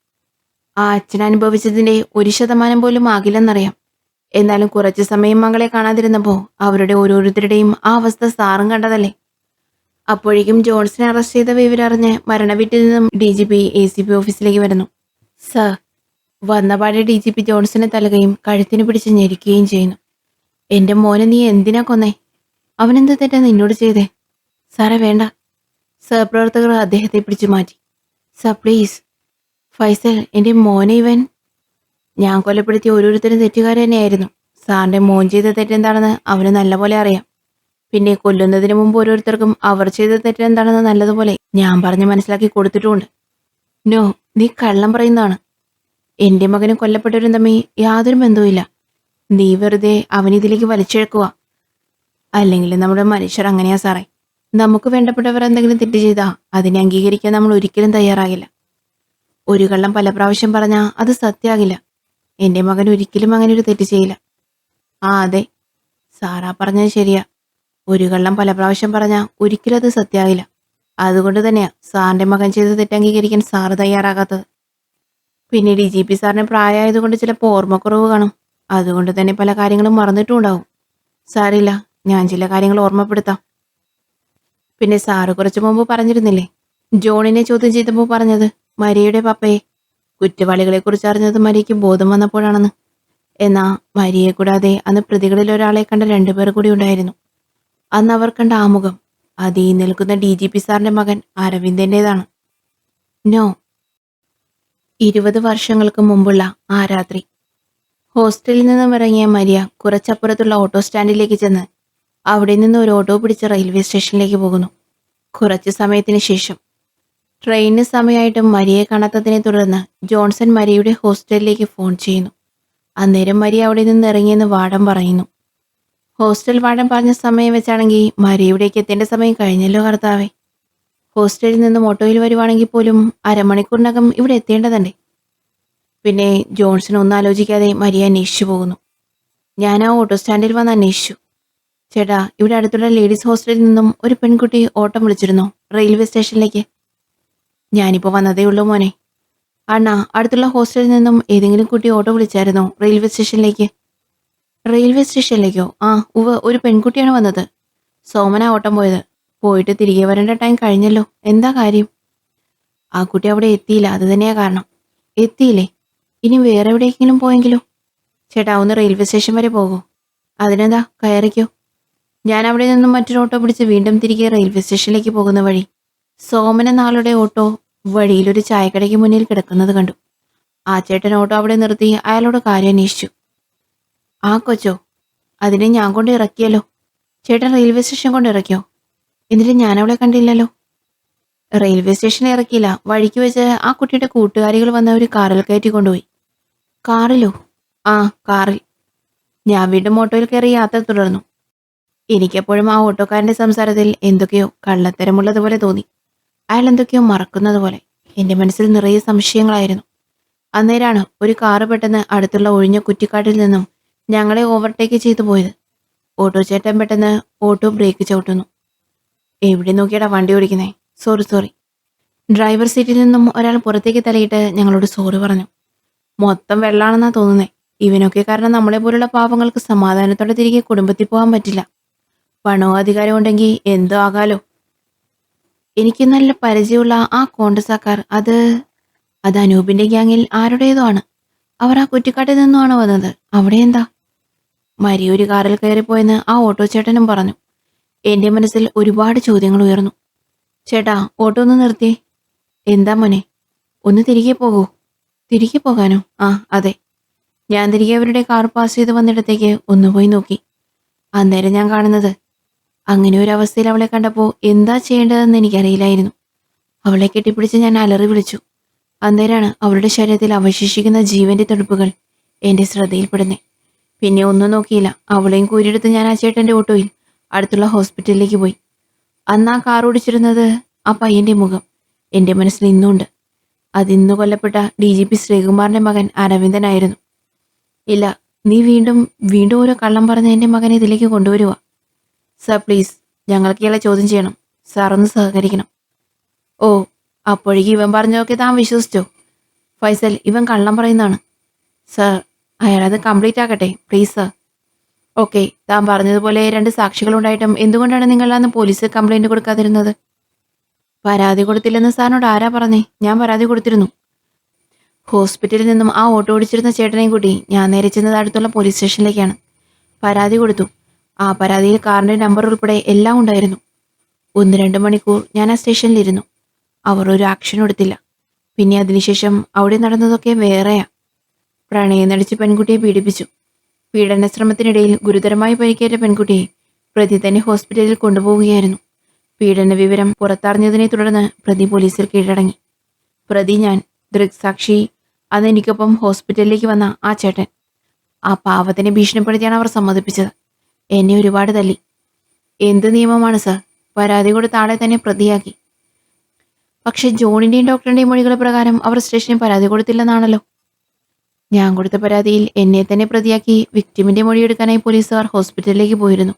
ആ അച്ഛൻ അനുഭവിച്ചതിന്റെ 1% പോലും ആകില്ലെന്നറിയാം. എന്നാലും കുറച്ചു സമയം മകളെ കാണാതിരുന്നപ്പോൾ അവരുടെ ഓരോരുത്തരുടെയും ആ അവസ്ഥ സാറും കണ്ടതല്ലേ. അപ്പോഴേക്കും ജോൺസനെ അറസ്റ്റ് ചെയ്ത വിവരം അറിഞ്ഞ് മരണവീട്ടിൽ നിന്നും DGP ACP ഓഫീസിലേക്ക് വരുന്നു. സർ, വന്നപാടെ DGP ജോൺസനെ തലകയും കഴുത്തിന് പിടിച്ച് ഞെരിക്കുകയും ചെയ്യുന്നു. എന്റെ മോനെ നീ എന്തിനാ കൊന്നേ? അവനെന്ത് തെറ്റാ നിന്നോട് ചെയ്തേ? സാറേ വേണ്ട. സഹപ്രവർത്തകർ അദ്ദേഹത്തെ പിടിച്ചു മാറ്റി. Sir please. ഫൈസൽ, എന്റെ മോനെ ഇവൻ. ഞാൻ കൊലപ്പെടുത്തിയ ഓരോരുത്തരും തെറ്റുകാർ തന്നെയായിരുന്നു. സാറിന്റെ മോൻ ചെയ്ത തെറ്റെന്താണെന്ന് അവന് നല്ലപോലെ അറിയാം. പിന്നെ കൊല്ലുന്നതിന് മുമ്പ് ഓരോരുത്തർക്കും അവർ ചെയ്ത തെറ്റെന്താണെന്ന് നല്ലതുപോലെ ഞാൻ പറഞ്ഞ് മനസ്സിലാക്കി കൊടുത്തിട്ടുമുണ്ട്. നോ, നീ കള്ളം പറയുന്നതാണ്. എന്റെ മകനും കൊല്ലപ്പെട്ടവരും തമ്മിൽ യാതൊരു ബന്ധവുമില്ല. നീ വെറുതെ അവനിതിലേക്ക് വലിച്ചിഴക്കുക. അല്ലെങ്കിൽ നമ്മുടെ മനുഷ്യർ അങ്ങനെയാ സാറേ. നമുക്ക് വേണ്ടപ്പെട്ടവർ എന്തെങ്കിലും തെറ്റ് ചെയ്താൽ അതിനെ അംഗീകരിക്കാൻ നമ്മൾ ഒരിക്കലും തയ്യാറാകില്ല. ഒരു കള്ളം പല പ്രാവശ്യം പറഞ്ഞാൽ അത് സത്യമാകില്ല. എന്റെ മകൻ ഒരിക്കലും അങ്ങനെ ഒരു തെറ്റ് ചെയ്യില്ല. ആ അതെ, സാറാ പറഞ്ഞത് ശരിയാ. ഒരു കള്ളം പല പ്രാവശ്യം പറഞ്ഞാൽ ഒരിക്കലും അത് സത്യമാകില്ല. അതുകൊണ്ട് തന്നെയാ സാറിന്റെ മകൻ ചെയ്ത തെറ്റ് അംഗീകരിക്കാൻ സാറ് തയ്യാറാകാത്തത്. പിന്നെ DGP സാറിന് പ്രായമായതുകൊണ്ട് ചിലപ്പോൾ ഓർമ്മക്കുറവ് കാണും. അതുകൊണ്ട് തന്നെ പല കാര്യങ്ങളും മറന്നിട്ടും ഉണ്ടാവും. സാരില്ല, ഞാൻ ചില കാര്യങ്ങൾ ഓർമ്മപ്പെടുത്താം. പിന്നെ സാറ് കുറച്ചു മുമ്പ് പറഞ്ഞിരുന്നില്ലേ, ജോണിനെ ചോദ്യം ചെയ്തപ്പോൾ പറഞ്ഞത് മരിയയുടെ പപ്പയെ കുറ്റവാളികളെ കുറിച്ച് അറിഞ്ഞത് മരിയയ്ക്ക് ബോധം വന്നപ്പോഴാണെന്ന്. എന്നാ മരിയെ കൂടാതെ അന്ന് പ്രതികളിൽ ഒരാളെ കണ്ട 2 പേർ കൂടി ഉണ്ടായിരുന്നു. അന്ന് അവർ കണ്ട ആമുഖം അത് ഈ നിൽക്കുന്ന DGP സാറിന്റെ മകൻ അരവിന്ദന്റേതാണ്. നോ. 20 വർഷങ്ങൾക്ക് മുമ്പുള്ള ആ രാത്രി ഹോസ്റ്റലിൽ നിന്നും ഇറങ്ങിയ മരിയ കുറച്ചപ്പുറത്തുള്ള ഓട്ടോ സ്റ്റാൻഡിലേക്ക് ചെന്ന് അവിടെ നിന്ന് ഒരു ഓട്ടോ പിടിച്ച് റെയിൽവേ സ്റ്റേഷനിലേക്ക് പോകുന്നു. കുറച്ചു സമയത്തിന് ശേഷം ട്രെയിനിന് സമയമായിട്ടും മരിയയെ കാണാത്തതിനെ തുടർന്ന് ജോൺസൺ മരിയയുടെ ഹോസ്റ്റലിലേക്ക് ഫോൺ ചെയ്യുന്നു. അന്നേരം മരിയ അവിടെ നിന്ന് ഇറങ്ങിയെന്ന് വാർഡൻ പറയുന്നു. ഹോസ്റ്റൽ വാർഡൻ പറഞ്ഞ സമയം വെച്ചാണെങ്കിൽ മരിയയിലേക്ക് എത്തേണ്ട സമയം കഴിഞ്ഞല്ലോ കർത്താവേ. ഹോസ്റ്റലിൽ നിന്നും ഓട്ടോയിൽ വരുവാണെങ്കിൽ പോലും അരമണിക്കൂറിനകം ഇവിടെ എത്തേണ്ടതണ്ടേ. പിന്നെ ജോൺസൺ ഒന്നും ആലോചിക്കാതെ മരിയ അന്വേഷിച്ചു പോകുന്നു. ഞാൻ ആ ഓട്ടോ സ്റ്റാൻഡിൽ വന്ന് അന്വേഷിച്ചു. ചേട്ടാ, ഇവിടെ അടുത്തുള്ള ലേഡീസ് ഹോസ്റ്റലിൽ നിന്നും ഒരു പെൺകുട്ടി ഓട്ടം വിളിച്ചിരുന്നോ റെയിൽവേ സ്റ്റേഷനിലേക്ക്? ഞാനിപ്പോൾ വന്നതേ ഉള്ളൂ മോനെ. അണ്ണാ, അടുത്തുള്ള ഹോസ്റ്റലിൽ നിന്നും ഏതെങ്കിലും കുട്ടി ഓട്ടോ വിളിച്ചായിരുന്നോ റെയിൽവേ സ്റ്റേഷനിലേക്ക്? റെയിൽവേ സ്റ്റേഷനിലേക്കോ? ആ ഉവ്വ്, ഒരു പെൺകുട്ടിയാണ് വന്നത്. സോമന ഓട്ടം പോയത്. പോയിട്ട് തിരികെ വരേണ്ട ടൈം കഴിഞ്ഞല്ലോ. എന്താ കാര്യം? ആ കുട്ടി അവിടെ എത്തിയില്ല, അത് തന്നെയാ കാരണം. എത്തിയില്ലേ? ഇനി വേറെ എവിടെയെങ്കിലും പോയെങ്കിലോ? ചേട്ടാ, ഒന്ന് റെയിൽവേ സ്റ്റേഷൻ വരെ പോകൂ. അതിനെന്താ, കയറിക്കോ. ഞാൻ അവിടെ നിന്നും മറ്റൊരു ഓട്ടോ പിടിച്ച് വീണ്ടും തിരികെ റെയിൽവേ സ്റ്റേഷനിലേക്ക് പോകുന്ന വഴി സോമൻ എന്ന ആളുടെ ഓട്ടോ വഴിയിലൊരു ചായക്കടയ്ക്ക് മുന്നിൽ കിടക്കുന്നത് കണ്ടു. ആ ചേട്ടൻ ഓട്ടോ അവിടെ നിർത്തി അയാളോട് കാര്യം അന്വേഷിച്ചു. ആ കൊച്ചോ? അതിനെ ഞാൻ കൊണ്ട് ഇറക്കിയല്ലോ. ചേട്ടൻ റെയിൽവേ സ്റ്റേഷൻ കൊണ്ട് ഇറക്കിയോ? എന്നിട്ട് ഞാൻ അവളെ കണ്ടില്ലല്ലോ. റെയിൽവേ സ്റ്റേഷനിൽ ഇറക്കിയില്ല, വഴിക്ക് വെച്ച് ആ കുട്ടിയുടെ കൂട്ടുകാരികൾ വന്ന ഒരു കാറിൽ കയറ്റി കൊണ്ടുപോയി. കാറിലോ? ആ, കാറിൽ. ഞാൻ വീണ്ടും ഓട്ടോയിൽ കയറി യാത്ര തുടർന്നു. എനിക്കെപ്പോഴും ആ ഓട്ടോക്കാരന്റെ സംസാരത്തിൽ എന്തൊക്കെയോ കള്ളത്തരമുള്ളതുപോലെ തോന്നി. അയാൾ എന്തൊക്കെയോ മറക്കുന്നത് പോലെ. എന്റെ മനസ്സിൽ നിറയെ സംശയങ്ങളായിരുന്നു. അന്നേരാണ് ഒരു കാറ് പെട്ടെന്ന് അടുത്തുള്ള ഒഴിഞ്ഞ കുറ്റിക്കാട്ടിൽ നിന്നും ഞങ്ങളെ ഓവർടേക്ക് ചെയ്തു പോയത്. ഓട്ടോ ചേട്ടൻ പെട്ടെന്ന് ഓട്ടോ ബ്രേക്ക് ചവിട്ടുന്നു. എവിടെ നോക്കിയാടാ വണ്ടി ഓടിക്കുന്നേ? സോറി. ഡ്രൈവർ സീറ്റിൽ നിന്നും ഒരാൾ പുറത്തേക്ക് തലയിട്ട് ഞങ്ങളോട് സോറി പറഞ്ഞു. മൊത്തം വെള്ളാണെന്നാ തോന്നുന്നേ. ഇവനൊക്കെ കാരണം നമ്മളെ പോലുള്ള പാവങ്ങൾക്ക് സമാധാനത്തോടെ തിരികെ കുടുംബത്തിൽ പോകാൻ പറ്റില്ല. പണവും അധികാരം ഉണ്ടെങ്കിൽ എന്തോ ആകാലോ. എനിക്ക് നല്ല പരിചയമുള്ള ആ കോൺഗ്രസ്സാക്കാർ അത് അനൂപിന്റെ ഗ്യാങ്ങിൽ ആരുടേതോ ആണ്. അവർ ആ കുറ്റിക്കാട്ടിൽ നിന്നുമാണ് വന്നത്. അവിടെ എന്താ? മരി ഒരു കാറിൽ കയറിപ്പോയെന്ന് ആ ഓട്ടോ ചേട്ടനും പറഞ്ഞു. എന്റെ മനസ്സിൽ ഒരുപാട് ചോദ്യങ്ങൾ ഉയർന്നു. ചേട്ടാ, ഓട്ടോ ഒന്ന് നിർത്തിയേ. എന്താ മോനെ? ഒന്ന് തിരികെ പോകൂ. തിരികെ പോകാനോ? ആ അതെ. ഞാൻ തിരികെ അവരുടെ കാർ പാസ് ചെയ്ത് വന്നിടത്തേക്ക് ഒന്ന് പോയി നോക്കി. അന്നേരം ഞാൻ കാണുന്നത് അങ്ങനെ ഒരു അവസ്ഥയിൽ അവളെ കണ്ടപ്പോൾ എന്താ ചെയ്യേണ്ടതെന്ന് എനിക്കറിയില്ലായിരുന്നു. അവളെ കെട്ടിപ്പിടിച്ച് ഞാൻ അലറി വിളിച്ചു. അന്നേരാണ് അവളുടെ ശരീരത്തിൽ അവശേഷിക്കുന്ന ജീവന്റെ തുടിപ്പുകൾ എന്റെ ശ്രദ്ധയിൽപ്പെടുന്നേ. പിന്നെ ഒന്നും നോക്കിയില്ല. അവളെയും കൂരിയെടുത്ത് ഞാൻ ആ ചേട്ടന്റെ ഓട്ടോയിൽ അടുത്തുള്ള ഹോസ്പിറ്റലിലേക്ക് പോയി. അന്ന് ആ കാർ ഓടിച്ചിരുന്നത് ആ പയ്യന്റെ മുഖം എന്റെ മനസ്സിൽ ഇന്നുണ്ട്. അതിന്ന് കൊല്ലപ്പെട്ട DGP ശ്രീകുമാറിന്റെ മകൻ അരവിന്ദനായിരുന്നു. ഇല്ല, നീ വീണ്ടും വീണ്ടും ഓരോ കള്ളം പറഞ്ഞ് എന്റെ മകനെ ഇതിലേക്ക് കൊണ്ടുവരുക. സർ പ്ലീസ്, ഞങ്ങൾക്ക് ഇയാളെ ചോദ്യം ചെയ്യണം. സാർ ഒന്ന് സഹകരിക്കണം. ഓ, അപ്പോഴേക്കും ഇവൻ പറഞ്ഞതൊക്കെ താൻ വിശ്വസിച്ചോ? ഫൈസൽ, ഇവൻ കള്ളം പറയുന്നതാണ്. സർ, അയാളത് കംപ്ലീറ്റ് ആക്കട്ടെ പ്ലീസ് സർ. ഓക്കെ, താൻ പറഞ്ഞതുപോലെ 2 സാക്ഷികളുണ്ടായിട്ടും എന്തുകൊണ്ടാണ് നിങ്ങൾ അന്ന് പോലീസ് കംപ്ലൈന്റ് കൊടുക്കാതിരുന്നത്? പരാതി കൊടുത്തില്ലെന്ന് സാറിനോട് ആരാ പറഞ്ഞേ? ഞാൻ പരാതി കൊടുത്തിരുന്നു. ഹോസ്പിറ്റലിൽ നിന്നും ആ ഓട്ടോ ഓടിച്ചിരുന്ന ചേട്ടനെയും കൂട്ടി ഞാൻ നേരെ ചെന്നത് അടുത്തുള്ള പോലീസ് സ്റ്റേഷനിലേക്കാണ്. പരാതി കൊടുത്തു. ആ പരാതിയിൽ കാറിന്റെ നമ്പർ ഉൾപ്പെടെ എല്ലാം ഉണ്ടായിരുന്നു. 1-2 മണിക്കൂർ ഞാൻ ആ സ്റ്റേഷനിലിരുന്നു. അവർ ഒരു ആക്ഷൻ എടുത്തില്ല. പിന്നെ അതിനുശേഷം അവിടെ നടന്നതൊക്കെ വേറെയാ. പ്രണയം നടിച്ച് പെൺകുട്ടിയെ പീഡിപ്പിച്ചു. പീഡന ശ്രമത്തിനിടയിൽ ഗുരുതരമായി പരിക്കേറ്റ പെൺകുട്ടിയെ പ്രതി തന്നെ ഹോസ്പിറ്റലിൽ കൊണ്ടുപോവുകയായിരുന്നു. പീഡന വിവരം പുറത്തറിഞ്ഞതിനെ തുടർന്ന് പ്രതി പോലീസിൽ കീഴടങ്ങി. പ്രതി ഞാൻ, ദൃക്സാക്ഷി, അന്ന് എനിക്കൊപ്പം ഹോസ്പിറ്റലിലേക്ക് വന്ന ആ ചേട്ടൻ. ആ പാവത്തിനെ ഭീഷണിപ്പെടുത്തിയാണ് അവർ സമ്മതിപ്പിച്ചത്. എന്നെ ഒരുപാട് തല്ലി. എന്ത് നിയമമാണ് സർ? പരാതി കൊടുത്ത ആളെ തന്നെ പ്രതിയാക്കി. പക്ഷെ ജോണിന്റെയും ഡോക്ടറിന്റെയും മൊഴികൾ പ്രകാരം അവർ സ്റ്റേഷനിൽ പരാതി കൊടുത്തില്ലെന്നാണല്ലോ. ഞാൻ കൊടുത്ത പരാതിയിൽ എന്നെ തന്നെ പ്രതിയാക്കി വിക്ടിമിന്റെ മൊഴിയെടുക്കാനായി പോലീസുകാർ ഹോസ്പിറ്റലിലേക്ക് പോയിരുന്നു.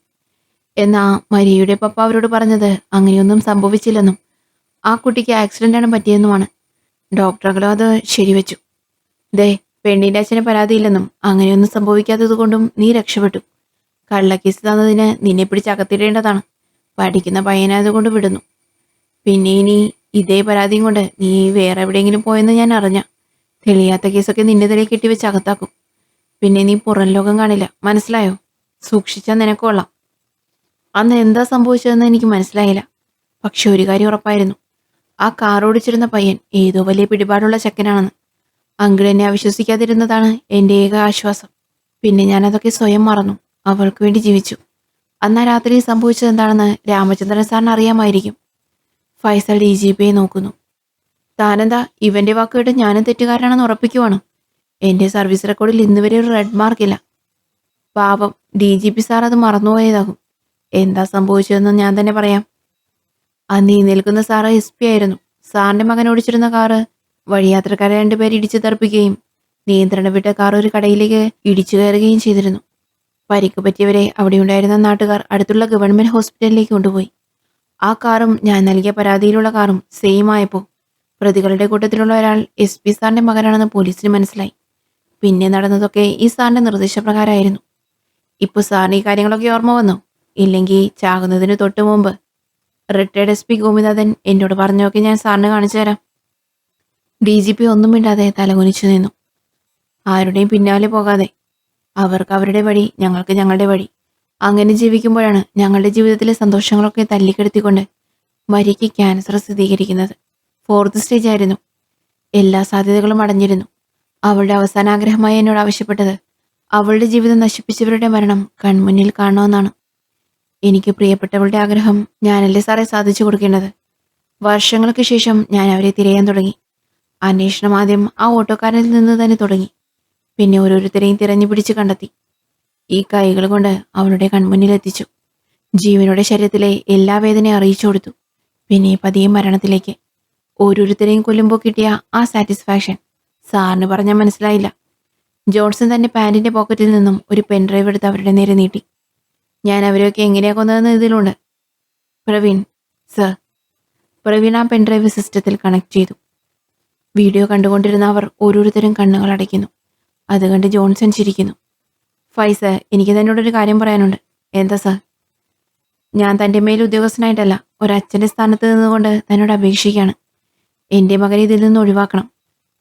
എന്നാ മരിയയുടെ പപ്പ അവരോട് പറഞ്ഞത് അങ്ങനെയൊന്നും സംഭവിച്ചില്ലെന്നും ആ കുട്ടിക്ക് ആക്സിഡന്റാണ് പറ്റിയെന്നുമാണ്. ഡോക്ടറുകളും അത് ശരിവെച്ചു. ദേ, പെണ്ണിന്റെ അച്ഛന് പരാതിയില്ലെന്നും അങ്ങനെയൊന്നും സംഭവിക്കാത്തത് കൊണ്ടും നീ രക്ഷപ്പെട്ടു. കള്ളക്കേസ് തന്നതിന് നിന്നെ പിടിച്ച് അകത്തിടേണ്ടതാണ്. പഠിക്കുന്ന പയ്യനായതുകൊണ്ട് വിടുന്നു. പിന്നെ ഇനി ഇതേ പരാതിയും കൊണ്ട് നീ വേറെ എവിടെയെങ്കിലും പോയെന്ന് ഞാൻ അറിഞ്ഞ തെളിയാത്ത കേസൊക്കെ നിന്റെ തലയിൽ കെട്ടിവെച്ച് അകത്താക്കും. പിന്നെ നീ പുറം ലോകം കാണില്ല, മനസ്സിലായോ? സൂക്ഷിച്ചാൽ നിനക്കൊള്ളാം. അന്ന് എന്താ സംഭവിച്ചതെന്ന് എനിക്ക് മനസ്സിലായില്ല. പക്ഷെ ഒരു കാര്യം ഉറപ്പായിരുന്നു, ആ കാർ ഓടിച്ചിരുന്ന പയ്യൻ ഏതോ വലിയ പിടിപാടുള്ള ചെക്കനാണെന്ന്. അങ്കിൾ എന്നെ അവിശ്വസിക്കാതിരുന്നതാണ് എൻ്റെ ഏക ആശ്വാസം. പിന്നെ ഞാനതൊക്കെ സ്വയം മറന്നു, അവൾക്ക് വേണ്ടി ജീവിച്ചു. അന്നാ രാത്രി സംഭവിച്ചത് എന്താണെന്ന് രാമചന്ദ്രൻ സാറിന് അറിയാമായിരിക്കും. ഫൈസൽ DGPയെ നോക്കുന്നു. താനെന്താ ഇവന്റെ വാക്കുകേട്ട് ഞാനും തെറ്റുകാരനാണെന്ന് ഉറപ്പിക്കുവാണോ? എന്റെ സർവീസ് റെക്കോർഡിൽ ഇന്നുവരെ ഒരു റെഡ് മാർക്കില്ല. പാപം DGP സാർ അത് മറന്നുപോയതാകും. എന്താ സംഭവിച്ചതെന്ന് ഞാൻ തന്നെ പറയാം. അന്ന് ഈ നിൽക്കുന്ന സാറ് SP ആയിരുന്നു. സാറിന്റെ മകൻ ഓടിച്ചിരുന്ന കാറ് വഴിയാത്രക്കാരെ 2 പേര് ഇടിച്ചു തെറിപ്പിക്കുകയും നിയന്ത്രണം വിട്ട കാർ ഒരു കടയിലേക്ക് ഇടിച്ചു കയറുകയും ചെയ്തിരുന്നു. പരിക്ക് പറ്റിയവരെ അവിടെയുണ്ടായിരുന്ന നാട്ടുകാർ അടുത്തുള്ള ഗവൺമെന്റ് ഹോസ്പിറ്റലിലേക്ക് കൊണ്ടുപോയി. ആ കാറും ഞാൻ നൽകിയ പരാതിയിലുള്ള കാറും സെയിം ആയപ്പോൾ പ്രതികളുടെ കൂട്ടത്തിലുള്ള ഒരാൾ SP സാറിന്റെ മകനാണെന്ന് പോലീസിന് മനസ്സിലായി. പിന്നെ നടന്നതൊക്കെ ഈ സാറിന്റെ നിർദ്ദേശപ്രകാരമായിരുന്നു. ഇപ്പൊ സാറിന് ഈ കാര്യങ്ങളൊക്കെ ഓർമ്മ വന്നോ? ഇല്ലെങ്കിൽ ചാകുന്നതിന് തൊട്ട് മുമ്പ് റിട്ടയർഡ് SP ഗോപിനാഥൻ എന്നോട് പറഞ്ഞൊക്കെ ഞാൻ സാറിന് കാണിച്ചു തരാം. DGP ഒന്നും മിണ്ടാതെ തലകുനിച്ചു നിന്നു. ആരുടെയും പിന്നാലെ പോകാതെ. അവർക്ക് അവരുടെ വഴി, ഞങ്ങൾക്ക് ഞങ്ങളുടെ വഴി. അങ്ങനെ ജീവിക്കുമ്പോഴാണ് ഞങ്ങളുടെ ജീവിതത്തിലെ സന്തോഷങ്ങളൊക്കെ തല്ലിക്കെടുത്തിക്കൊണ്ട് മരിക്ക് ക്യാൻസർ സ്ഥിരീകരിക്കുന്നത്. 4th സ്റ്റേജ് ആയിരുന്നു. എല്ലാ സാധ്യതകളും അടഞ്ഞിരുന്നു. അവളുടെ അവസാന ആഗ്രഹമായി എന്നോട് ആവശ്യപ്പെട്ടത് അവളുടെ ജീവിതം നശിപ്പിച്ചവരുടെ മരണം കൺമുന്നിൽ കാണണമെന്നാണ്. എനിക്ക് പ്രിയപ്പെട്ടവളുടെ ആഗ്രഹം ഞാനല്ലേ സാറേ സാധിച്ചു കൊടുക്കേണ്ടത്. വർഷങ്ങൾക്ക് ശേഷം ഞാൻ അവരെ തിരയാൻ തുടങ്ങി. അന്വേഷണം ആദ്യം ആ ഓട്ടോക്കാരനിൽ നിന്ന് തന്നെ തുടങ്ങി. പിന്നെ ഓരോരുത്തരെയും തിരഞ്ഞു പിടിച്ച് കണ്ടെത്തി. ഈ കൈകൾ കൊണ്ട് അവളുടെ കൺമുന്നിലെത്തിച്ചു. ജീവനോടെ ശരീരത്തിലെ എല്ലാ വേദനയും അറിയിച്ചു കൊടുത്തു. പിന്നെ പതിയെ മരണത്തിലേക്ക്. ഓരോരുത്തരെയും കൊല്ലുമ്പോൾ കിട്ടിയ ആ സാറ്റിസ്ഫാക്ഷൻ സാറിന് പറഞ്ഞാൽ മനസ്സിലായില്ല. ജോൺസൺ തന്റെ പാന്റിന്റെ പോക്കറ്റിൽ നിന്നും ഒരു പെൻഡ്രൈവ് എടുത്ത് അവരുടെ നേരെ നീട്ടി. ഞാൻ അവരെയൊക്കെ എങ്ങനെയാ കൊന്നതെന്ന് ഇതിലുണ്ട്. പ്രവീൺ സർ. പ്രവീൺ ആ പെൻഡ്രൈവ് സിസ്റ്റത്തിൽ കണക്ട് ചെയ്തു. വീഡിയോ കണ്ടുകൊണ്ടിരുന്ന അവർ ഓരോരുത്തരും കണ്ണുകൾ അടയ്ക്കുന്നു. അത് കണ്ട് ജോൺസൺ ചിരിക്കുന്നു. ഫൈസൽ, എനിക്ക് തന്നോടൊരു കാര്യം പറയാനുണ്ട്. എന്താ സർ? ഞാൻ തൻ്റെ മേൽ ഉദ്യോഗസ്ഥനായിട്ടല്ല, ഒരച്ഛൻ്റെ സ്ഥാനത്ത് നിന്നുകൊണ്ട് തന്നോട് അപേക്ഷിക്കുകയാണ്. എൻ്റെ മകനെ ഇതിൽ നിന്ന് ഒഴിവാക്കണം.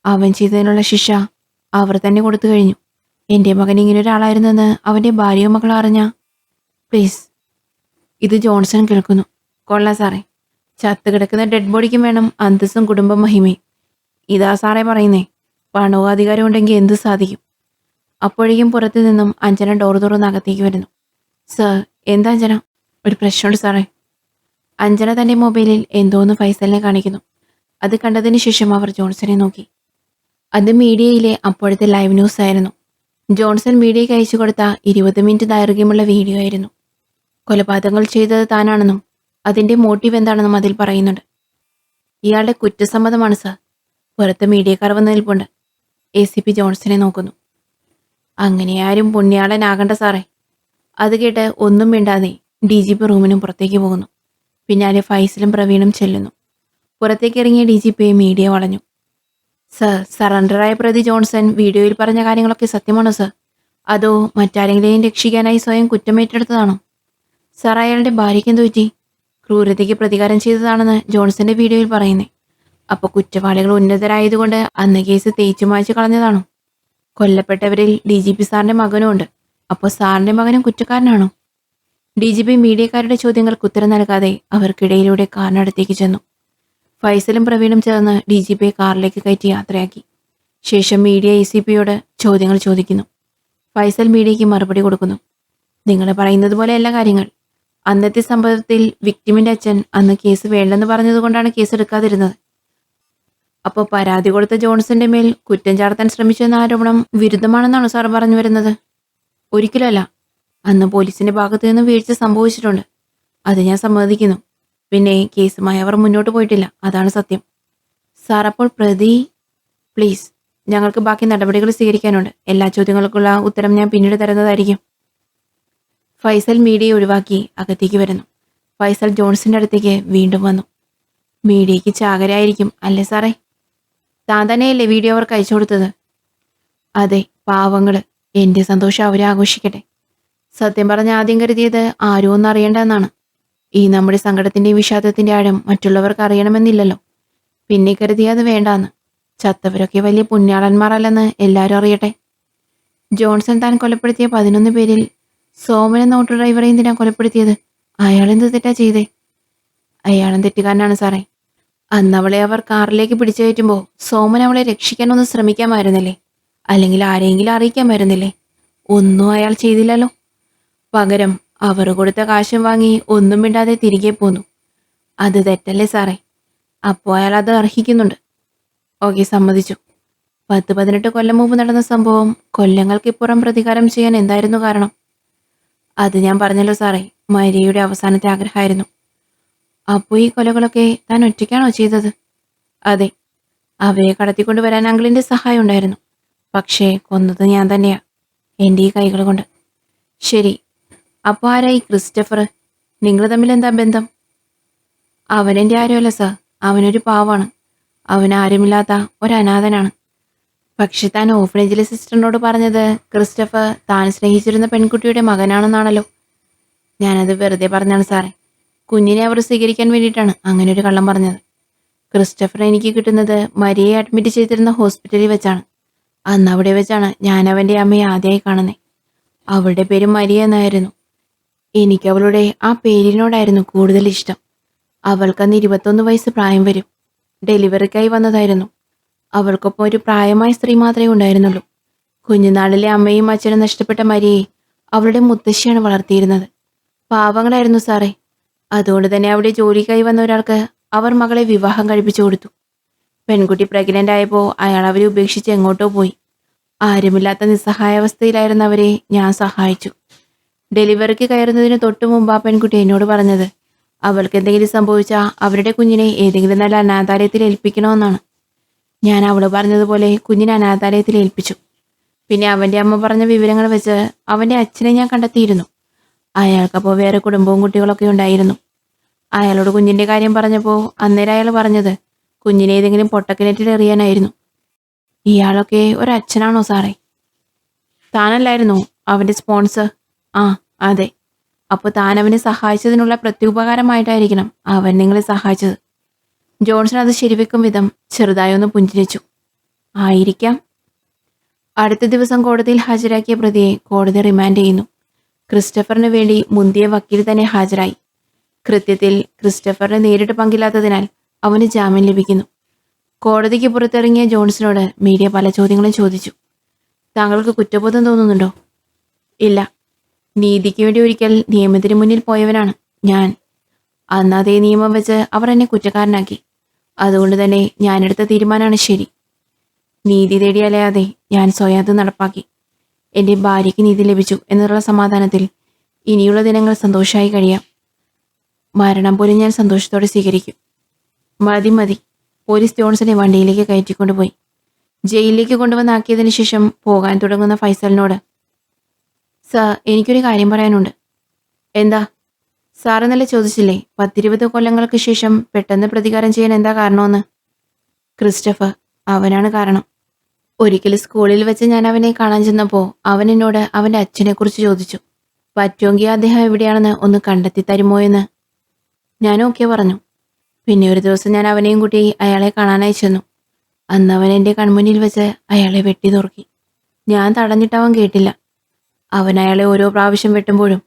അവൻ ചെയ്തതിനുള്ള ശിക്ഷ അവർ തന്നെ കൊടുത്തു കഴിഞ്ഞു. എൻ്റെ മകൻ ഇങ്ങനെ ഒരാളായിരുന്നെന്ന് അവൻ്റെ ഭാര്യയോ മകളോ അറിഞ്ഞാ പ്ലീസ്. ഇത് ജോൺസൺ കേൾക്കുന്നു. കൊള്ളാം സാറേ. ചത്തുകിടക്കുന്ന ഡെഡ് ബോഡിക്കും വേണം അന്തസ്സും കുടുംബ മഹിമയും. ഇതാ സാറേ പറയുന്നേ. പണവും അധികാരം ഉണ്ടെങ്കിൽ എന്ത് സാധിക്കും. അപ്പോഴേക്കും പുറത്തു നിന്നും അഞ്ജന ഡോർ തുറന്ന് അകത്തേക്ക് വരുന്നു. സർ, എന്താ അഞ്ജന? ഒരു പ്രശ്നമുണ്ട് സാറേ. അഞ്ജന തന്റെ മൊബൈലിൽ എന്തോന്ന് ഫൈസലിനെ കാണിക്കുന്നു. അത് കണ്ടതിന് ശേഷം അവർ ജോൺസനെ നോക്കി. അത് മീഡിയയിലെ അപ്പോഴത്തെ ലൈവ് ന്യൂസ് ആയിരുന്നു. ജോൺസൺ മീഡിയയ്ക്ക് അയച്ചു കൊടുത്ത 20 മിനിറ്റ് ദൈർഘ്യമുള്ള വീഡിയോ ആയിരുന്നു. കൊലപാതകങ്ങൾ ചെയ്തത് താനാണെന്നും അതിന്റെ മോട്ടീവ് എന്താണെന്നും അതിൽ പറയുന്നുണ്ട്. ഇയാളുടെ കുറ്റസമ്മതമാണ് സാർ. പുറത്ത് മീഡിയക്കാർ വന്ന് നിൽപ്പുണ്ട്. ACP ജോൺസനെ നോക്കുന്നു. അങ്ങനെ ആരും പുണ്യാളനാകണ്ട സാറേ. അത് കേട്ട് ഒന്നും മിണ്ടാതെ DGP റൂമിനും പുറത്തേക്ക് പോകുന്നു. പിന്നാലെ ഫൈസലും പ്രവീണും ചെല്ലുന്നു. പുറത്തേക്ക് ഇറങ്ങിയ DGP മീഡിയ വളഞ്ഞു. സർ, സറണ്ടറായ പ്രതി ജോൺസൺ വീഡിയോയിൽ പറഞ്ഞ കാര്യങ്ങളൊക്കെ സത്യമാണോ സർ? അതോ മറ്റാരെങ്കിലും രക്ഷിക്കാനായി സ്വയം കുറ്റമേറ്റെടുത്തതാണോ? സർ, അയാളുടെ ഭാര്യയ്ക്ക് എന്തു പറ്റി? ക്രൂരതയ്ക്ക് പ്രതികാരം ചെയ്തതാണെന്ന് ജോൺസന്റെ വീഡിയോയിൽ പറയുന്നേ. അപ്പോൾ കുറ്റവാളികൾ ഉന്നതരായതുകൊണ്ട് അന്ന് കേസ് തേച്ചു മായ്ച്ചു കളഞ്ഞതാണോ? കൊല്ലപ്പെട്ടവരിൽ DGP സാറിന്റെ മകനും ഉണ്ട്. അപ്പോൾ സാറിന്റെ മകനും കുറ്റക്കാരനാണോ? DGP മീഡിയക്കാരുടെ ചോദ്യങ്ങൾക്ക് ഉത്തരം നൽകാതെ അവർക്കിടയിലൂടെ കാറിനടുത്തേക്ക് ചെന്നു. ഫൈസലും പ്രവീണും ചേർന്ന് DGPയെ കാറിലേക്ക് കയറ്റി യാത്രയാക്കി. ശേഷം മീഡിയ ACPയോട് ചോദ്യങ്ങൾ ചോദിക്കുന്നു. ഫൈസൽ മീഡിയയ്ക്ക് മറുപടി കൊടുക്കുന്നു. നിങ്ങൾ പറയുന്നത് പോലെയല്ല കാര്യങ്ങൾ. അന്നത്തെ സംഭവത്തിൽ വിക്ടിമിന്റെ അച്ഛൻ അന്ന് കേസ് വേണ്ടെന്ന് പറഞ്ഞതുകൊണ്ടാണ് കേസ് എടുക്കാതിരുന്നത്. അപ്പോൾ പരാതി കൊടുത്ത ജോൺസന്റെ മേൽ കുറ്റം ചാർത്താൻ ശ്രമിച്ചു എന്ന ആരോപണം വിരുദ്ധമാണെന്നാണ് സാർ പറഞ്ഞു വരുന്നത്? ഒരിക്കലല്ല. അന്ന് പോലീസിന്റെ ഭാഗത്തു നിന്ന് വീഴ്ച സംഭവിച്ചിട്ടുണ്ട്. അത് ഞാൻ സമ്മതിക്കുന്നു. പിന്നെ കേസുമായി അവർ മുന്നോട്ട് പോയിട്ടില്ല. അതാണ് സത്യം. സാർ, അപ്പോൾ പ്രതി? പ്ലീസ്, ഞങ്ങൾക്ക് ബാക്കി നടപടികൾ സ്വീകരിക്കാനുണ്ട്. എല്ലാ ചോദ്യങ്ങൾക്കുള്ള ഉത്തരം ഞാൻ പിന്നീട് തരുന്നതായിരിക്കും. ഫൈസൽ മീഡിയയെ ഒഴിവാക്കി അകത്തേക്ക് വരുന്നു. ഫൈസൽ ജോൺസന്റെ അടുത്തേക്ക് വീണ്ടും വന്നു. മീഡിയയ്ക്ക് ചാകരായിരിക്കും അല്ലേ സാറേ? താൻ തന്നെയല്ലേ വീഡിയോ അവർക്ക് അയച്ചു കൊടുത്തത്? അതെ, പാവങ്ങള്. എന്റെ സന്തോഷം അവരെ ആഘോഷിക്കട്ടെ. സത്യം പറഞ്ഞ ആദ്യം കരുതിയത് ആരും ഒന്നും അറിയണ്ടെന്നാണ്. ഈ നമ്മുടെ സങ്കടത്തിന്റെയും വിഷാദത്തിന്റെ ആഴം മറ്റുള്ളവർക്ക് അറിയണമെന്നില്ലല്ലോ. പിന്നെ കരുതി അത് വേണ്ടാന്ന്. ചത്തവരൊക്കെ വലിയ പുണ്യാളന്മാരല്ലെന്ന് എല്ലാവരും അറിയട്ടെ. ജോൺസൺ താൻ കൊലപ്പെടുത്തിയ 11 പേരിൽ സോമൻ എന്ന ഓട്ടോ ഡ്രൈവറെ എന്തിനാ കൊലപ്പെടുത്തിയത്? അയാളെന്ത് തെറ്റാ ചെയ്തേ? അയാളും തെറ്റുകാരനാണ് സാറേ. അന്ന് അവളെ അവർ കാറിലേക്ക് പിടിച്ചു കയറ്റുമ്പോൾ സോമൻ അവളെ രക്ഷിക്കാനൊന്ന് ശ്രമിക്കാമായിരുന്നില്ലേ? അല്ലെങ്കിൽ ആരെങ്കിലും അറിയിക്കാമായിരുന്നില്ലേ? ഒന്നും അയാൾ ചെയ്തില്ലല്ലോ. പകരം അവർ കൊടുത്ത കാശും വാങ്ങി ഒന്നും മിണ്ടാതെ തിരികെ പോന്നു. അത് തെറ്റല്ലേ സാറേ? അപ്പോൾ അയാൾ അത് അർഹിക്കുന്നുണ്ട്. ഓക്കെ, സമ്മതിച്ചു. 10-18 കൊല്ലം മുമ്പ് നടന്ന സംഭവം കൊല്ലങ്ങൾക്കിപ്പുറം പ്രതികാരം ചെയ്യാൻ എന്തായിരുന്നു കാരണം? അത് ഞാൻ പറഞ്ഞല്ലോ സാറേ, മരിയയുടെ അവസാനത്തെ ആഗ്രഹമായിരുന്നു. അപ്പോൾ ഈ കൊലകളൊക്കെ താൻ ഒറ്റയ്ക്കാണോ ചെയ്തത്? അതെ, അവയെ കടത്തിക്കൊണ്ടുവരാൻ അങ്കിളിന്റെ സഹായം ഉണ്ടായിരുന്നു. പക്ഷേ കൊന്നത് ഞാൻ തന്നെയാ, എൻ്റെ ഈ കൈകൾ കൊണ്ട്. ശരി, അപ്പോൾ ആരായി ക്രിസ്റ്റഫർ? നിങ്ങൾ തമ്മിൽ എന്താ ബന്ധം? അവനെൻ്റെ ആരുമല്ല സാർ. അവനൊരു പാവാണ്. അവൻ ആരുമില്ലാത്ത ഒരനാഥനാണ്. പക്ഷെ താൻ ഓഫനേജിലെ സിസ്റ്ററിനോട് പറഞ്ഞത് ക്രിസ്റ്റഫർ താൻ സ്നേഹിച്ചിരുന്ന പെൺകുട്ടിയുടെ മകനാണെന്നാണല്ലോ. ഞാനത് വെറുതെ പറഞ്ഞാണ് സാറേ. കുഞ്ഞിനെ അവർ സ്വീകരിക്കാൻ വേണ്ടിയിട്ടാണ് അങ്ങനെ ഒരു കള്ളം പറഞ്ഞത്. ക്രിസ്റ്റഫർ എനിക്ക് കിട്ടുന്നത് മരിയയെ അഡ്മിറ്റ് ചെയ്തിരുന്ന ഹോസ്പിറ്റലിൽ വെച്ചാണ്. അന്ന് അവിടെ വെച്ചാണ് ഞാൻ അവൻ്റെ അമ്മയെ ആദ്യമായി കാണുന്നത്. അവളുടെ പേര് മരിയ എന്നായിരുന്നു. എനിക്ക് അവളുടെ ആ പേരിനോടായിരുന്നു കൂടുതൽ ഇഷ്ടം. അവൾക്കന്ന് 21 വയസ്സ് പ്രായം വരും. ഡെലിവറിക്കായി വന്നതായിരുന്നു. അവൾക്കൊപ്പം ഒരു പ്രായമായ സ്ത്രീ മാത്രമേ ഉണ്ടായിരുന്നുള്ളൂ. കുഞ്ഞുനാളിലെ അമ്മയും അച്ഛനും നഷ്ടപ്പെട്ട മരിയയെ അവളുടെ മുത്തശ്ശിയാണ് വളർത്തിയിരുന്നത്. പാവങ്ങളായിരുന്നു സാറേ. അതുകൊണ്ട് തന്നെ അവിടെ ജോലിക്കായി വന്ന ഒരാൾക്ക് അവർ മകളെ വിവാഹം കഴിപ്പിച്ചു കൊടുത്തു. പെൺകുട്ടി പ്രഗ്നന്റ് ആയപ്പോൾ അയാൾ അവരെ ഉപേക്ഷിച്ച് എങ്ങോട്ടോ പോയി. ആരുമില്ലാത്ത നിസ്സഹായാവസ്ഥയിലായിരുന്നവരെ ഞാൻ സഹായിച്ചു. ഡെലിവറിക്ക് കയറുന്നതിന് തൊട്ടു മുമ്പ് ആ പെൺകുട്ടി എന്നോട് പറഞ്ഞത് അവൾക്ക് എന്തെങ്കിലും സംഭവിച്ചാൽ അവരുടെ കുഞ്ഞിനെ ഏതെങ്കിലും നല്ല അനാഥാലയത്തിൽ ഏൽപ്പിക്കണമെന്നാണ്. ഞാൻ അവൾ പറഞ്ഞതുപോലെ കുഞ്ഞിനെ അനാഥാലയത്തിൽ ഏൽപ്പിച്ചു. പിന്നെ അവൻ്റെ അമ്മ പറഞ്ഞ വിവരങ്ങൾ വെച്ച് അവൻ്റെ അച്ഛനെ ഞാൻ കണ്ടെത്തിയിരുന്നു. അയാൾക്കപ്പോൾ വേറെ കുടുംബവും കുട്ടികളൊക്കെ ഉണ്ടായിരുന്നു. അയാളോട് കുഞ്ഞിൻ്റെ കാര്യം പറഞ്ഞപ്പോൾ അന്നേരം അയാൾ പറഞ്ഞത് കുഞ്ഞിനെ ഏതെങ്കിലും പൊട്ടക്കിണറ്റിൽ എറിയാനായിരുന്നു. ഇയാളൊക്കെ ഒരച്ഛനാണോ സാറേ? താനല്ലായിരുന്നു അവൻ്റെ സ്പോൺസർ? ആ, അതെ. അപ്പോൾ താൻ അവനെ സഹായിച്ചതിനുള്ള പ്രത്യുപകാരമായിട്ടായിരിക്കണം അവൻ നിങ്ങളെ സഹായിച്ചത്. ജോൺസൺ അത് ശരിവെക്കും വിധം ചെറുതായൊന്ന് പുഞ്ചിരിച്ചു. ആയിരിക്കാം. അടുത്ത ദിവസം കോടതിയിൽ ഹാജരാക്കിയ പ്രതിയെ കോടതി റിമാൻഡ് ചെയ്യുന്നു. ക്രിസ്റ്റഫറിന് വേണ്ടി മുന്തിയ വക്കീൽ തന്നെ ഹാജരായി. കൃത്യത്തിൽ ക്രിസ്റ്റഫറിന് നേരിട്ട് പങ്കില്ലാത്തതിനാൽ അവന് ജാമ്യം ലഭിക്കുന്നു. കോടതിക്ക് പുറത്തിറങ്ങിയ ജോൺസനോട് മീഡിയ പല ചോദ്യങ്ങളും ചോദിച്ചു. താങ്കൾക്ക് കുറ്റബോധം തോന്നുന്നുണ്ടോ? ഇല്ല. നീതിക്ക് വേണ്ടി ഒരിക്കൽ നിയമത്തിന് മുന്നിൽ പോയവനാണ്. ഞാൻ. അന്ന് അതേ നിയമം വെച്ച് അവർ എന്നെ കുറ്റക്കാരനാക്കി. അതുകൊണ്ട് തന്നെ ഞാനെടുത്ത തീരുമാനമാണ് ശരി. നീതി തേടി അലയാതെ ഞാൻ സ്വയം അത് നടപ്പാക്കി. എൻ്റെ ഭാര്യയ്ക്ക് നീതി ലഭിച്ചു എന്നുള്ള സമാധാനത്തിൽ ഇനിയുള്ള ദിനങ്ങൾ സന്തോഷമായി കഴിയാം. മരണം പോലും ഞാൻ സന്തോഷത്തോടെ സ്വീകരിക്കും. മതി മതി. പോലീസ് ജോൺസനെ വണ്ടിയിലേക്ക് കയറ്റിക്കൊണ്ടുപോയി. ജയിലിലേക്ക് കൊണ്ടുവന്നാക്കിയതിനു ശേഷം പോകാൻ തുടങ്ങുന്ന ഫൈസലിനോട്, സാർ, എനിക്കൊരു കാര്യം പറയാനുണ്ട്. എന്താ? സാർ ഇന്നലെ ചോദിച്ചില്ലേ 10-20 കൊല്ലങ്ങൾക്ക് ശേഷം പെട്ടെന്ന് പ്രതികാരം ചെയ്യാൻ എന്താ കാരണമെന്ന്? ക്രിസ്റ്റഫർ. അവനാണ് കാരണം. ഒരിക്കൽ സ്കൂളിൽ വെച്ച് ഞാൻ അവനെ കാണാൻ ചെന്നപ്പോൾ അവൻ എന്നോട് അവൻ്റെ അച്ഛനെക്കുറിച്ച് ചോദിച്ചു. പറ്റുമെങ്കിൽ അദ്ദേഹം എവിടെയാണെന്ന് ഒന്ന് കണ്ടെത്തി തരുമോ എന്ന്. ഞാൻ ഓക്കെ പറഞ്ഞു. പിന്നെ ഒരു ദിവസം ഞാൻ അവനെയും കൂട്ടി അയാളെ കാണാനായി ചെന്നു. അന്ന് അവൻ എൻ്റെ കൺമുന്നിൽ വെച്ച് അയാളെ വെട്ടി നുറുക്കി. ഞാൻ തടഞ്ഞിട്ട് അവൻ കേട്ടില്ല. അവൻ അയാളെ ഓരോ പ്രാവശ്യം വെട്ടുമ്പോഴും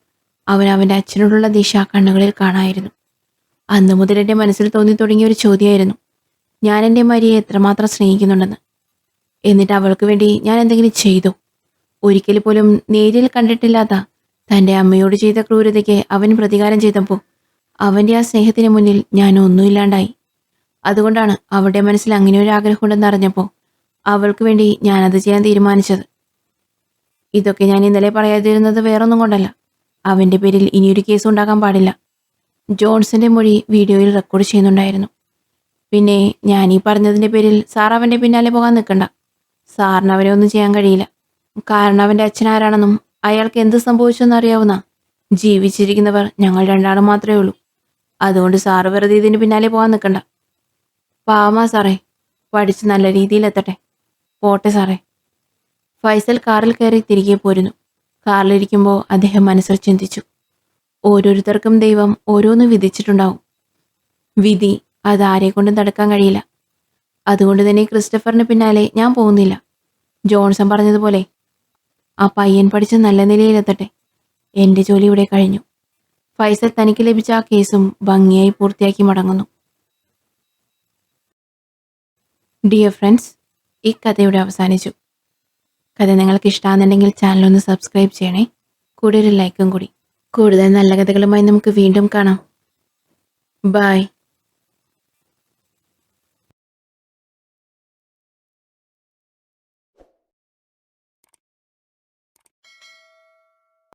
അവൻ അവൻ്റെ അച്ഛനോടുള്ള ദിശ കണ്ണുകളിൽ കാണായിരുന്നു. അന്നു മുതൽ എൻ്റെ മനസ്സിൽ തോന്നി തുടങ്ങിയ ഒരു ചോദ്യമായിരുന്നു, ഞാൻ എൻ്റെ മരിയെ എത്രമാത്രം സ്നേഹിക്കുന്നുണ്ടെന്ന്. എന്നിട്ട് അവൾക്ക് വേണ്ടി ഞാൻ എന്തെങ്കിലും ചെയ്തു? ഒരിക്കൽ പോലും നേരിൽ കണ്ടിട്ടില്ലാത്ത തൻ്റെ അമ്മയോട് ചെയ്ത ക്രൂരതയ്ക്ക് അവൻ പ്രതികാരം ചെയ്തപ്പോൾ അവൻ്റെ ആ സ്നേഹത്തിന് മുന്നിൽ ഞാൻ ഒന്നുമില്ലാണ്ടായി. അതുകൊണ്ടാണ് അവളുടെ മനസ്സിൽ അങ്ങനെ ഒരു ആഗ്രഹമുണ്ടെന്ന് അറിഞ്ഞപ്പോൾ അവൾക്ക് വേണ്ടി ഞാനത് ചെയ്യാൻ തീരുമാനിച്ചത്. ഇതൊക്കെ ഞാൻ ഇന്നലെ പറയാതിരുന്നത് വേറൊന്നും കൊണ്ടല്ല. അവൻ്റെ പേരിൽ ഇനിയൊരു കേസ് ഉണ്ടാകാൻ പാടില്ല. ജോൺസന്റെ മൊഴി വീഡിയോയിൽ റെക്കോർഡ് ചെയ്യുന്നുണ്ടായിരുന്നു. പിന്നെ ഞാൻ ഈ പറഞ്ഞതിൻ്റെ പേരിൽ സാർ അവൻ്റെ പിന്നാലെ പോകാൻ നിൽക്കണ്ട. സാറിന് അവരെ ഒന്നും ചെയ്യാൻ കഴിയില്ല. കാരണം അവൻ്റെ അച്ഛൻ ആരാണെന്നും അയാൾക്ക് എന്ത് സംഭവിച്ചെന്ന് അറിയാവുന്ന ജീവിച്ചിരിക്കുന്നവർ ഞങ്ങൾ രണ്ടാളും മാത്രമേ ഉള്ളൂ. അതുകൊണ്ട് സാറ് വെറുതെ ഇതിന് പിന്നാലെ പോകാൻ നിൽക്കണ്ട. പാവമാ സാറേ, പഠിച്ച് നല്ല രീതിയിൽ എത്തട്ടെ. പോട്ടെ സാറേ. ഫൈസൽ കാറിൽ കയറി തിരികെ പോരുന്നു. കാറിലിരിക്കുമ്പോൾ അദ്ദേഹം മനസ്സിൽ ചിന്തിച്ചു, ഓരോരുത്തർക്കും ദൈവം ഓരോന്ന് വിധിച്ചിട്ടുണ്ടാവും. വിധി അതാരെ കൊണ്ടും തടുക്കാൻ കഴിയില്ല. അതുകൊണ്ട് തന്നെ ക്രിസ്റ്റഫറിന് പിന്നാലെ ഞാൻ പോകുന്നില്ല. ജോൺസൺ പറഞ്ഞതുപോലെ ആ പയ്യൻ പഠിച്ച് നല്ല നിലയിലെത്തട്ടെ. എൻ്റെ ജോലി ഇവിടെ കഴിഞ്ഞു. ഫൈസൽ തനിക്ക് ലഭിച്ച ആ കേസും ഭംഗിയായി പൂർത്തിയാക്കി മടങ്ങുന്നു. ഡിയർ ഫ്രണ്ട്സ്, ഈ കഥ ഇവിടെ അവസാനിച്ചു. കഥ നിങ്ങൾക്ക് ഇഷ്ടമാണെന്നുണ്ടെങ്കിൽ ചാനലൊന്ന് സബ്സ്ക്രൈബ് ചെയ്യണേ. കൂടെ ഒരു ലൈക്കും കൂടി. കൂടുതൽ നല്ല കഥകളുമായി നമുക്ക് വീണ്ടും കാണാം. ബൈ.